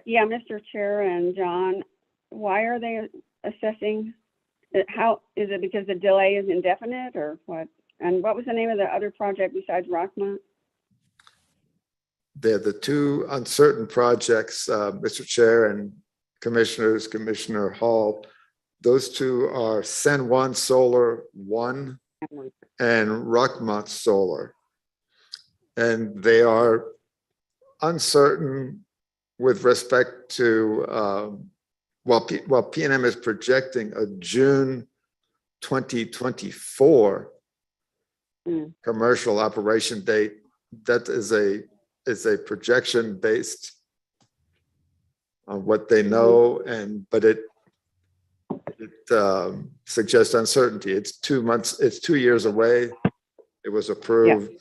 Speaker 12: Yeah, Mr. Chair and John, why are they assessing? How is it, because the delay is indefinite or what? And what was the name of the other project besides Rockmont?
Speaker 14: they're the two uncertain projects, Mr. Chair and Commissioners, Commissioner Hall. Those two are San Juan Solar 1 and Rockmont Solar. And they are uncertain with respect to, while PNM is projecting a June 2024 commercial operation date, that is a projection based on what they know, but it suggests uncertainty. It's 2 months, it's 2 years away. It was approved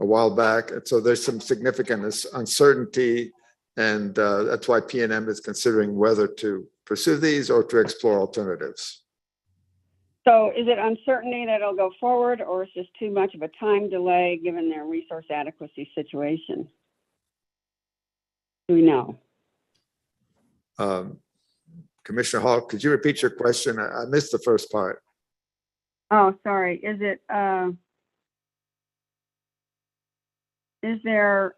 Speaker 14: a while back. And so there's some significant uncertainty. And that's why PNM is considering whether to pursue these or to explore alternatives.
Speaker 12: So is it uncertainty that it'll go forward, or is this too much of a time delay given their resource adequacy situation? Do we know?
Speaker 14: Commissioner Hall, could you repeat your question? I missed the first part.
Speaker 12: Oh, sorry. Is there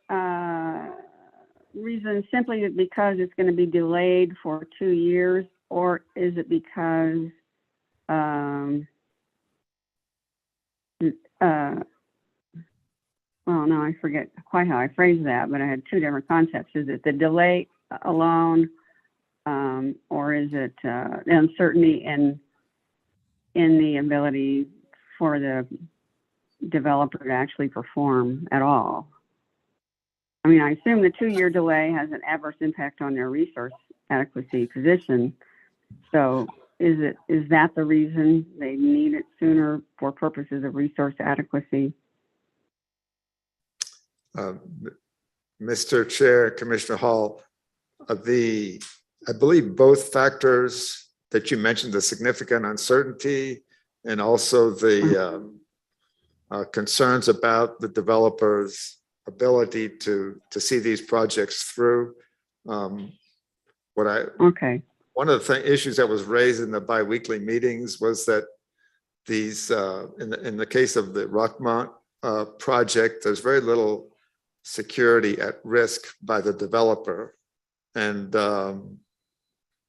Speaker 12: reason simply because it's going to be delayed for 2 years, or is it because well, no, I forget quite how I phrased that, but I had two different concepts. Is it the delay alone, or is it the uncertainty in the ability for the developer to actually perform at all? I mean, I assume the 2-year delay has an adverse impact on their resource adequacy position. So is that the reason they need it sooner for purposes of resource adequacy?
Speaker 14: Mr. Chair, Commissioner Hall, I believe both factors that you mentioned, the significant uncertainty and also the concerns about the developer's ability to see these projects through.
Speaker 12: Okay.
Speaker 14: One of the issues that was raised in the biweekly meetings was that these, in the case of the Rockmont project, there's very little security at risk by the developer. And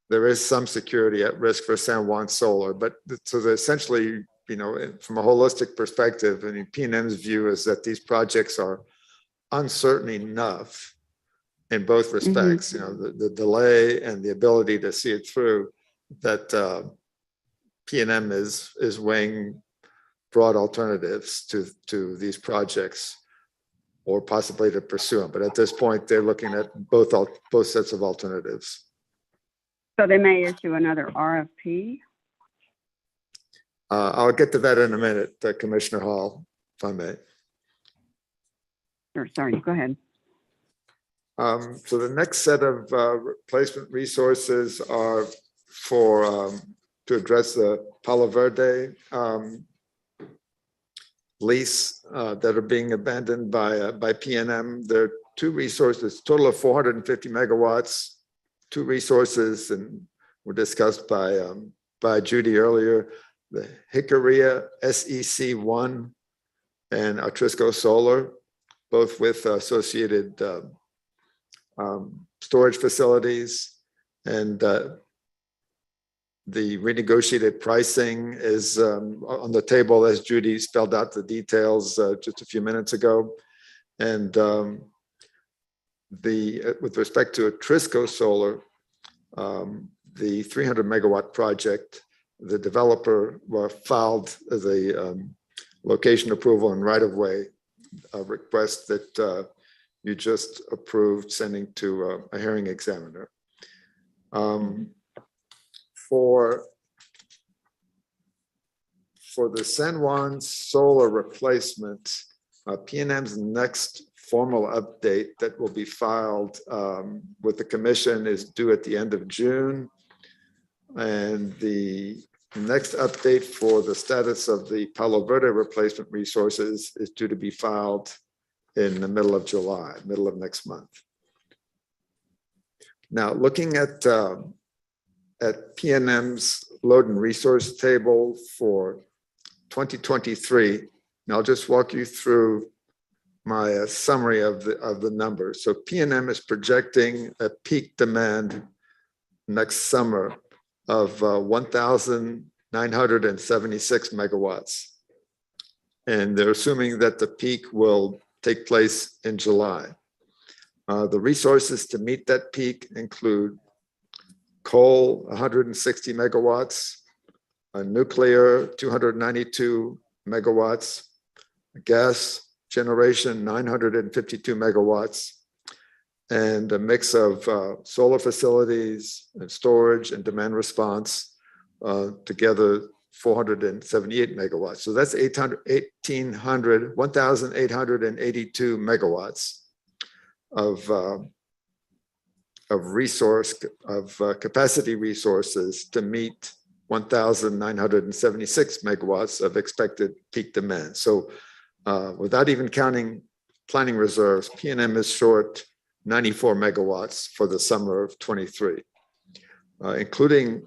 Speaker 14: there is some security at risk for San Juan Solar, but so essentially, you know, from a holistic perspective, I mean, PNM's view is that these projects are uncertain enough in both respects, you know, the delay and the ability to see it through, that PNM is weighing broad alternatives to these projects, or possibly to pursue them. But at this point, they're looking at both sets of alternatives.
Speaker 12: So they may issue another RFP?
Speaker 14: I'll get to that in a minute, Commissioner Hall, if I may.
Speaker 12: Sure, sorry, go ahead.
Speaker 14: So the next set of replacement resources are for to address the Palo Verde lease that are being abandoned by PNM. There are two resources, total of 450 megawatts. Two resources, and were discussed by Judy earlier: the Hickory SEC1 and Atrisco Solar, both with associated storage facilities. And the renegotiated pricing is on the table, as Judy spelled out the details just a few minutes ago. And with respect to Atrisco Solar, the 300 megawatt project, the developer filed the location approval and right-of-way request that you just approved sending to a hearing examiner. For the San Juan Solar replacement, PNM's next formal update that will be filed with the commission is due at the end of June. And the next update for the status of the Palo Verde replacement resources is due to be filed in the middle of July, middle of next month. Now, looking at PNM's Loden resource table for 2023, and I'll just walk you through my summary of the numbers. So PNM is projecting a peak demand next summer of 1,976 megawatts. And they're assuming that the peak will take place in July. The resources to meet that peak include coal, 160 megawatts, nuclear, 292 megawatts, gas generation, 952 megawatts, and a mix of solar facilities and storage and demand response, together 478 megawatts. So that's 1,882 megawatts of capacity resources to meet 1,976 megawatts of expected peak demand. So without even counting planning reserves, PNM is short 94 megawatts for the summer of 23, including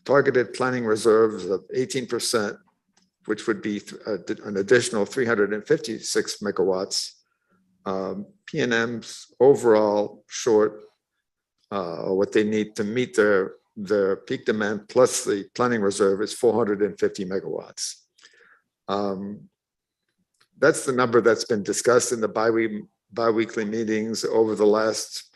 Speaker 14: targeted planning reserves of 18%, which would be an additional 356 megawatts. PNM's overall short, what they need to meet their peak demand plus the planning reserve is 450 megawatts. That's the number that's been discussed in the bi-weekly meetings over the last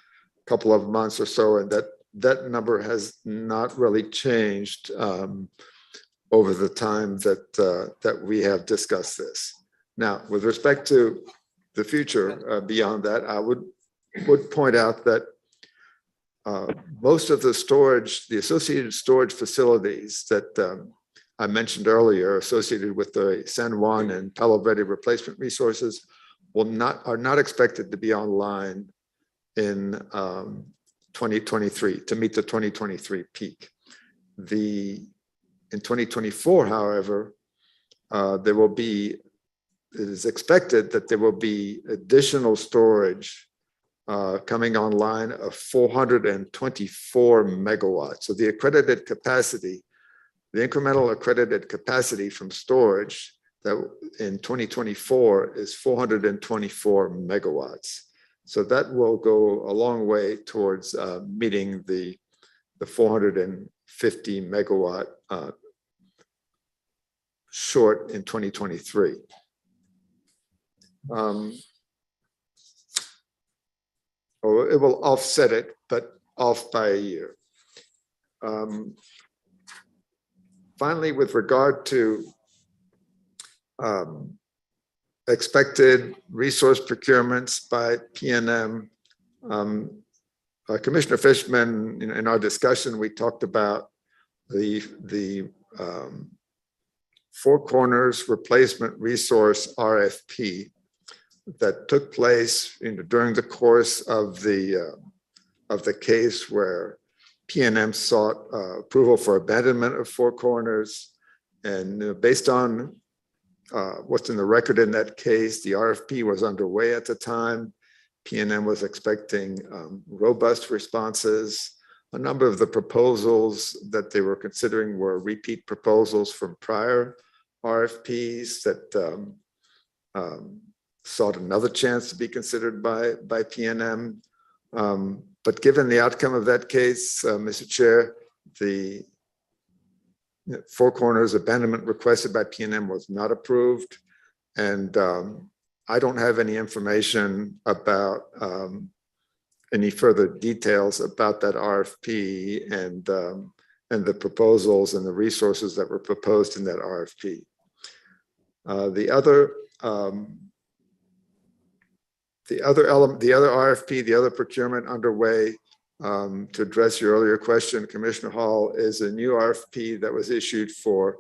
Speaker 14: couple of months or so, and that number has not really changed over the time that we have discussed this. Now, with respect to the future beyond that, I would point out that most of the associated storage facilities that I mentioned earlier, associated with the San Juan and Palo Verde replacement resources, are not expected to be online in 2023 to meet the 2023 peak. In 2024, however, it is expected that there will be additional storage coming online of 424 megawatts. So the accredited capacity, the incremental accredited capacity from storage that in 2024 is 424 megawatts. So that will go a long way towards meeting the 450 megawatt short in 2023. It will offset it, but off by a year. Finally, with regard to expected resource procurements by PNM, Commissioner Fishman, in our discussion, we talked about the Four Corners replacement resource RFP that took place during the course of the case where PNM sought approval for abandonment of Four Corners. And based on what's in the record in that case, the RFP was underway at the time. PNM was expecting robust responses. A number of the proposals that they were considering were repeat proposals from prior RFPs that sought another chance to be considered by PNM. But given the outcome of that case, Mr. Chair, the Four Corners abandonment requested by PNM was not approved. And I don't have any information about any further details about that RFP and the proposals and the resources that were proposed in that RFP. The other RFP, the other procurement underway, to address your earlier question, Commissioner Hall, is a new RFP that was issued for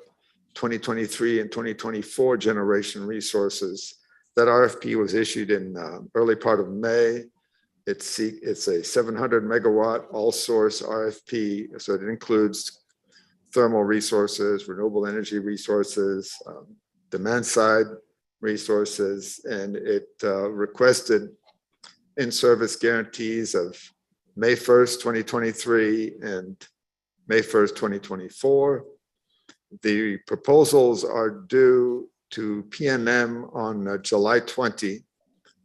Speaker 14: 2023 and 2024 generation resources. That RFP was issued in early part of May. It's a 700 megawatt all source RFP, so it includes thermal resources, renewable energy resources, demand side resources, and it requested in-service guarantees of May 1st, 2023 and May 1st, 2024. The proposals are due to PNM on July 20,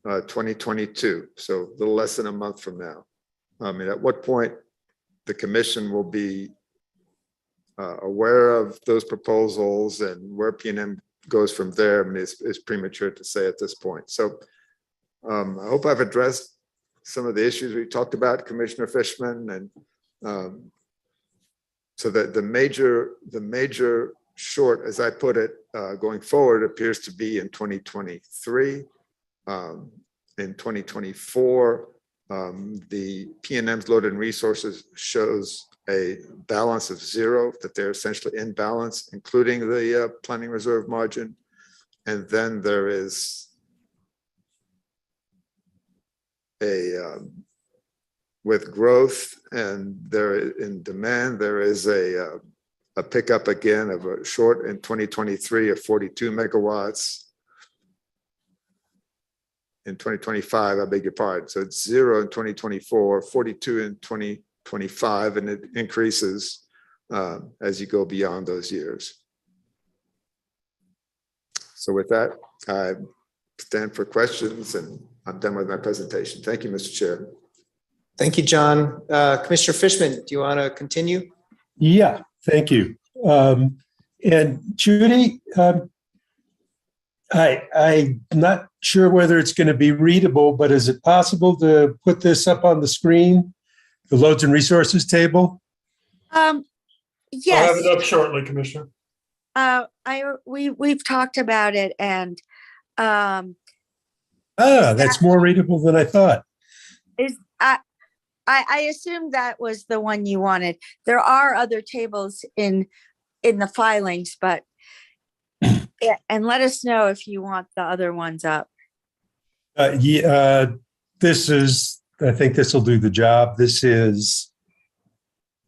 Speaker 14: 2022, so a little less than a month from now. I mean, at what point the commission will be aware of those proposals and where PNM goes from there, I mean, it's premature to say at this point. So I hope I've addressed some of the issues we talked about, Commissioner Fishman, and so that the major short, as I put it, going forward appears to be in 2023. In 2024, the PNM's Loden resources shows a balance of 0, that they're essentially in balance, including the planning reserve margin. And then there is with growth and there in demand, there is a pickup again of a short in 2023 of 42 megawatts. In 2025, I beg your pardon. So it's 0 in 2024, 42 in 2025, and it increases as you go beyond those years. So with that, I stand for questions, and I'm done with my presentation. Thank you, Mr. Chair.
Speaker 3: Thank you, John. Commissioner Fishman, do you want to continue?
Speaker 10: Yeah, thank you. And Judy, I'm not sure whether it's going to be readable, but is it possible to put this up on the screen, the loads and resources table?
Speaker 2: I'll
Speaker 4: Yes.
Speaker 2: have it up shortly, Commissioner.
Speaker 4: We've talked about it, and
Speaker 10: That's more readable than I thought.
Speaker 4: I assume that was the one you wanted. There are other tables in the filings, but yeah, and let us know if you want the other ones up.
Speaker 10: This is, I think this will do the job. This is,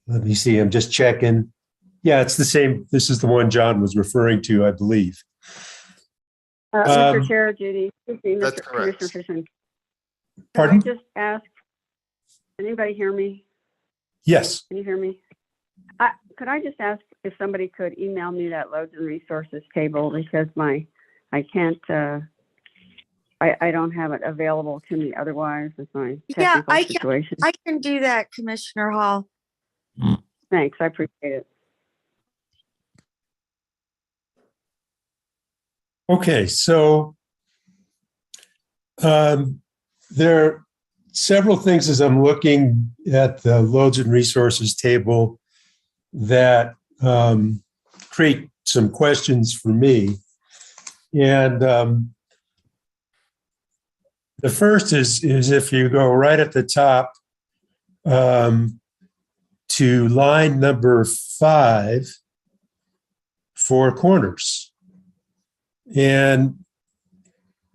Speaker 10: let me see, I'm just checking. Yeah, it's the same. This is the one John was referring to, I believe.
Speaker 12: Mr. Chair, Judy, excuse me,
Speaker 14: That's
Speaker 12: Mr.
Speaker 14: correct.
Speaker 12: Commissioner Fishman.
Speaker 10: Pardon?
Speaker 12: Can I just ask, can anybody hear me?
Speaker 10: Yes.
Speaker 12: Can you hear me? Could I just ask if somebody could email me that loads and resources table, because I can't, I don't have it available to me otherwise with my
Speaker 4: Yeah,
Speaker 12: technical situation.
Speaker 4: I can do that, Commissioner Hall.
Speaker 12: Thanks, I appreciate it.
Speaker 10: Okay, so there are several things as I'm looking at the loads and resources table that create some questions for me. And the first is if you go right at the top to line number 5, 4 corners. And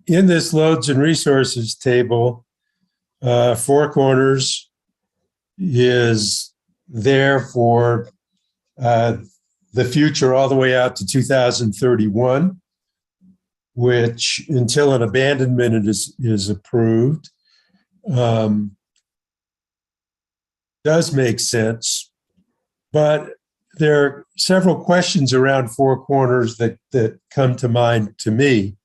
Speaker 10: in this loads and resources table, 4 corners is there for the future all the way out to 2031, which until an abandonment is approved, does make sense. But there are several questions around 4 corners that come to mind to me.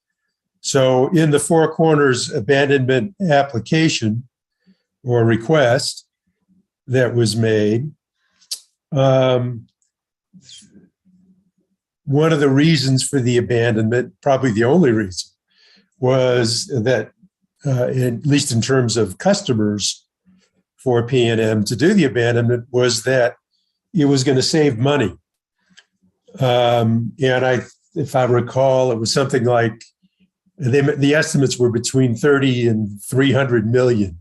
Speaker 10: So in the 4 corners abandonment application or request that was made, one of the reasons for the abandonment, probably the only reason, was that, at least in terms of customers for PNM to do the abandonment, was that it was going to save money. And if I recall, it was something like, the estimates were between 30 and 300 million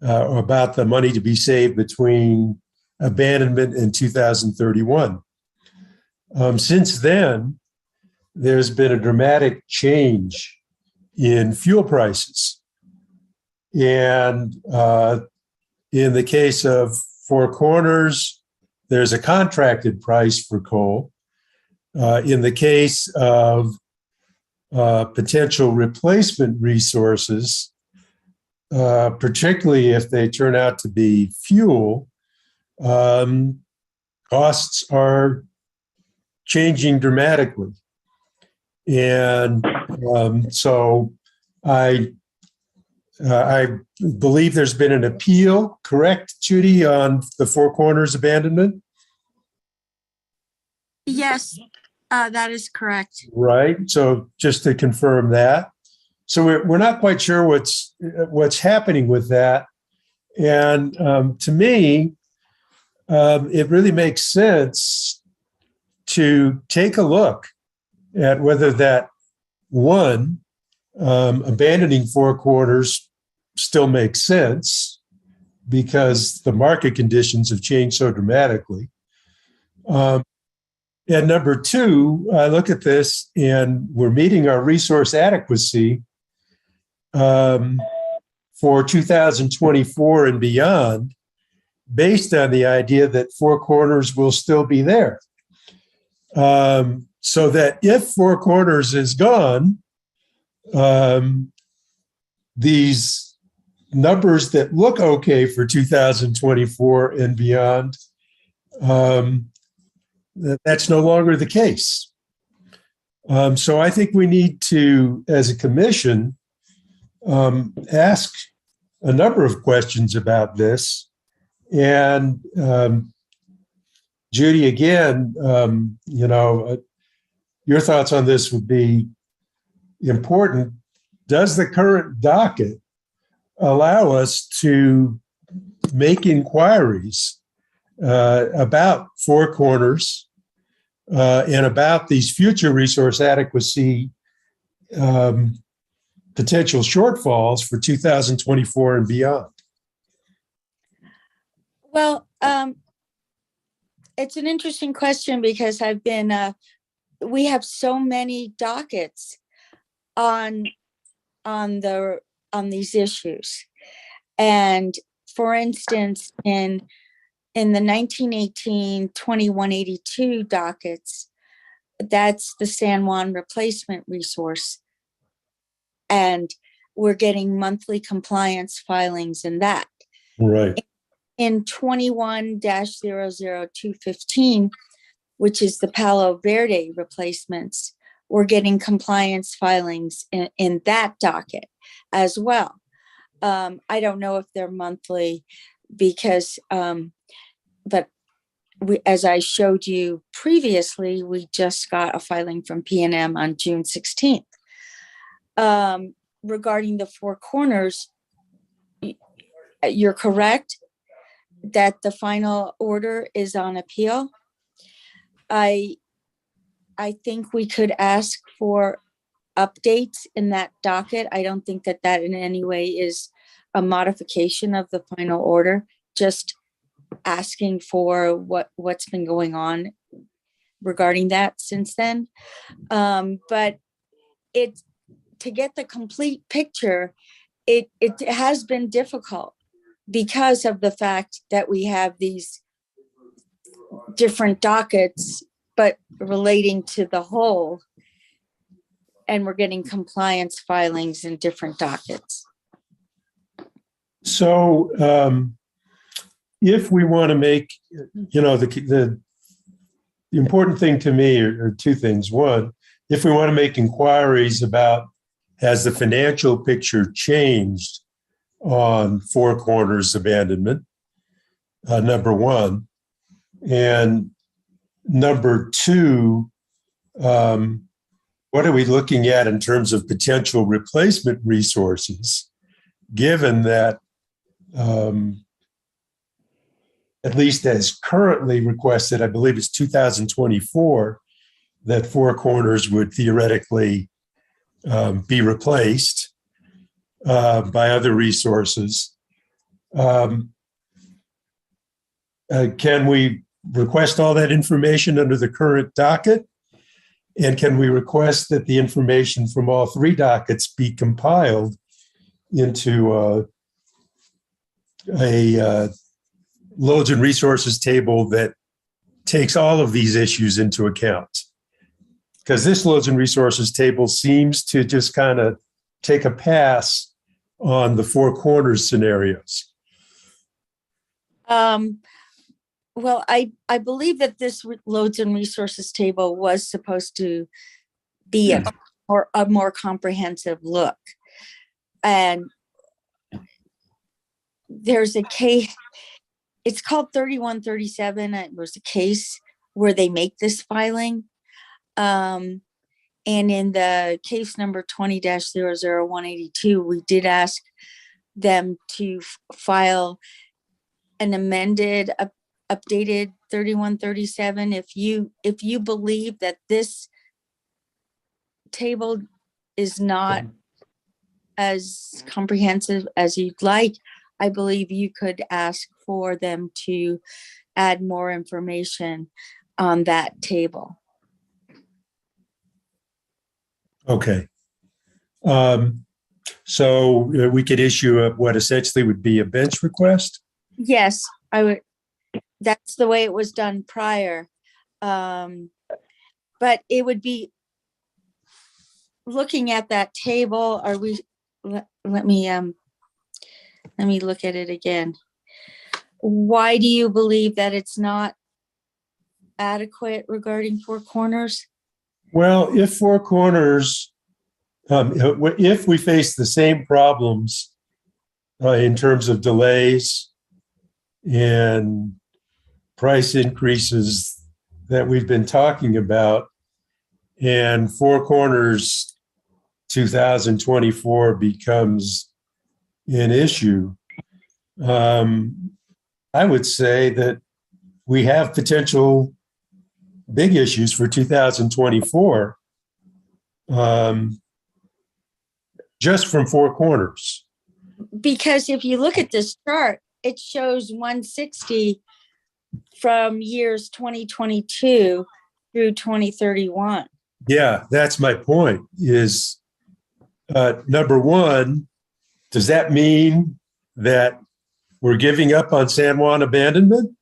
Speaker 10: about the money to be saved between abandonment and 2031. Since then, there's been a dramatic change in fuel prices. And in the case of 4 corners, there's a contracted price for coal. In the case of potential replacement resources, particularly if they turn out to be fuel, costs are changing dramatically. And so I believe there's been an appeal, correct, Judy, on the 4 corners abandonment?
Speaker 4: Yes, that is correct.
Speaker 10: Right. So just to confirm that. So we're not quite sure what's happening with that. And to me, it really makes sense to take a look at whether that abandoning 4 corners still makes sense, because the market conditions have changed so dramatically. And number two, I look at this and we're meeting our resource adequacy for 2024 and beyond, based on the idea that Four Corners will still be there. So that if Four Corners is gone, these numbers that look okay for 2024 and beyond, that's no longer the case. So I think we need to, as a commission, ask a number of questions about this. And Judy, again, your thoughts on this would be important. Does the current docket allow us to make inquiries about Four Corners and about these future resource adequacy potential shortfalls for 2024 and beyond?
Speaker 4: Well, it's an interesting question because we have so many dockets on these issues. And for instance, in the 1918-2182 dockets, that's the San Juan replacement resource. And we're getting monthly compliance filings in that.
Speaker 10: Right.
Speaker 4: In 21-00215, which is the Palo Verde replacements, we're getting compliance filings in that docket as well. I don't know if they're monthly because, but as I showed you previously, we just got a filing from PNM on June 16th. Regarding the Four Corners, you're correct that the final order is on appeal. I think we could ask for updates in that docket. I don't think that in any way is a modification of the final order, just asking for what's been going on regarding that since then. But to get the complete picture, it has been difficult because of the fact that we have these different dockets, but relating to the whole, and we're getting compliance filings in different dockets.
Speaker 10: So if we want to make, the important thing to me are two things. One, if we want to make inquiries about, has the financial picture changed on Four Corners abandonment, number one. And number two, what are we looking at in terms of potential replacement resources, given that, at least as currently requested, I believe it's 2024, that Four Corners would theoretically be replaced by other resources. Can we request all that information under the current docket? And can we request that the information from all three dockets be compiled into a loads and resources table that takes all of these issues into account? Because this loads and resources table seems to just kind of take a pass on the Four Corners scenarios.
Speaker 4: Well, I believe that this loads and resources table was supposed to be a more comprehensive look. And there's a case, it's called 3137. It was a case where they make this filing. And in the case number 20-00182, we did ask them to file an amended, updated 3137. If you believe that this table is not as comprehensive as you'd like, I believe you could ask for them to add more information on that table.
Speaker 10: Okay. So we could issue what essentially would be a bench request?
Speaker 4: Yes, I would. That's the way it was done prior. But it would be looking at that table. Are we, let me look at it again. Why do you believe that it's not adequate regarding Four Corners?
Speaker 10: Well, if Four Corners, if we face the same problems in terms of delays and price increases that we've been talking about, and Four Corners 2024 becomes an issue, I would say that we have potential big issues for 2024 just from Four Corners.
Speaker 4: Because if you look at this chart, it shows 160 from years 2022 through 2031.
Speaker 10: Yeah, that's my point is, number one, does that mean that we're giving up on San Juan abandonment?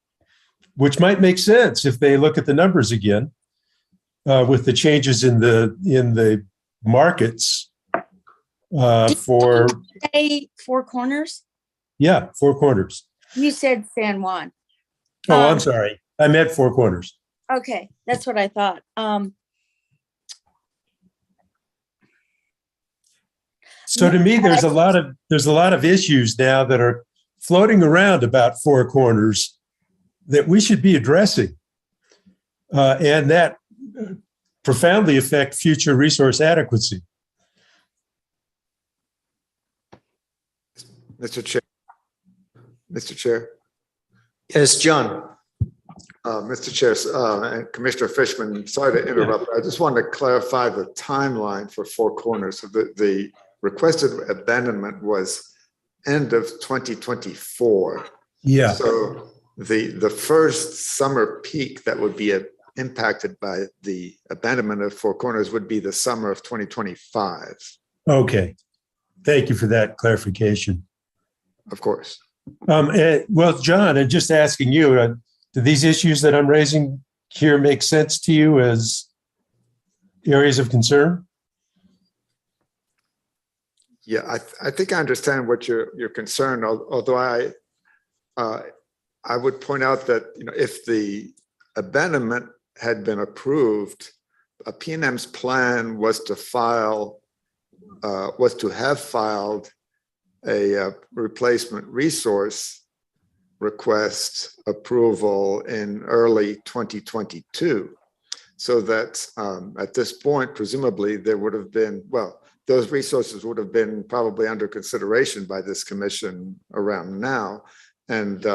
Speaker 10: Which might make sense if they look at the numbers again, with the changes in the markets for.
Speaker 4: Did you say Four Corners?
Speaker 10: Yeah, Four Corners.
Speaker 4: You said San Juan.
Speaker 10: Oh, I'm sorry. I meant Four Corners.
Speaker 4: Okay, that's what I thought.
Speaker 10: So to me, there's a lot of issues now that are floating around about Four Corners that we should be addressing, and that profoundly affect future resource adequacy.
Speaker 14: Mr. Chair. Mr. Chair.
Speaker 3: Yes, John.
Speaker 14: Mr. Chair, and Commissioner Fishman, sorry to interrupt. I just wanted to clarify the timeline for Four Corners. So the requested abandonment was end of 2024.
Speaker 10: Yeah.
Speaker 14: So the first summer peak that would be impacted by the abandonment of Four Corners would be the summer of 2025.
Speaker 10: Okay. Thank you for that clarification.
Speaker 14: Of course.
Speaker 10: Well, John, and just asking you, do these issues that I'm raising here make sense to you as areas of concern?
Speaker 14: Yeah, I think I understand what your concern. Although I would point out that if the abandonment had been approved, a PNM's plan was to have filed a replacement resource request approval in early 2022, so that at this point, presumably there would have been, well, those resources would have been probably under consideration by this commission around now. And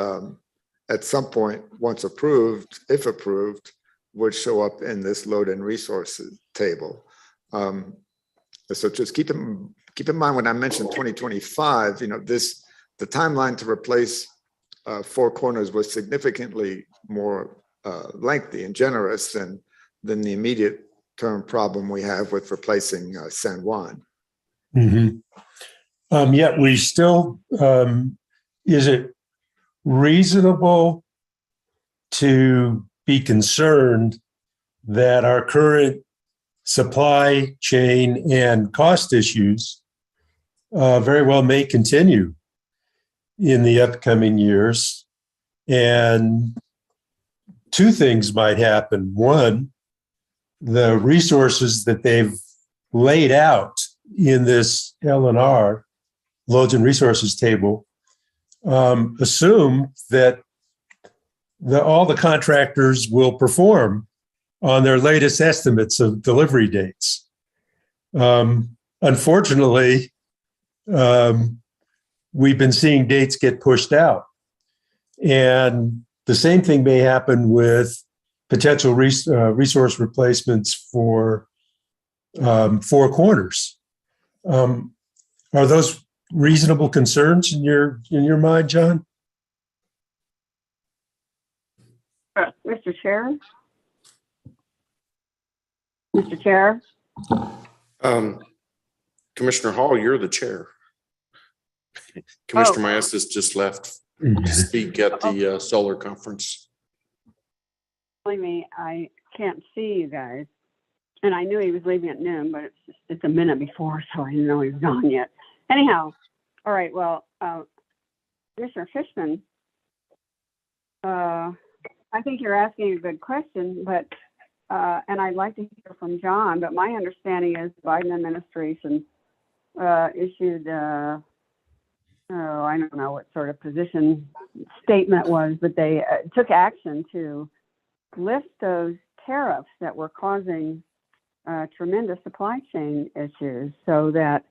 Speaker 14: at some point, once approved, if approved, would show up in this Loden resources table. So just keep in mind when I mentioned 2025, the timeline to replace Four Corners was significantly more lengthy and generous than the immediate term problem we have with replacing San Juan.
Speaker 10: Mm-hmm. Yet we still, is it reasonable to be concerned that our current supply chain and cost issues very well may continue in the upcoming years? And two things might happen. One, the resources that they've laid out in this L&R, Loads and Resources table, assume that all the contractors will perform on their latest estimates of delivery dates. Unfortunately, we've been seeing dates get pushed out. And the same thing may happen with potential resource replacements for Four Corners. Are those reasonable concerns in your mind, John?
Speaker 12: Mr. Chair? Mr. Chair?
Speaker 5: Commissioner Hall, you're the chair. Commissioner Maestas just left to speak at the solar conference.
Speaker 12: Telling me I can't see you guys. And I knew he was leaving at noon, but it's a minute before, so I didn't know he was gone yet. Anyhow, all right, well, Commissioner Fishman, I think you're asking a good question, but and I'd like to hear from John, but my understanding is the Biden administration issued, I don't know what sort of position statement was, but they took action to lift those tariffs that were causing tremendous supply chain issues so that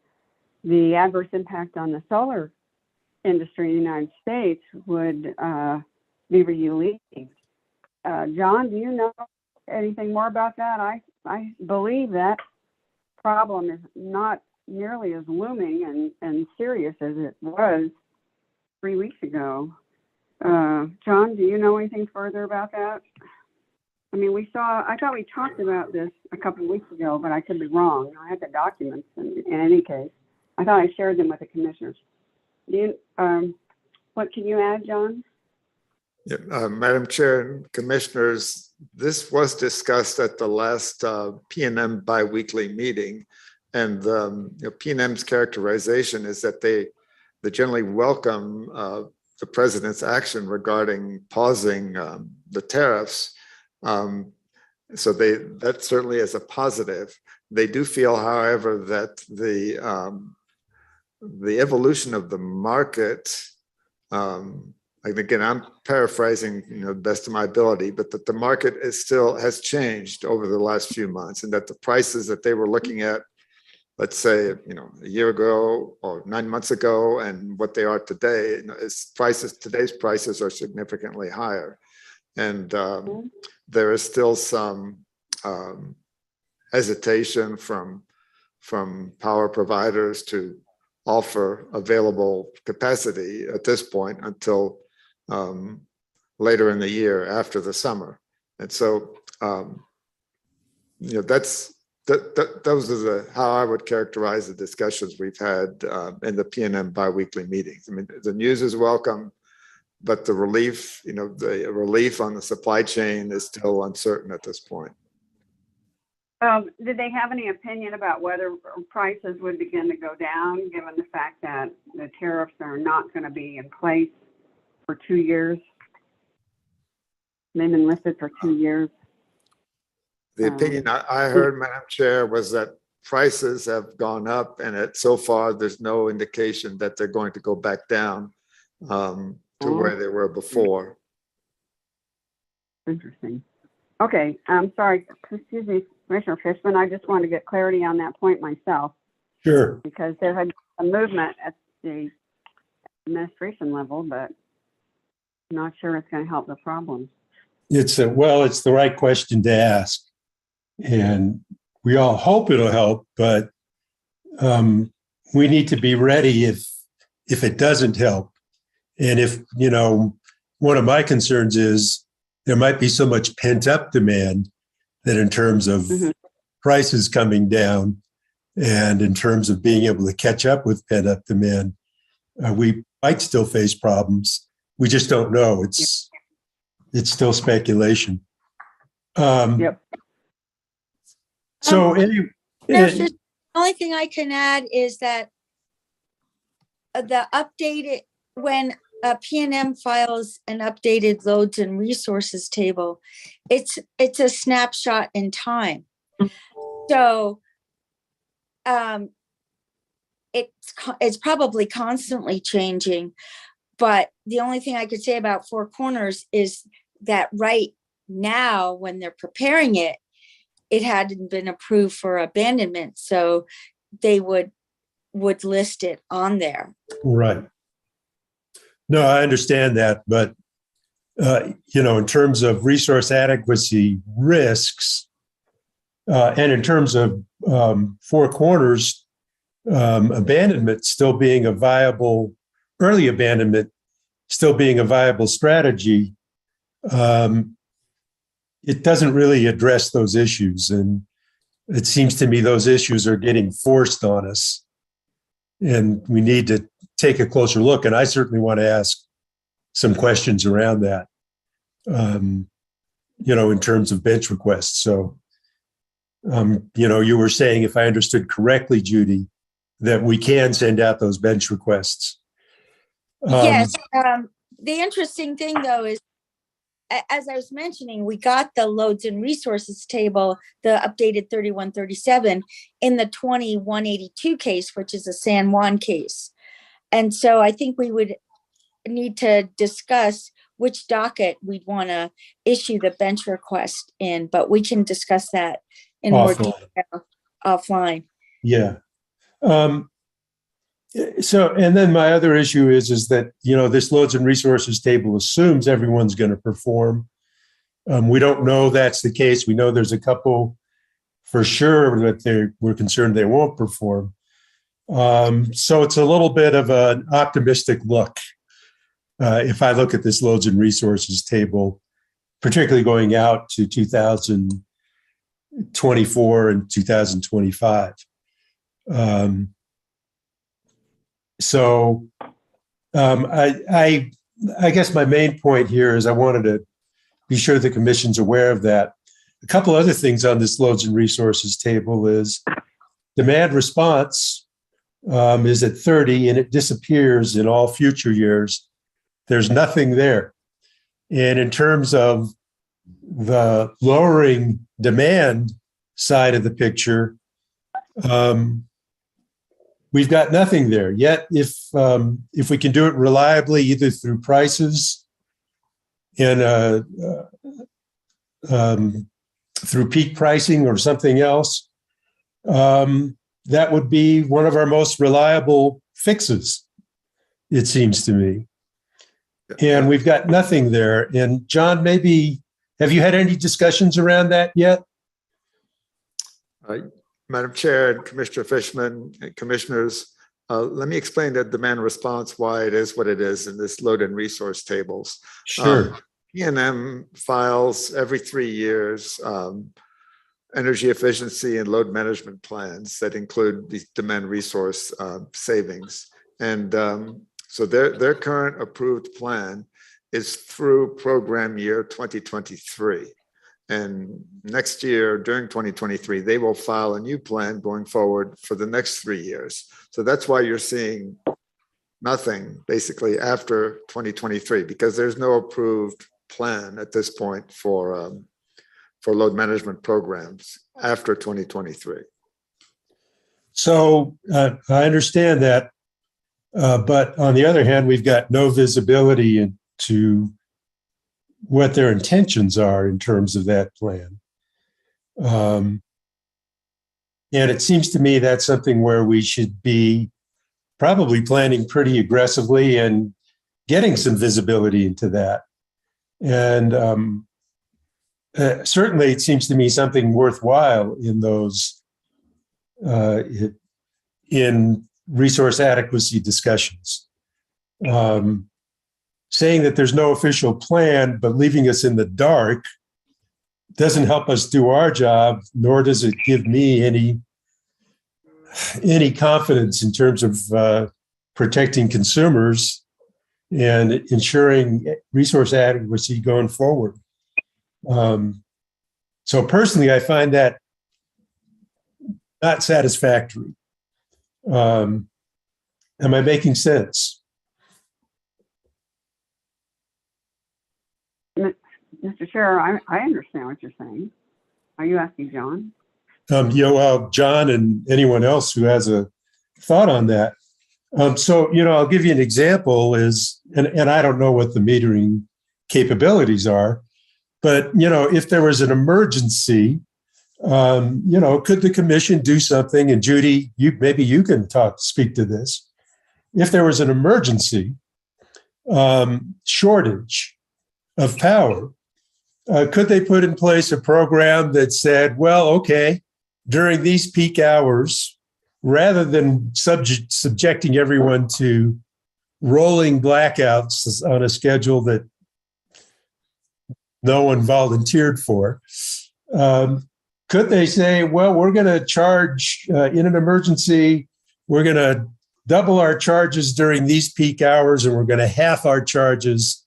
Speaker 12: the adverse impact on the solar industry in the United States would be relieved. John, do you know anything more about that? I believe that problem is not nearly as looming and serious as it was 3 weeks ago. John, do you know anything further about that? I mean, I thought we talked about this a couple of weeks ago, but I could be wrong. I had the documents in any case. I thought I shared them with the commissioners. What can you add, John?
Speaker 14: Yeah, Madam Chair and Commissioners, this was discussed at the last PNM biweekly meeting. And PNM's characterization is that they generally welcome the president's action regarding pausing the tariffs. So that certainly is a positive. They do feel, however, that the evolution of the market, again, I'm paraphrasing, the best of my ability, but that the market has changed over the last few months, and that the prices that they were looking at, let's say, a year ago or 9 months ago, and what they are today, today's prices are significantly higher. And there is still some hesitation from power providers to offer available capacity at this point until later in the year after the summer. And so, those are how I would characterize the discussions we've had in the PNM biweekly meetings. I mean, the news is welcome, but the relief on the supply chain is still uncertain at this point.
Speaker 12: Did they have any opinion about whether prices would begin to go down, given the fact that the tariffs are not going to be in place for 2 years? They've been listed for 2 years.
Speaker 14: The opinion I heard, Madam Chair, was that prices have gone up, and so far there's no indication that they're going to go back down to where they were before.
Speaker 12: Interesting. Okay, I'm sorry. Excuse me, Commissioner Fishman. I just want to get clarity on that point myself.
Speaker 10: Sure.
Speaker 12: Because there had been a movement at the administration level, but I'm not sure it's going to help the problem.
Speaker 10: It's the right question to ask. And we all hope it'll help, but we need to be ready if it doesn't help. And if, one of my concerns is there might be so much pent up demand that in terms of prices coming down and in terms of being able to catch up with pent up demand, we might still face problems. We just don't know. It's still speculation. So anyway,
Speaker 4: the only thing I can add is that the updated, when a PNM files an updated loads and resources table, it's a snapshot in time. So it's probably constantly changing, but the only thing I could say about Four Corners is that right now, when they're preparing it, it hadn't been approved for abandonment, so they would list it on there.
Speaker 10: Right. No, I understand that, but in terms of resource adequacy risks, and in terms of Four Corners, abandonment still being a viable, early abandonment still being a viable strategy, it doesn't really address those issues. And it seems to me those issues are getting forced on us. And we need to take a closer look. And I certainly want to ask some questions around that, in terms of bench requests. So, you were saying, if I understood correctly, Judy, that we can send out those bench requests.
Speaker 4: Yes. The interesting thing, though, is, as I was mentioning, we got the loads and resources table, the updated 3137, in the 2182 case, which is a San Juan case. And so I think we would need to discuss which docket we'd want to issue the bench request in, but we can discuss that in more detail offline.
Speaker 10: Yeah. So, and then my other issue is that, this loads and resources table assumes everyone's going to perform. We don't know that's the case. We know there's a couple for sure that we're concerned they won't perform. So it's a little bit of an optimistic look. If I look at this loads and resources table, particularly going out to 2024 and 2025. I guess my main point here is I wanted to be sure the commission's aware of that. A couple other things on this loads and resources table is demand response is at 30 and it disappears in all future years. There's nothing there. And in terms of the lowering demand side of the picture, we've got nothing there yet. If we can do it reliably, either through prices and through peak pricing or something else, that would be one of our most reliable fixes, it seems to me. And we've got nothing there. And John, maybe, have you had any discussions around that yet?
Speaker 14: Madam Chair and Commissioner Fishman and commissioners, let me explain the demand response, why it is what it is in this load and resource tables.
Speaker 10: Sure.
Speaker 14: PNM files every 3 years energy efficiency and load management plans that include the demand resource savings. And so their current approved plan is through program year 2023. And next year, during 2023, they will file a new plan going forward for the next 3 years. So that's why you're seeing nothing basically after 2023, because there's no approved plan at this point for load management programs after 2023.
Speaker 10: So I understand that. But on the other hand, we've got no visibility into what their intentions are in terms of that plan. And it seems to me that's something where we should be probably planning pretty aggressively and getting some visibility into that. And certainly it seems to me something worthwhile in those, in resource adequacy discussions. Saying that there's no official plan, but leaving us in the dark doesn't help us do our job, nor does it give me any confidence in terms of protecting consumers and ensuring resource adequacy going forward. So personally, I find that not satisfactory. Am I making sense?
Speaker 12: Mr. Chair, I understand what you're saying. Are you asking John?
Speaker 10: Well, John and anyone else who has a thought on that. So, I'll give you an example and I don't know what the metering capabilities are, but, if there was an emergency, could the commission do something? And Judy, maybe you can speak to this. If there was an emergency shortage of power, could they put in place a program that said, well, okay, during these peak hours, rather than subjecting everyone to rolling blackouts on a schedule that no one volunteered for, could they say, well, we're going to charge in an emergency, we're going to double our charges during these peak hours, and we're going to half our charges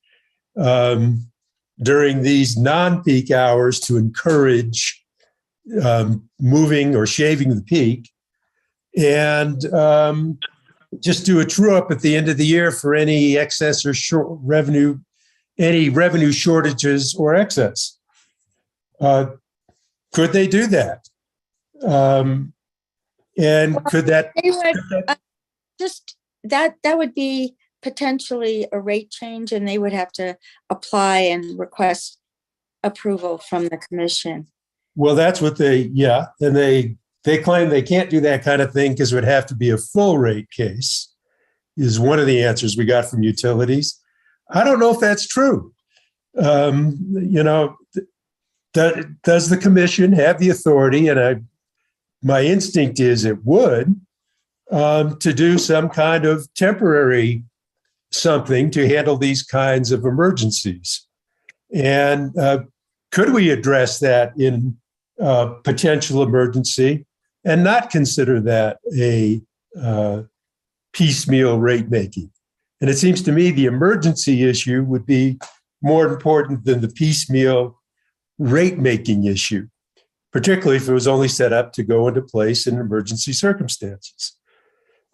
Speaker 10: during these non-peak hours to encourage moving or shaving the peak, and just do a true up at the end of the year for any excess or short revenue, any revenue shortages or excess. Could they do that? And could that?
Speaker 4: They would, just that would be potentially a rate change, and they would have to apply and request approval from the commission.
Speaker 10: Well, that's what and they claim they can't do that kind of thing because it would have to be a full rate case, is one of the answers we got from utilities. I don't know if that's true. Does the commission have the authority, and my instinct is it would, to do some kind of temporary something to handle these kinds of emergencies? And could we address that in potential emergency and not consider that a piecemeal rate making? And it seems to me the emergency issue would be more important than the piecemeal rate making issue, particularly if it was only set up to go into place in emergency circumstances.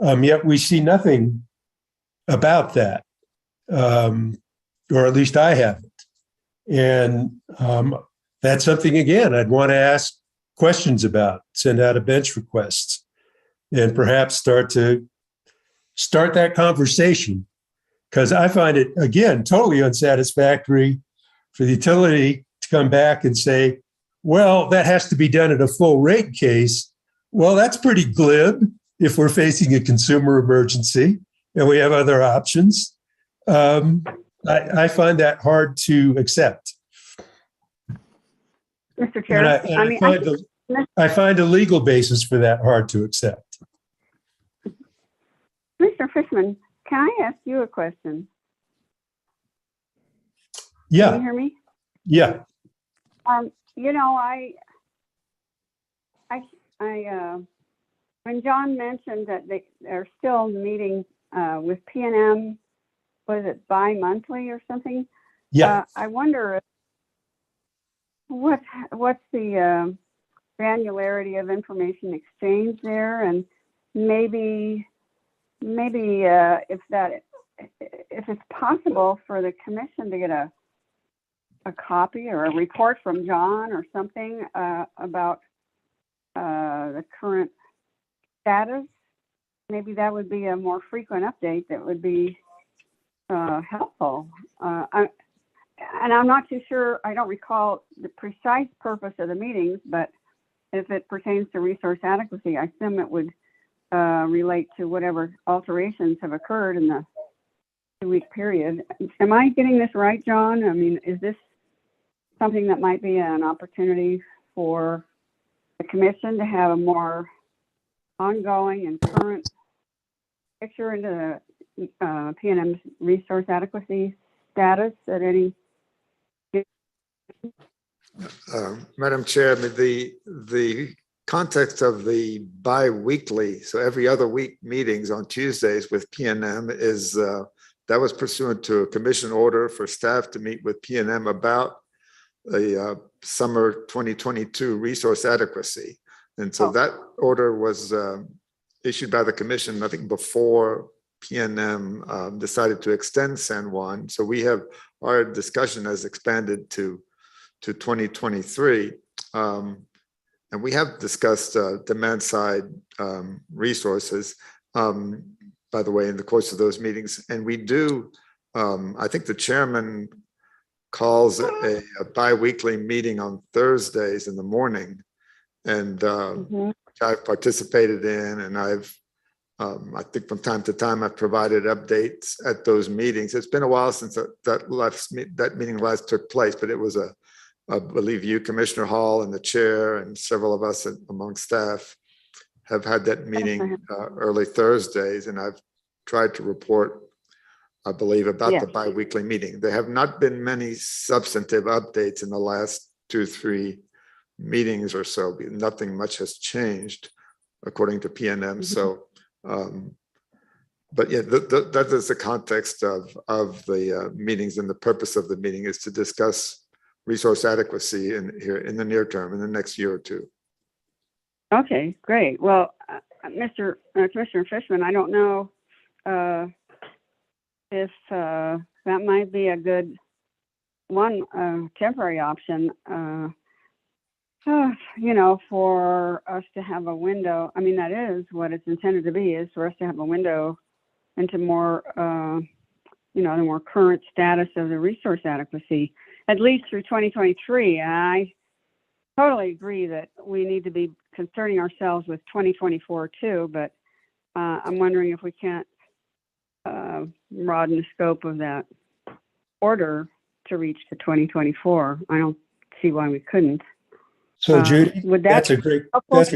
Speaker 10: Yet we see nothing about that, or at least I haven't. And that's something, again, I'd want to ask questions about, send out a bench request, and perhaps start that conversation. Because I find it, again, totally unsatisfactory for the utility to come back and say, well, that has to be done in a full rate case. Well, that's pretty glib if we're facing a consumer emergency and we have other options. I find that hard to accept.
Speaker 12: Mr. Chair,
Speaker 10: I find a legal basis for that hard to accept.
Speaker 12: Mr. Fishman, can I ask you a question?
Speaker 10: Yeah.
Speaker 12: Can you hear me?
Speaker 10: Yeah.
Speaker 12: When John mentioned that they're still meeting with PNM, was it bi-monthly or something?
Speaker 10: Yeah.
Speaker 12: I wonder what's the granularity of information exchange there, and maybe if it's possible for the commission to get a copy or a report from John or something about the current status. Maybe that would be a more frequent update that would be helpful. And I'm not too sure, I don't recall the precise purpose of the meetings, but if it pertains to resource adequacy, I assume it would relate to whatever alterations have occurred in the 2-week period. Am I getting this right, John? I mean, is this something that might be an opportunity for the commission to have a more ongoing and current picture into PNM's resource adequacy status at any?
Speaker 14: Madam Chair, the context of the bi-weekly, so every other week meetings on Tuesdays with PNM is that was pursuant to a commission order for staff to meet with PNM about the summer 2022 resource adequacy. And so that order was issued by the commission, I think, before PNM decided to extend San Juan. So our discussion has expanded to 2023. And we have discussed demand side resources, by the way, in the course of those meetings. And we do, I think the chairman calls a bi-weekly meeting on Thursdays in the morning. And I've participated in, and I think from time to time I've provided updates at those meetings. It's been a while since that meeting last took place, but it was I believe you, Commissioner Hall, and the chair, and several of us among staff have had that meeting early Thursdays, and I've tried to report, I believe, about the
Speaker 12: Yes.
Speaker 14: biweekly meeting. There have not been many substantive updates in the last 2-3 meetings or so. Nothing much has changed according to PNM. So, but yeah, that is the context of the meetings, and the purpose of the meeting is to discuss resource adequacy in the near term, in the next year or two.
Speaker 12: Okay, great. Well, Commissioner Fishman, I don't know if that might be a good one, temporary option, for us to have a window. I mean, that is what it's intended to be, is for us to have a window into more, the more current status of the resource adequacy, at least through 2023. I totally agree that we need to be concerning ourselves with 2024 too, but I'm wondering if we can't broaden the scope of that order to reach to 2024. I don't see why we couldn't.
Speaker 10: So Judy,
Speaker 12: would that
Speaker 10: that's a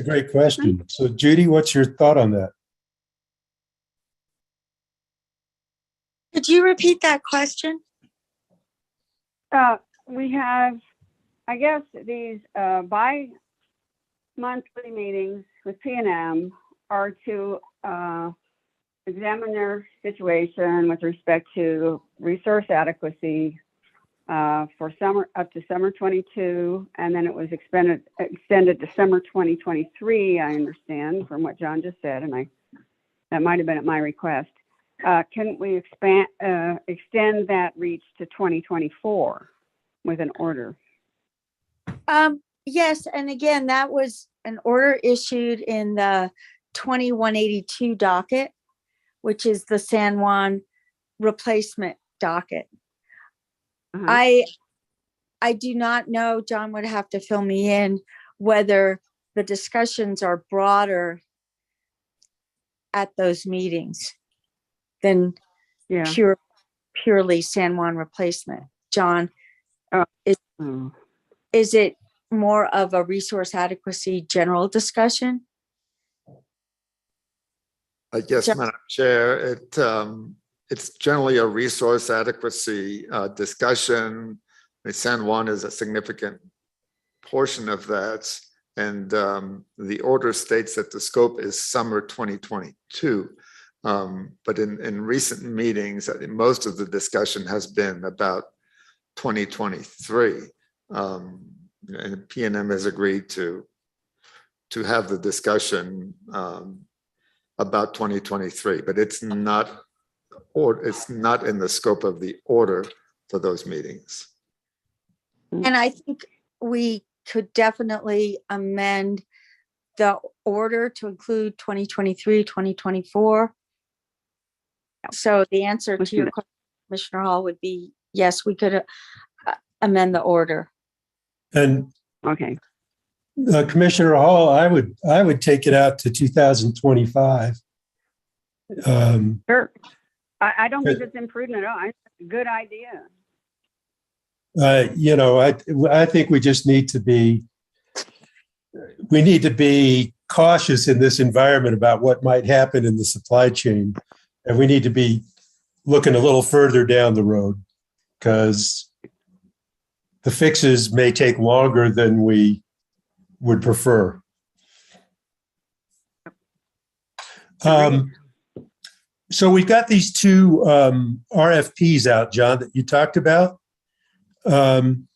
Speaker 10: great question. So Judy, what's your thought on that?
Speaker 4: Could you repeat that question?
Speaker 12: We have, I guess, these bi-monthly meetings with PNM are to examine their situation with respect to resource adequacy for summer, up to summer 22, and then it was extended to summer 2023, I understand from what John just said, and that might have been at my request. Can we extend that reach to 2024 with an order?
Speaker 4: Yes, and again, that was an order issued in the 2182 docket, which is the San Juan replacement docket. I do not know, John would have to fill me in, whether the discussions are broader at those meetings than purely San Juan replacement. John, is it more of a resource adequacy general discussion?
Speaker 14: I guess, Madam Chair, it's generally a resource adequacy discussion. San Juan is a significant portion of that. And the order states that the scope is summer 2022. But in recent meetings, I think most of the discussion has been about 2023. And PNM has agreed to have the discussion about 2023, but it's not in the scope of the order for those meetings.
Speaker 4: And I think we could definitely amend the order to include 2023, 2024. So the answer to your question, Commissioner Hall, would be yes, we could amend the order.
Speaker 10: And
Speaker 12: okay,
Speaker 10: Commissioner Hall, I would take it out to 2025.
Speaker 12: Sure. I don't think it's imprudent at all. It's a good idea.
Speaker 10: I think we just need to be cautious in this environment about what might happen in the supply chain. And we need to be looking a little further down the road, because the fixes may take longer than we would prefer. So we've got these two RFPs out, John, that you talked about. And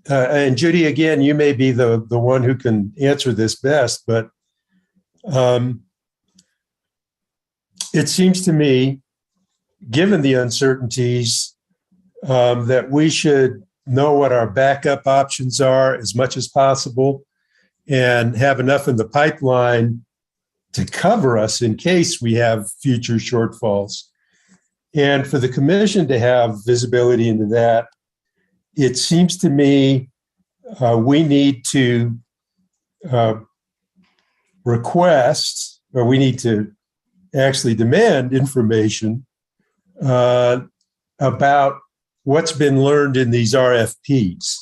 Speaker 10: Judy, again, you may be the one who can answer this best, but it seems to me, given the uncertainties, that we should know what our backup options are as much as possible and have enough in the pipeline to cover us in case we have future shortfalls. And for the commission to have visibility into that, it seems to me we need to request, or we need to actually demand information about what's been learned in these RFPs.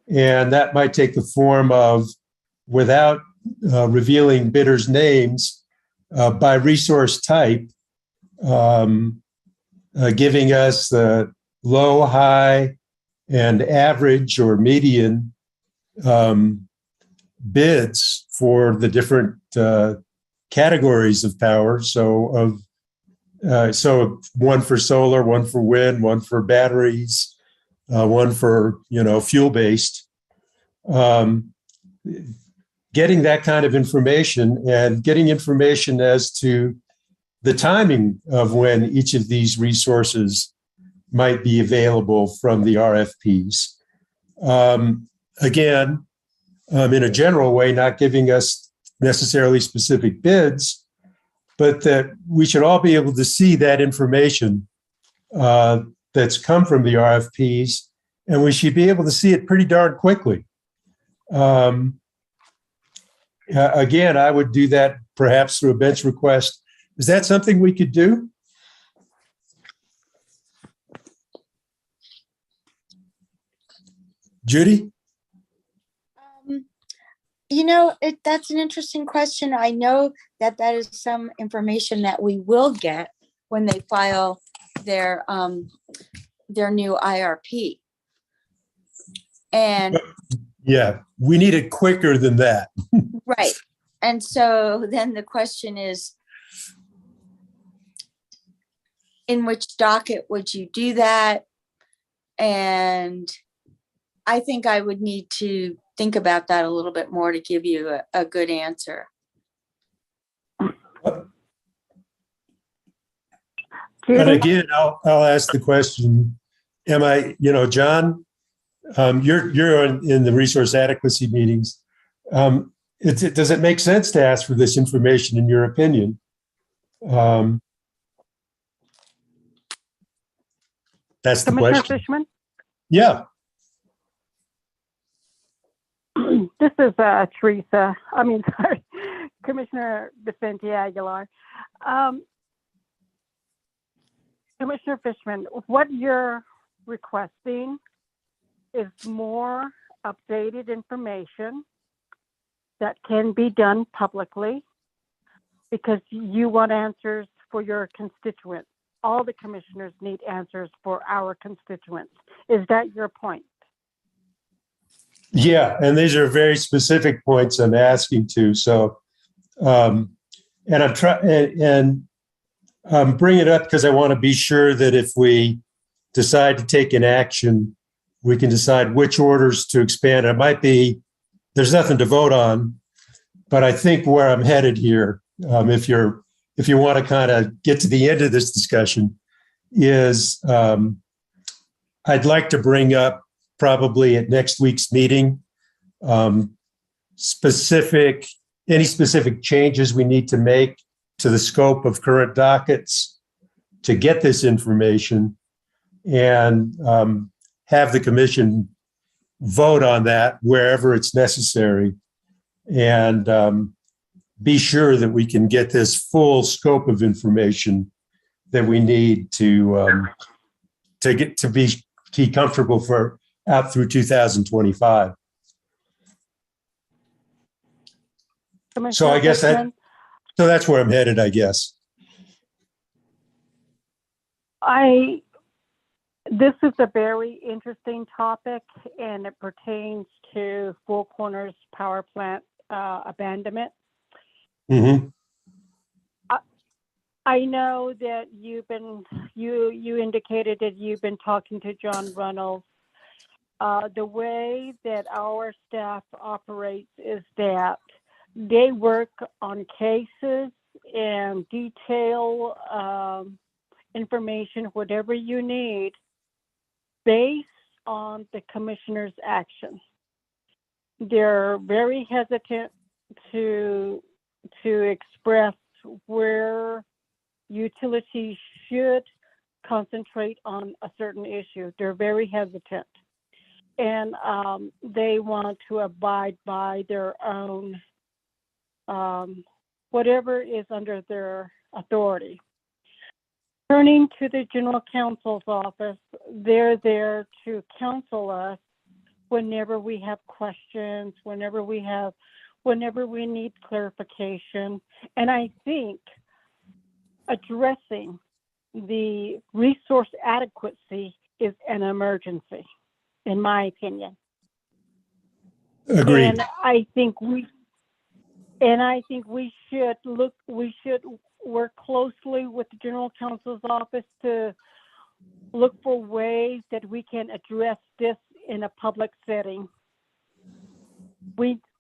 Speaker 10: And that might take the form of without revealing bidders' names, by resource type, giving us the low, high, and average or median bids for the different categories of power. So one for solar, one for wind, one for batteries, one for fuel-based. Getting that kind of information and getting information as to the timing of when each of these resources might be available from the RFPs. Again, in a general way, not giving us necessarily specific bids, but that we should all be able to see that information that's come from the RFPs, and we should be able to see it pretty darn quickly. Again, I would do that perhaps through a bench request. Is that something we could do? Judy?
Speaker 4: That's an interesting question. I know that is some information that we will get when they file their new IRP. And
Speaker 10: yeah, we need it quicker than that.
Speaker 4: Right. And so then the question is, in which docket would you do that? And I think I would need to think about that a little bit more to give you a good answer.
Speaker 10: And again, I'll ask the question, am I, John, you're in the resource adequacy meetings. Does it make sense to ask for this information in your opinion? That's the
Speaker 6: Commissioner
Speaker 10: question.
Speaker 6: Fishman?
Speaker 10: Yeah.
Speaker 6: This is Teresa. Sorry, Commissioner Vicente Aguilar. Commissioner Fishman, what you're requesting is more updated information that can be done publicly because you want answers for your constituents. All the commissioners need answers for our constituents. Is that your point?
Speaker 10: Yeah, and these are very specific points I'm asking to. So, and I'm trying and bring it up because I want to be sure that if we decide to take an action, we can decide which orders to expand. It might be there's nothing to vote on, but I think where I'm headed here, if you want to kind of get to the end of this discussion, is I'd like to bring up probably at next week's meeting any specific changes we need to make to the scope of current dockets to get this information and have the commission vote on that wherever it's necessary and be sure that we can get this full scope of information that we need to be comfortable for out through 2025. So I guess that's where I'm headed, I guess.
Speaker 6: This is a very interesting topic, and it pertains to Four Corners Power Plant abandonment.
Speaker 10: Mm-hmm.
Speaker 6: I know that you indicated that you've been talking to John Runnels. The way that our staff operates is that they work on cases and detail information, whatever you need, based on the commissioner's action. They're very hesitant to express where utilities should concentrate on a certain issue. They're very hesitant. And they want to abide by their own, whatever is under their authority. Turning to the General Counsel's office, they're there to counsel us whenever we have questions, whenever we have whenever we need clarification. And I think addressing the resource adequacy is an emergency, in my opinion.
Speaker 10: Agreed.
Speaker 6: And I think we should work closely with the General Counsel's office to look for ways that we can address this in a public setting.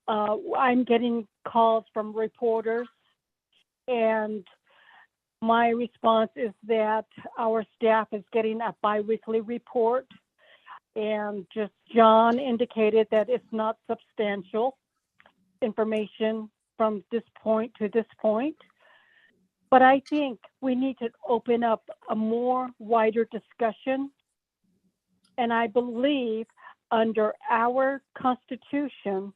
Speaker 6: I'm getting calls from reporters, and my response is that our staff is getting a biweekly report, and just John indicated that it's not substantial information from this point to this point. But I think we need to open up a more wider discussion. And I believe under our Constitution,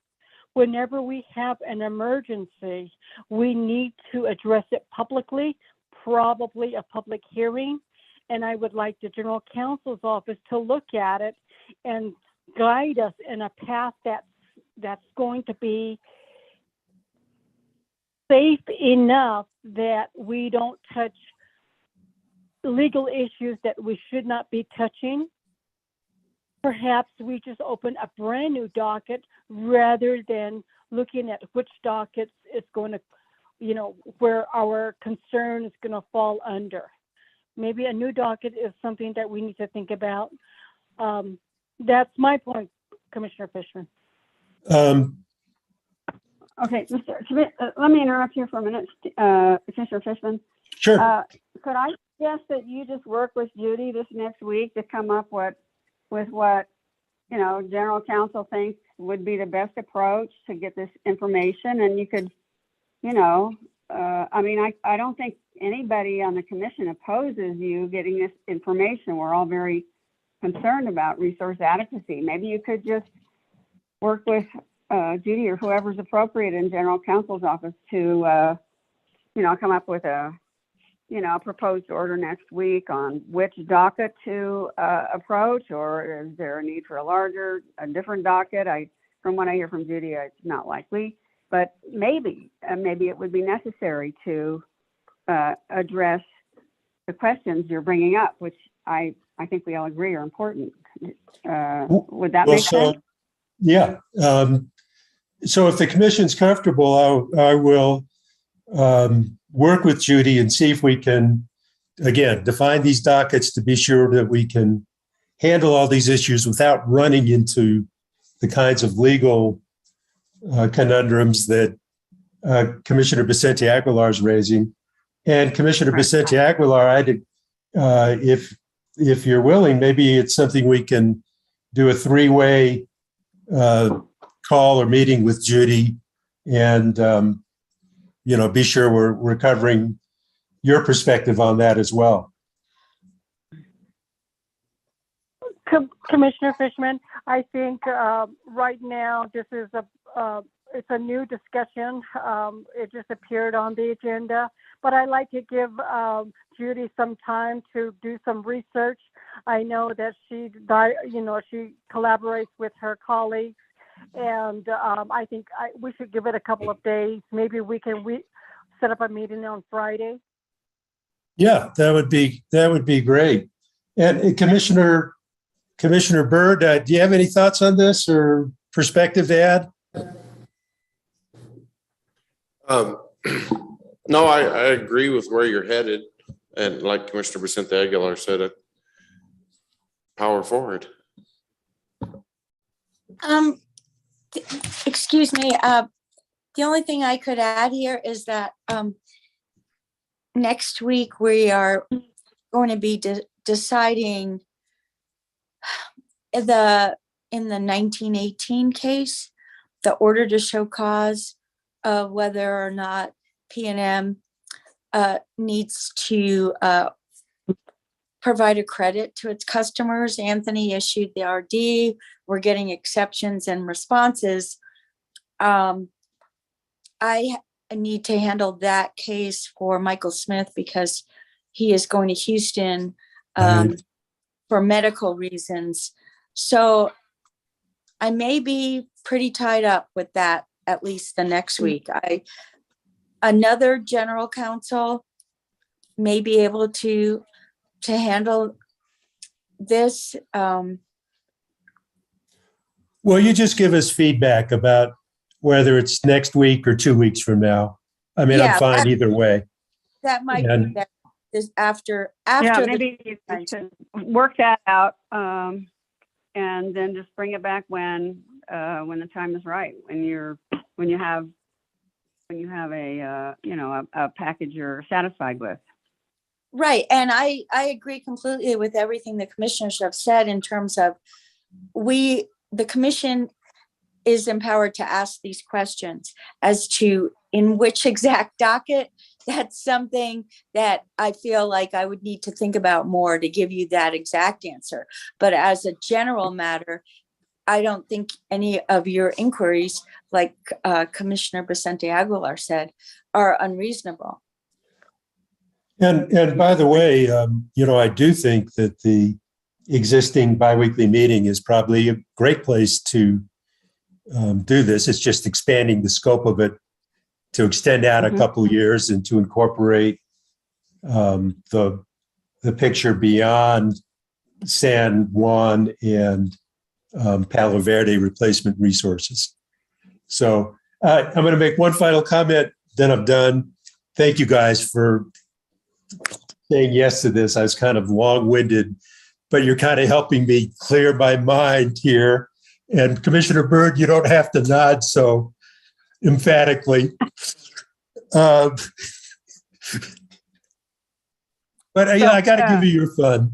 Speaker 6: whenever we have an emergency, we need to address it publicly, probably a public hearing. And I would like the General Counsel's office to look at it and guide us in a path that's going to be safe enough that we don't touch legal issues that we should not be touching. Perhaps we just open a brand new docket rather than looking at which dockets is going to, where our concern is going to fall under. Maybe a new docket is something that we need to think about. That's my point, Commissioner Fishman.
Speaker 12: Okay, let me interrupt you for a minute, Commissioner Fishman.
Speaker 10: Sure.
Speaker 12: Could I suggest that you just work with Judy this next week to come up with what, General Counsel thinks would be the best approach to get this information? And you could, I don't think anybody on the commission opposes you getting this information. We're all very concerned about resource adequacy. Maybe you could just work with Judy or whoever's appropriate in General Counsel's office to, come up with a proposed order next week on which docket to approach, or is there a need for a different docket? From what I hear from Judy, it's not likely, but maybe it would be necessary to address the questions you're bringing up, which I think we all agree are important. Would that make sense?
Speaker 10: Yeah. So if the commission's comfortable, I will work with Judy and see if we can, again, define these dockets to be sure that we can handle all these issues without running into the kinds of legal conundrums that Commissioner Vicente Aguilar is raising. And Commissioner Vicente Aguilar, if you're willing, maybe it's something we can do a three-way call or meeting with Judy and, be sure we're covering your perspective on that as well.
Speaker 6: Commissioner Fishman, I think right now this is it's a new discussion. It just appeared on the agenda, but I'd like to give Judy some time to do some research. I know that she collaborates with her colleagues, and I think we should give it a couple of days. Maybe we can set up a meeting on Friday.
Speaker 10: Yeah, that would be great. And Commissioner Byrd, do you have any thoughts on this or perspective to add?
Speaker 5: No, I agree with where you're headed. And like Commissioner Vicente Aguilar said, power forward.
Speaker 4: Excuse me. The only thing I could add here is that next week we are going to be deciding in the 1918 case, the order to show cause of whether or not PNM needs to provide a credit to its customers. Anthony issued the RD. We're getting exceptions and responses. I need to handle that case for Michael Smith because he is going to Houston for medical reasons. So I may be pretty tied up with that at least the next week. Another general counsel may be able to handle this.
Speaker 10: Well, you just give us feedback about whether it's next week or 2 weeks from now. I mean, I'm
Speaker 4: Yeah,
Speaker 10: fine either way.
Speaker 4: That might be
Speaker 10: And-
Speaker 4: better. This after
Speaker 12: Yeah,
Speaker 4: the
Speaker 12: maybe you could work that out, and then just bring it back when the time is right, when you have a a package you're satisfied with.
Speaker 4: Right. And I agree completely with everything the commissioners have said in terms of the commission is empowered to ask these questions as to in which exact docket. That's something that I feel like I would need to think about more to give you that exact answer. But as a general matter, I don't think any of your inquiries, like Commissioner Vicente Aguilar said, are unreasonable.
Speaker 10: And by the way, I do think that the existing biweekly meeting is probably a great place to do this. It's just expanding the scope of it to extend out a couple of years and to incorporate the picture beyond San Juan and Palo Verde replacement resources. So I'm going to make one final comment, then I'm done. Thank you guys for saying yes to this. I was kind of long-winded, but you're kind of helping me clear my mind here. And Commissioner Byrd, you don't have to nod so emphatically. But yeah, I got to give you your fun.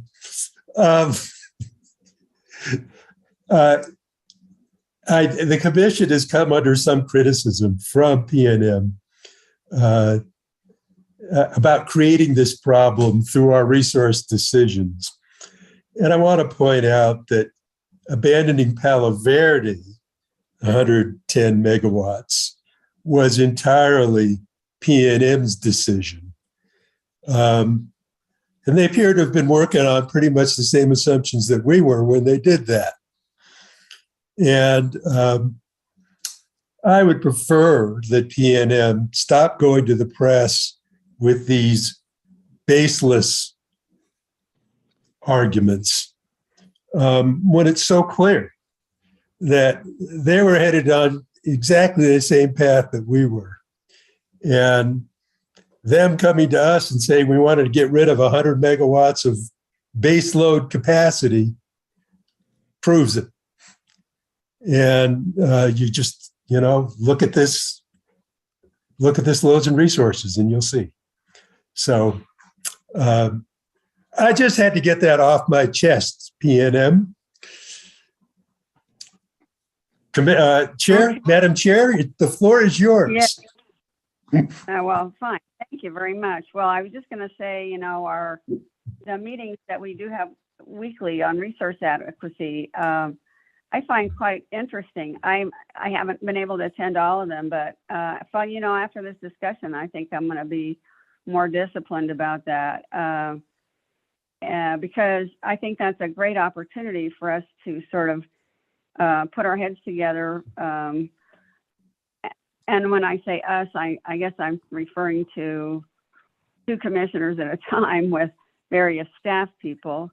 Speaker 10: The commission has come under some criticism from PNM about creating this problem through our resource decisions. And I want to point out that abandoning Palo Verde, 110 megawatts, was entirely PNM's decision. And they appear to have been working on pretty much the same assumptions that we were when they did that. And I would prefer that PNM stop going to the press with these baseless arguments when it's so clear that they were headed on exactly the same path that we were. And them coming to us and saying we wanted to get rid of 100 megawatts of base load capacity proves it. And you just, look at this loads and resources and you'll see. So I just had to get that off my chest, PNM. Chair, Madam Chair, the floor is yours.
Speaker 12: Yes. Well, fine. Thank you very much. Well, I was just going to say, the meetings that we do have weekly on resource adequacy, I find quite interesting. I haven't been able to attend all of them, but after this discussion, I think I'm going to be more disciplined about that because I think that's a great opportunity for us to sort of put our heads together. And when I say us, I guess I'm referring to 2 commissioners at a time with various staff people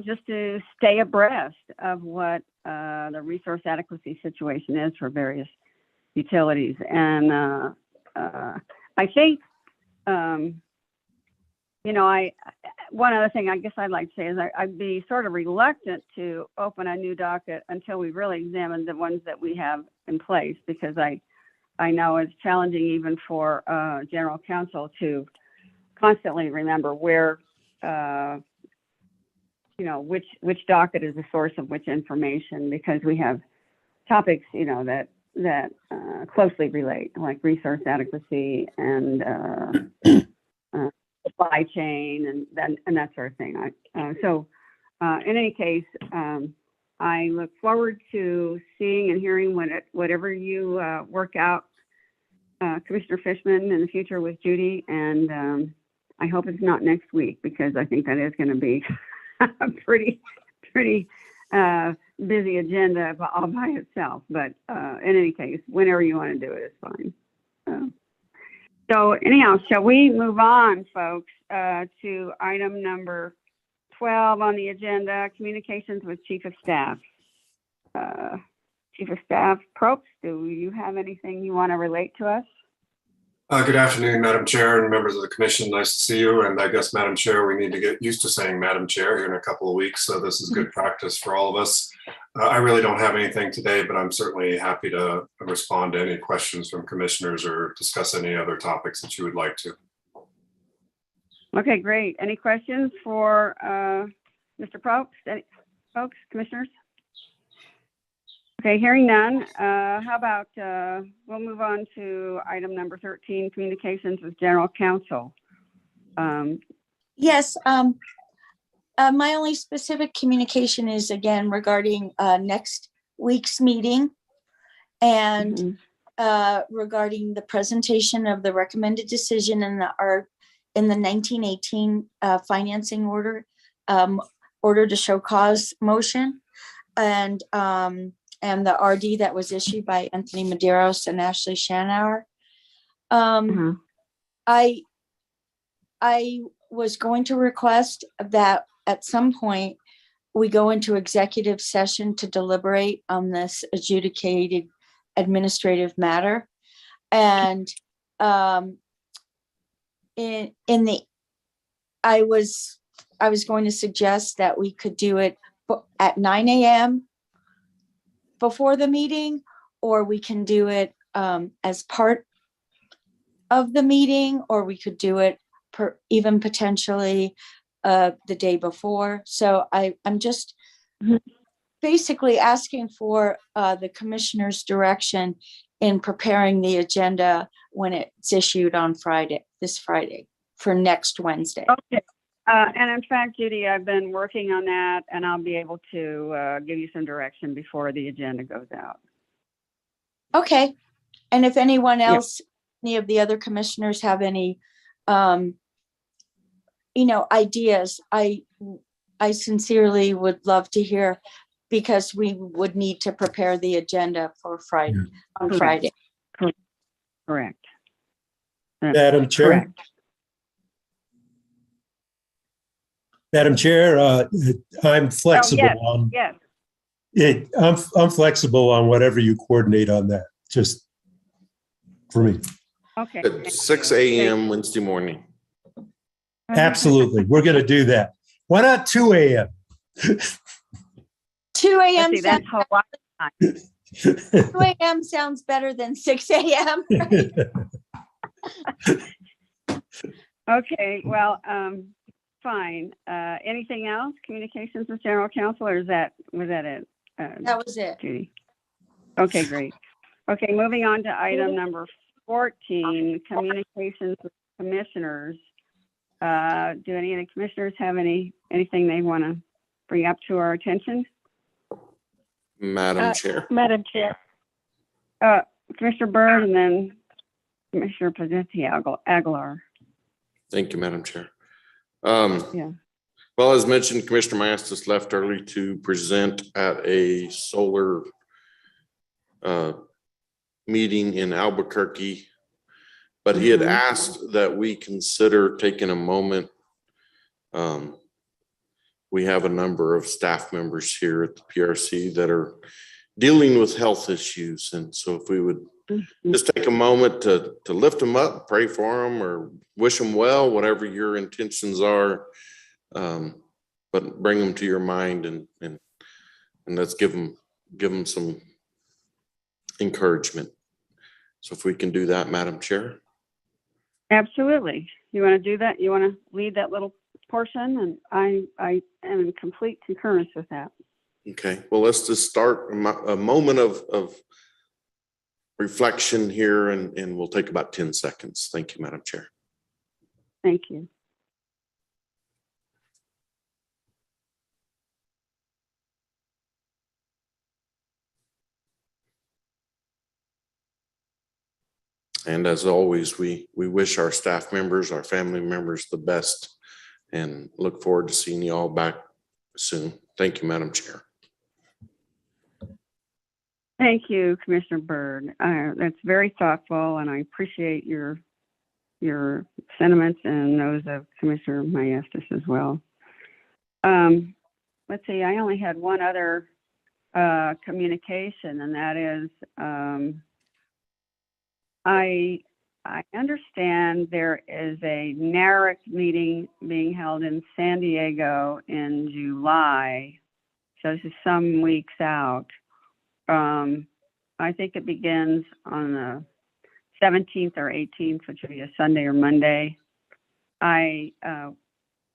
Speaker 12: just to stay abreast of what the resource adequacy situation is for various utilities. And I think, one other thing I guess I'd like to say is I'd be sort of reluctant to open a new docket until we really examine the ones that we have in place, because I know it's challenging even for general counsel to constantly remember where, which docket is the source of which information, because we have topics, that closely relate, like resource adequacy and supply chain and that sort of thing. So in any case, I look forward to seeing and hearing whatever you work out, Commissioner Fishman, in the future with Judy. And I hope it's not next week, because I think that is going to be pretty busy agenda all by itself. But in any case, whenever you want to do it, it's fine. So anyhow, shall we move on, folks, to item number 12 on the agenda, communications with Chief of Staff. Chief of Staff Probst, do you have anything you want to relate to us?
Speaker 15: Good afternoon, Madam Chair and members of the commission. Nice to see you. And I guess, Madam Chair, we need to get used to saying Madam Chair here in a couple of weeks. So this is good practice for all of us. I really don't have anything today, but I'm certainly happy to respond to any questions from commissioners or discuss any other topics that you would like to.
Speaker 12: Okay, great. Any questions for Mr. Probst? Any folks, commissioners? Okay, hearing none. How about we'll move on to item number 13, communications with General Counsel.
Speaker 4: Yes, my only specific communication is again regarding next week's meeting and regarding the presentation of the recommended decision in the 1918 financing order, order to show cause motion, and the RD that was issued by Anthony Medeiros and Ashley Shanauer. I was going to request that at some point we go into executive session to deliberate on this adjudicated administrative matter. And I was going to suggest that we could do it at 9 a.m. before the meeting, or we can do it as part of the meeting, or we could do it even potentially the day before. So I'm just basically asking for the commissioner's direction in preparing the agenda when it's issued on this Friday for next Wednesday.
Speaker 12: Okay. And in fact, Judy, I've been working on that, and I'll be able to give you some direction before the agenda goes out.
Speaker 4: Okay. And if anyone else, any of the other commissioners have any, ideas, I sincerely would love to hear, because we would need to prepare the agenda for Friday, on Friday.
Speaker 12: Correct.
Speaker 10: Madam Chair.
Speaker 12: Correct.
Speaker 10: Madam Chair, I'm flexible I'm flexible on whatever you coordinate on that, just for me.
Speaker 12: Okay.
Speaker 5: At 6 a.m. Wednesday morning.
Speaker 10: Absolutely. We're going to do that. Why not 2 a.m.?
Speaker 4: 2 a.m.
Speaker 12: That's Hawaii time.
Speaker 4: 2 a.m. sounds better than 6 a.m.
Speaker 12: Okay, well, fine. Anything else? Communications with General Counsel, or was that it?
Speaker 4: That was it.
Speaker 12: Judy. Okay, great. Okay, moving on to item number 14, communications with commissioners. Do any of the commissioners have anything they want to bring up to our attention?
Speaker 5: Madam Chair.
Speaker 6: Madam Chair.
Speaker 12: Commissioner Byrd and then Commissioner Presidente Aguilar.
Speaker 5: Thank you, Madam Chair.
Speaker 12: Yeah.
Speaker 5: Well, as mentioned, Commissioner Mastis left early to present at a solar meeting in Albuquerque, but he had asked that we consider taking a moment. We have a number of staff members here at the PRC that are dealing with health issues. And so if we would just take a moment to lift them up, pray for them, or wish them well, whatever your intentions are, but bring them to your mind and let's give them some encouragement. So if we can do that, Madam Chair.
Speaker 12: Absolutely. You want to do that? You want to lead that little portion? And I am in complete concurrence with that.
Speaker 5: Okay, well, let's just start a moment of reflection here, and we'll take about 10 seconds. Thank you, Madam Chair.
Speaker 12: Thank you.
Speaker 5: And as always, we wish our staff members, our family members the best, and look forward to seeing you all back soon. Thank you, Madam Chair.
Speaker 12: Thank you, Commissioner Byrd. That's very thoughtful, and I appreciate your sentiments and those of Commissioner Maestas as well. Let's see, I only had one other communication, and that is I understand there is a NARIC meeting being held in San Diego in July. So this is some weeks out. I think it begins on the 17th or 18th, which would be a Sunday or Monday. I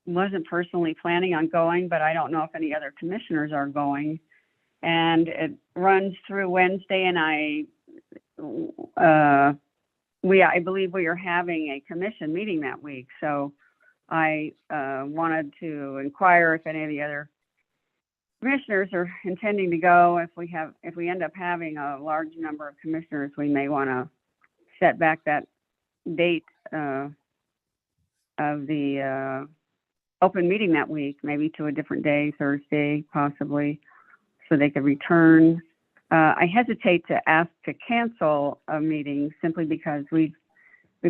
Speaker 12: wasn't personally planning on going, but I don't know if any other commissioners are going. And it runs through Wednesday, and I believe we are having a commission meeting that week. So I wanted to inquire if any of the other commissioners are intending to go. If we end up having a large number of commissioners, we may want to set back that date of the open meeting that week, maybe to a different day, Thursday possibly, so they could return. I hesitate to ask to cancel a meeting simply because we've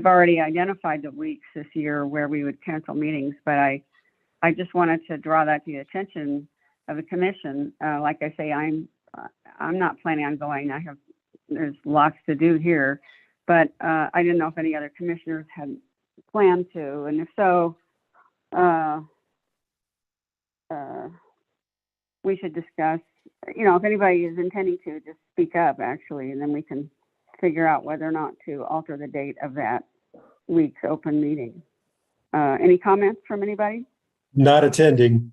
Speaker 12: already identified the weeks this year where we would cancel meetings, but I just wanted to draw that to the attention of the commission. Like I say, I'm not planning on going. There's lots to do here, but I didn't know if any other commissioners had planned to, and if so, we should discuss, if anybody is intending to, just speak up actually, and then we can figure out whether or not to alter the date of that week's open meeting. Any comments from anybody?
Speaker 10: Not attending.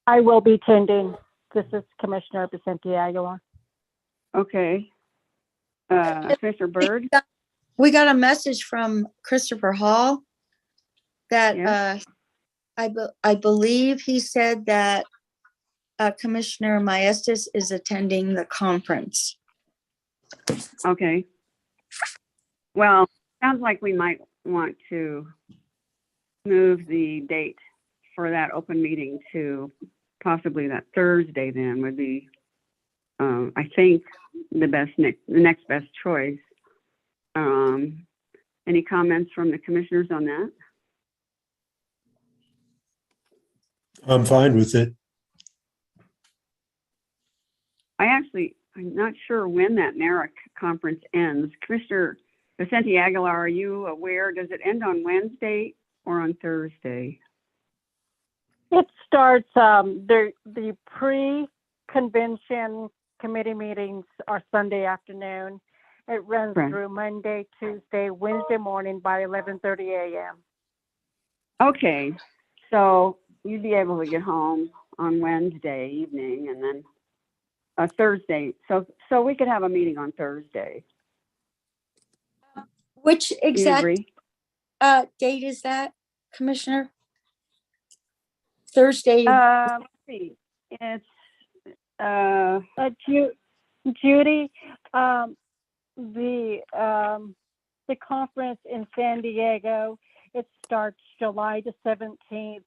Speaker 6: I will be attending. This is Commissioner Vicente Aguilar.
Speaker 12: Okay. Commissioner Byrd?
Speaker 4: We got a message from Christopher Hall that
Speaker 12: Yes.
Speaker 4: I believe he said that Commissioner Maestas is attending the conference.
Speaker 12: Okay. Well, sounds like we might want to move the date for that open meeting to possibly that Thursday. Then would be, I think, the next best choice. Any comments from the commissioners on that?
Speaker 10: I'm fine with it.
Speaker 12: I'm not sure when that NARIC conference ends. Commissioner Vicente Aguilar, are you aware? Does it end on Wednesday or on Thursday?
Speaker 6: It starts, the pre-convention committee meetings are Sunday afternoon. It runs
Speaker 12: Right.
Speaker 6: through Monday, Tuesday, Wednesday morning by 11:30 a.m.
Speaker 12: Okay, so you'd be able to get home on Wednesday evening and then Thursday. So we could have a meeting on Thursday.
Speaker 4: Which
Speaker 12: Do you
Speaker 4: exact
Speaker 12: agree?
Speaker 4: date is that, Commissioner? Thursday.
Speaker 12: Let's see. It's
Speaker 6: Judy, the conference in San Diego, it starts July the 17th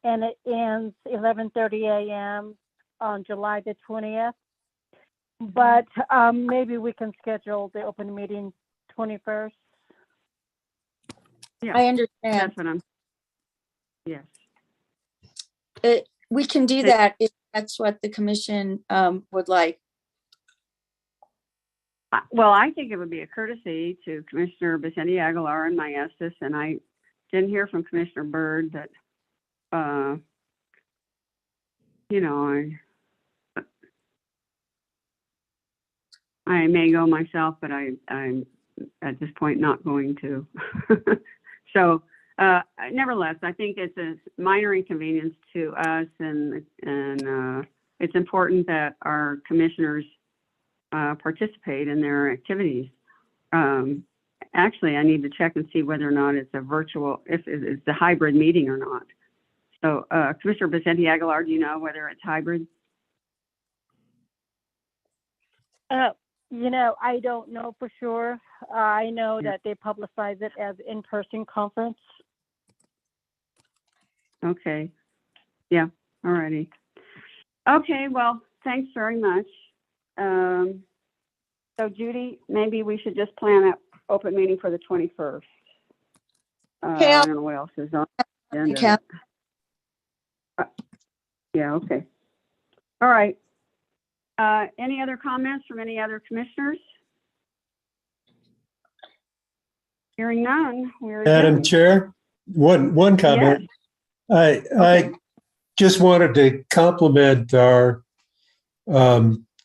Speaker 6: and it ends 11:30 a.m. on July the 20th. But maybe we can schedule the open meeting 21st.
Speaker 12: yeah,
Speaker 4: I understand.
Speaker 12: that's what I'm. Yes.
Speaker 4: We can do that if that's what the commission would like.
Speaker 12: Well, I think it would be a courtesy to Commissioner Vicente Aguilar and Maestas, and I didn't hear from Commissioner Byrd that, I may go myself, but I'm at this point not going to. So, nevertheless, I think it's a minor inconvenience to us, and it's important that our commissioners participate in their activities. Actually, I need to check and see whether or not it's a virtual, if it's a hybrid meeting or not. So, Commissioner Vicente Aguilar, do you know whether it's hybrid?
Speaker 6: I don't know for sure. I know that they publicize it as in-person conference.
Speaker 12: Okay. Yeah. All righty. Okay. Well, thanks very much. So Judy, maybe we should just plan an open meeting for the 21st.
Speaker 4: Okay,
Speaker 12: I don't know what else is on. the agenda.
Speaker 4: Cap-
Speaker 12: Yeah, okay. All right. Any other comments from any other commissioners? Hearing none, we're
Speaker 10: Madam
Speaker 12: adjourned.
Speaker 10: Chair, one comment. I
Speaker 12: Okay.
Speaker 10: just wanted to compliment our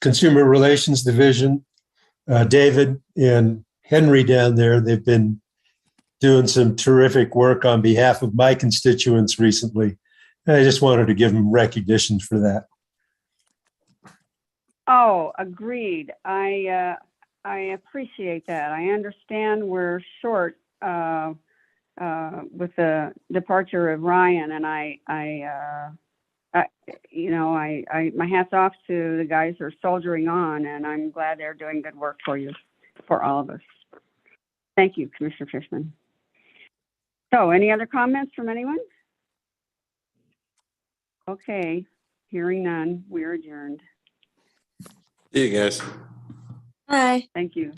Speaker 10: Consumer Relations Division, David and Henry down there. They've been doing some terrific work on behalf of my constituents recently. I just wanted to give them recognition for that.
Speaker 12: Oh, agreed. I appreciate that. I understand we're short with the departure of Ryan, and I my hat's off to the guys who are soldiering on, and I'm glad they're doing good work for you, for all of us. Thank you, Commissioner Fishman. So, any other comments from anyone? Okay, hearing none, we're adjourned.
Speaker 5: See you guys.
Speaker 4: Hi.
Speaker 12: Thank you.